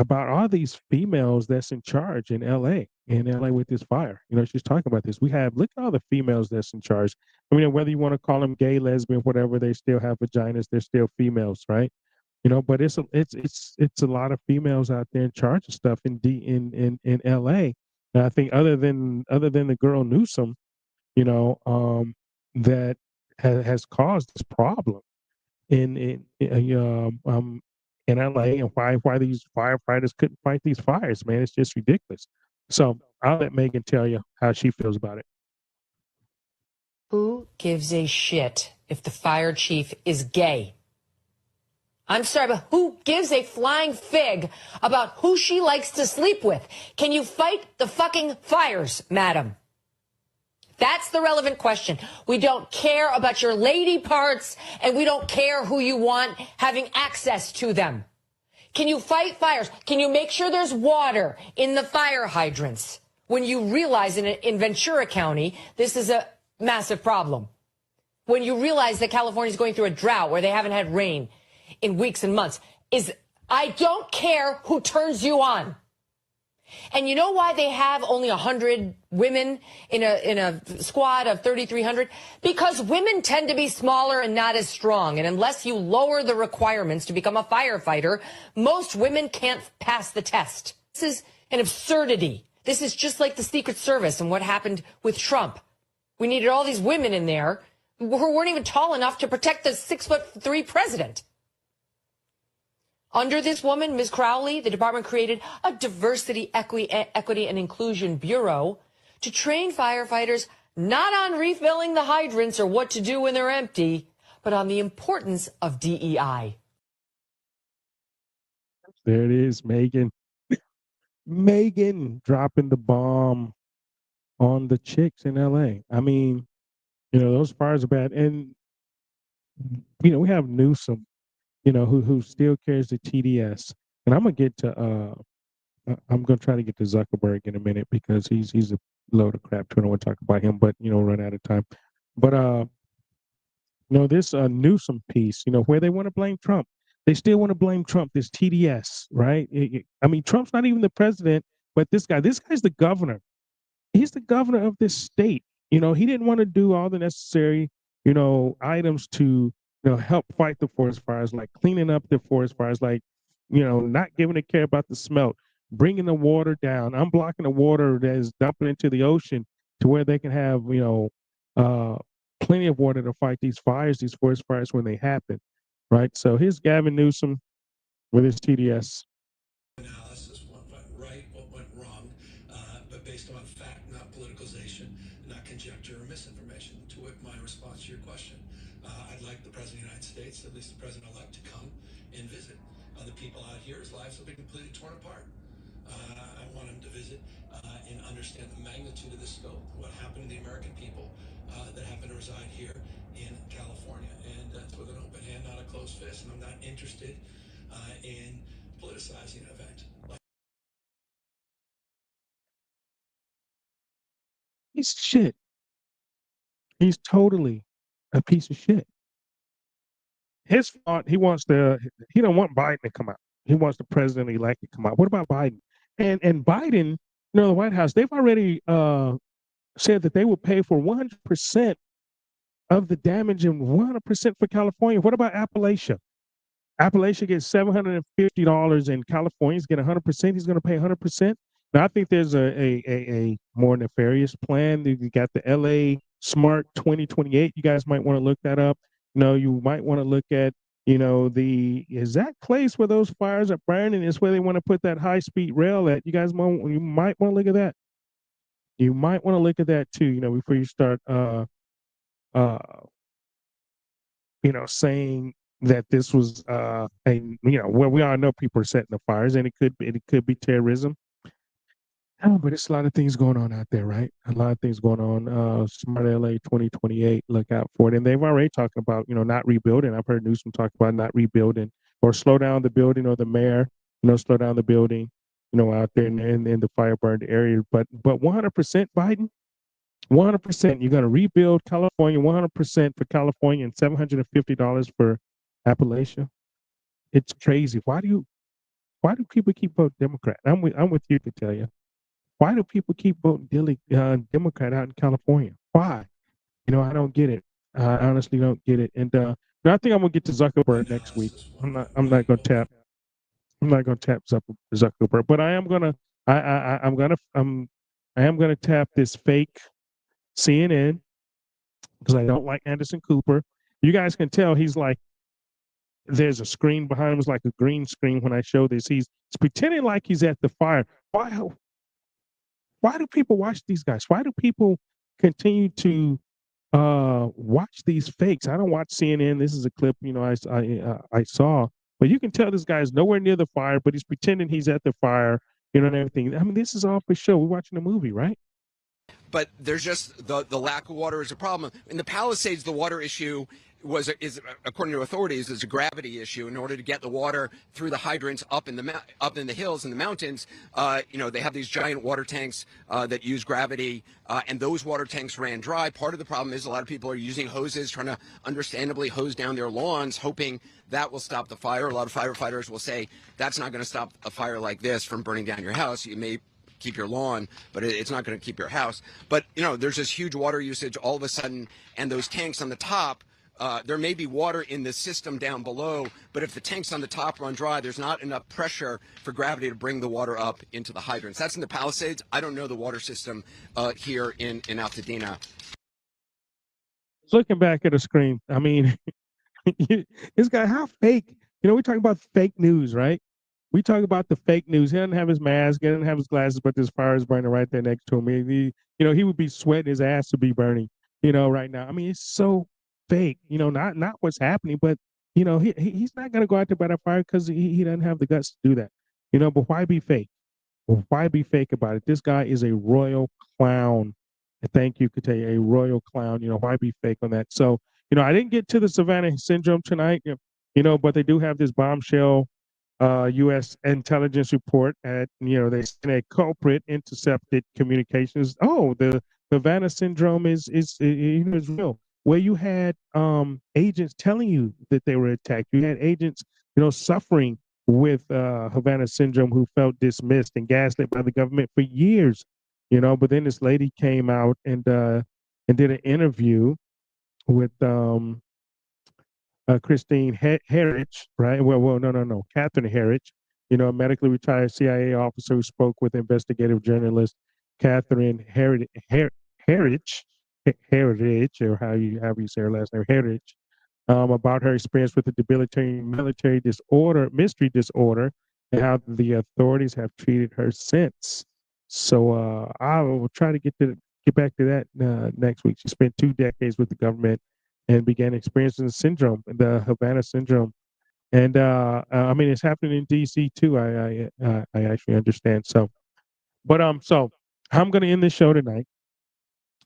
Speaker 1: all these females that's in charge in LA with this fire. She's talking about this. Look at all the females that's in charge. I mean, whether you want to call them gay, lesbian, whatever, they still have vaginas. They're still females, right? But it's a lot of females out there in charge of stuff in LA. And I think other than the girl Newsom, that has caused this problem in LA, and why these firefighters couldn't fight these fires, man. It's just ridiculous. So I'll let Megyn tell you how she feels about it.
Speaker 14: Who gives a shit if the fire chief is gay? I'm sorry, but who gives a flying fig about who she likes to sleep with? Can you fight the fucking fires, madam? That's the relevant question. We don't care about your lady parts, and we don't care who you want having access to them. Can you fight fires? Can you make sure there's water in the fire hydrants when you realize in Ventura County this is a massive problem? When you realize that California is going through a drought where they haven't had rain in weeks and months, I don't care who turns you on. And you know why they have only 100 women in a squad of 3,300? Because women tend to be smaller and not as strong. And unless you lower the requirements to become a firefighter, most women can't pass the test. This is an absurdity. This is just like the Secret Service and what happened with Trump. We needed all these women in there who weren't even tall enough to protect the 6'3" president. Under this woman, Ms. Crowley, the department created a diversity, equity, and inclusion bureau to train firefighters Not on refilling the hydrants or what to do when they're empty, but on the importance of DEI.
Speaker 1: There it is, Megan. Megan dropping the bomb on the chicks in LA. I mean, those fires are bad. And, we have Newsom, who still carries the TDS. And I'm going to get to, I'm going to try to get to Zuckerberg in a minute because he's a load of crap too. I don't want to talk about him, but, run out of time. But, this Newsom piece, where they want to blame Trump. They still want to blame Trump, this TDS, right? I mean, Trump's not even the president, but this guy's the governor. He's the governor of this state. He didn't want to do all the necessary, items to, help fight the forest fires, like cleaning up the forest fires, like, not giving a care about the smelt, bringing the water down, unblocking the water that is dumping into the ocean to where they can have, plenty of water to fight these fires, these forest fires when they happen, right? So here's Gavin Newsom with his TDS.
Speaker 15: Analysis, what went right, what went wrong, but based on fact, not politicalization, not conjecture or misinformation. To wit, my response to your question, I'd like the President of the United States, at least the President-elect, to come and visit the people out here whose lives have been completely torn apart. I want him to visit and understand the magnitude of the scope, what happened to the American people that happen to reside here in California. And it's with an open hand, not a closed fist. And I'm not interested in politicizing an event.
Speaker 1: He's shit. He's totally a piece of shit. His thought, he don't want Biden to come out. He wants the president-elect to come out. What about Biden? And Biden, the White House, they've already said that they will pay for 100% of the damage and 100% for California. What about Appalachia? Appalachia gets $750 and California's get 100%. He's going to pay 100%. Now, I think there's a more nefarious plan. You got the LA Smart 2028. You guys might want to look that up. You might want to look at, the exact place where those fires are burning is where they want to put that high-speed rail at. You might want to look at that. You might want to look at that too, before you start, saying that this was where we all know people are setting the fires, and it could be terrorism. Oh, but it's a lot of things going on out there, right? A lot of things going on. Smart LA 2028, look out for it. And they've already talked about, not rebuilding. I've heard Newsom talk about not rebuilding or slow down the building, or the mayor, slow down the building, out there in the fire burned area. But 100% Biden, 100%, you're going to rebuild California, 100% for California and $750 for Appalachia. It's crazy. Why do people keep voting Democrat? I'm with you to tell you. Why do people keep voting Democrat out in California? Why? I don't get it. I honestly don't get it. And I think I'm gonna get to Zuckerberg next week. I'm not gonna tap Zuckerberg, but I am gonna tap this fake CNN because I don't like Anderson Cooper. You guys can tell he's like, there's a screen behind him. It's like a green screen when I show this. He's pretending like he's at the fire. Why do people watch these guys? Why do people continue to watch these fakes? I don't watch CNN. This is a clip, I saw. But you can tell this guy is nowhere near the fire, but he's pretending he's at the fire, and everything. I mean, this is all for show. We're watching a movie, right?
Speaker 16: But there's just the lack of water is a problem. In the Palisades, the water issue is according to authorities is a gravity issue. In order to get the water through the hydrants up in the hills and the mountains, they have these giant water tanks that use gravity, and those water tanks ran dry. Part of the problem is a lot of people are using hoses, trying to understandably hose down their lawns, hoping that will stop the fire. A lot of firefighters will say that's not going to stop a fire like this from burning down your house. You may keep your lawn, but it's not going to keep your house. But there's this huge water usage all of a sudden, and those tanks on the top. There may be water in the system down below, but if the tanks on the top run dry, there's not enough pressure for gravity to bring the water up into the hydrants. That's in the Palisades. I don't know the water system here in Altadena.
Speaker 1: Looking back at the screen, I mean, this guy, how fake? We're talking about fake news, right? We talk about the fake news. He doesn't have his mask. He doesn't have his glasses, but this fire is burning right there next to him. He would be sweating his ass to be burning, right now. I mean, it's so fake, not what's happening, but, he's not going to go out there by that fire because he doesn't have the guts to do that, but why be fake? Well, why be fake about it? This guy is a royal clown. Thank you, Kate, a royal clown. Why be fake on that? So, I didn't get to the Savannah syndrome tonight, but they do have this bombshell U.S. intelligence report they sent a culprit intercepted communications. Oh, the Havana syndrome is real. Where you had agents telling you that they were attacked. You had agents, suffering with Havana syndrome who felt dismissed and gaslit by the government for years. But then this lady came out and did an interview with Christine Herridge, right? Well, no, Catherine Herridge, a medically retired CIA officer who spoke with investigative journalist Catherine Herridge, or however you say her last name, Herridge, about her experience with the debilitating mystery disorder, and how the authorities have treated her since. So I will try to get back to that next week. She spent 2 decades with the government and began experiencing the syndrome, the Havana syndrome. And I mean, it's happening in DC too. I actually understand. So I'm going to end this show tonight.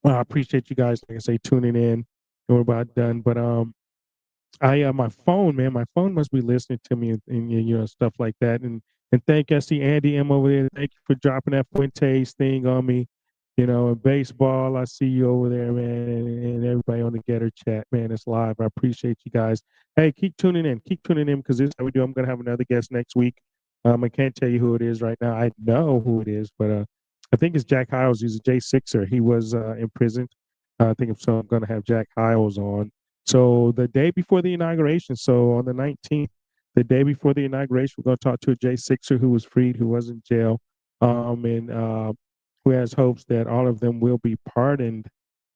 Speaker 1: I appreciate you guys, like I say, tuning in. And we're about done. But my phone must be listening to me and stuff like that. And thank I see Andy M over there. Thank you for dropping that Fuentes thing on me. And baseball, I see you over there, man, and everybody on the Getter chat, man. It's live. I appreciate you guys. Hey, keep tuning in because this is how we do. I'm going to have another guest next week. I can't tell you who it is right now. I know who it is, but I think it's Jack Hiles. He's a J6er. He was imprisoned. I think so. I'm going to have Jack Hiles on. So the day before the inauguration, so on the 19th, the day before the inauguration, we're going to talk to a J6er who was freed, who was in jail, and who has hopes that all of them will be pardoned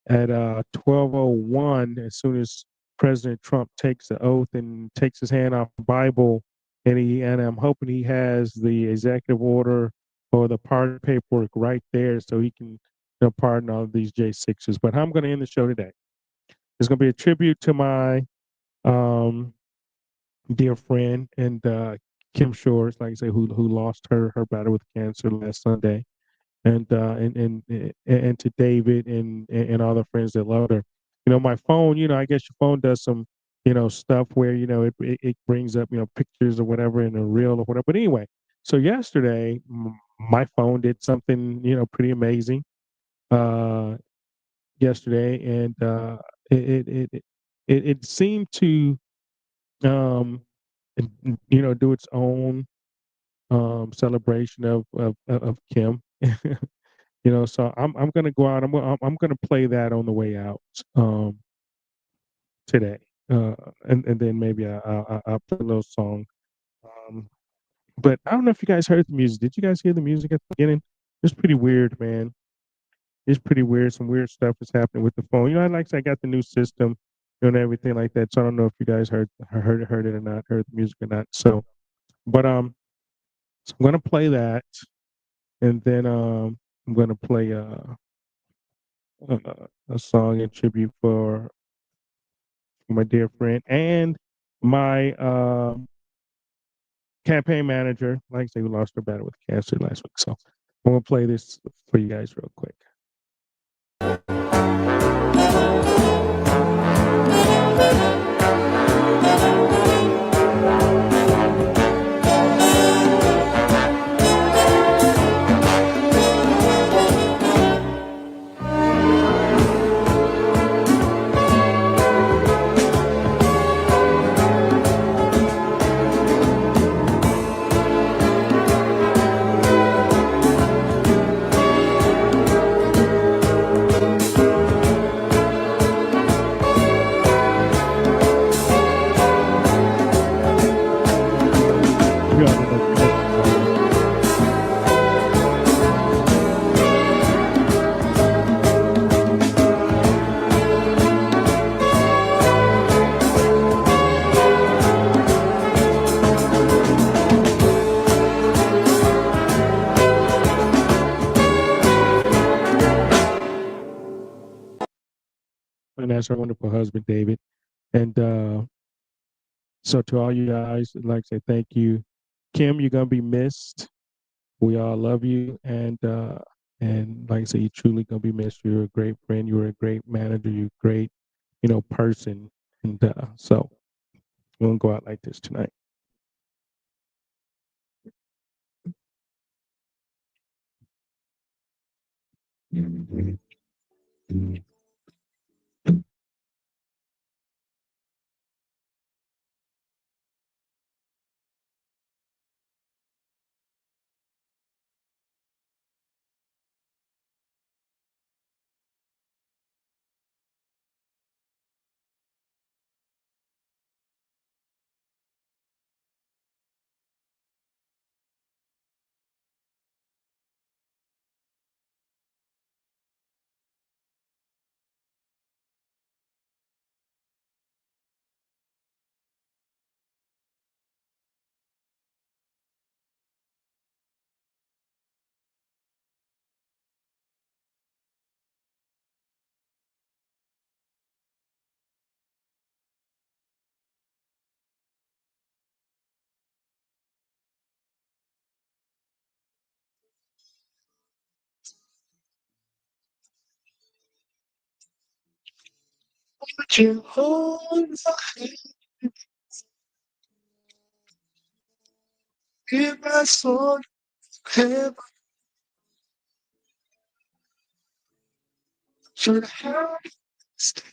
Speaker 1: at 12:01 as soon as President Trump takes the oath and takes his hand off the Bible, and I'm hoping he has the executive order or the pardon paperwork right there so he can pardon all of these J6s. But I'm going to end the show today. It's going to be a tribute to my dear friend and Kim Shores, like I say, who lost her battle with cancer last Sunday. And to David and all the friends that loved her. My phone, I guess your phone does some, stuff where, it brings up, pictures or whatever in a reel or whatever. But anyway, so yesterday, my phone did something, pretty amazing yesterday. And it seemed to, do its own celebration of Kim. So I'm gonna go out. I'm gonna play that on the way out today, and then maybe I'll play a little song. But I don't know if you guys heard the music. Did you guys hear the music at the beginning? It's pretty weird, man. It's pretty weird. Some weird stuff is happening with the phone. I got the new system and everything like that. So I don't know if you guys heard it or not, heard the music or not. So, but so I'm gonna play that, and then I'm gonna play a song in tribute for my dear friend and my campaign manager, like I say, who lost her battle with cancer last week. So I'm gonna play this for you guys real quick. and that's her wonderful husband, David. And so to all you guys, I'd like to say thank you. Kim, you're gonna be missed. We all love you, and like I said, you're truly gonna be missed. You're a great friend. You're a great manager. You're a great, person. And so we're gonna go out like this tonight.
Speaker 17: Would you hold my hand? Give my soul heaven. Should have stayed.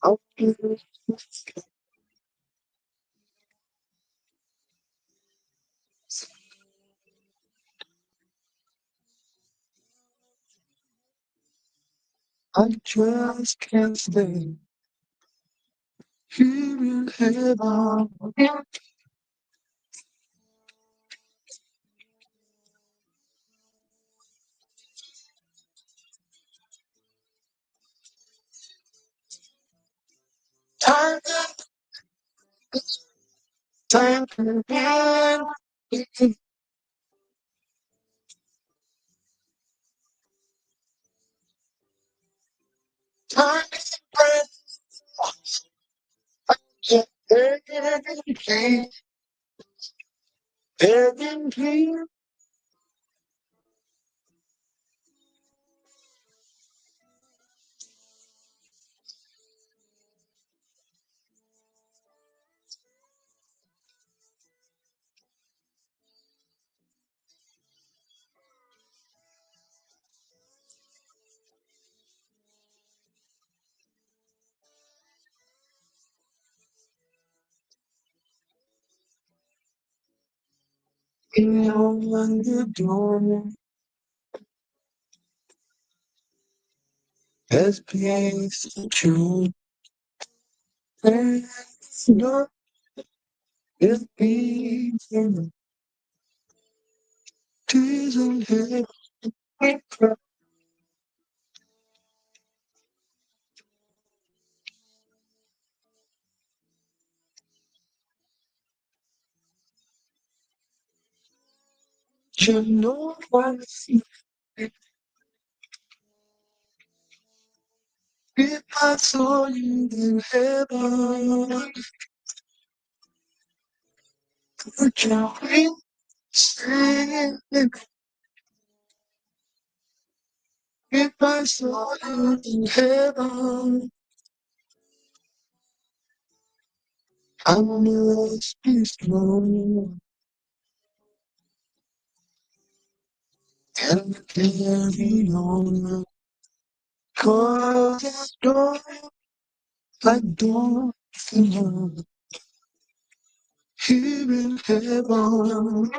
Speaker 17: I'll give it. I just can't stay here in heaven. Time to end. Time to breath. Begging, please. You open the door. There's peace to choose. There's no there's peace in the tears and heaven. You know what I see. If I saw you in heaven, could you really stand? If I saw you in heaven, I must be strong and carry on. 'Cause I don't feel here in heaven.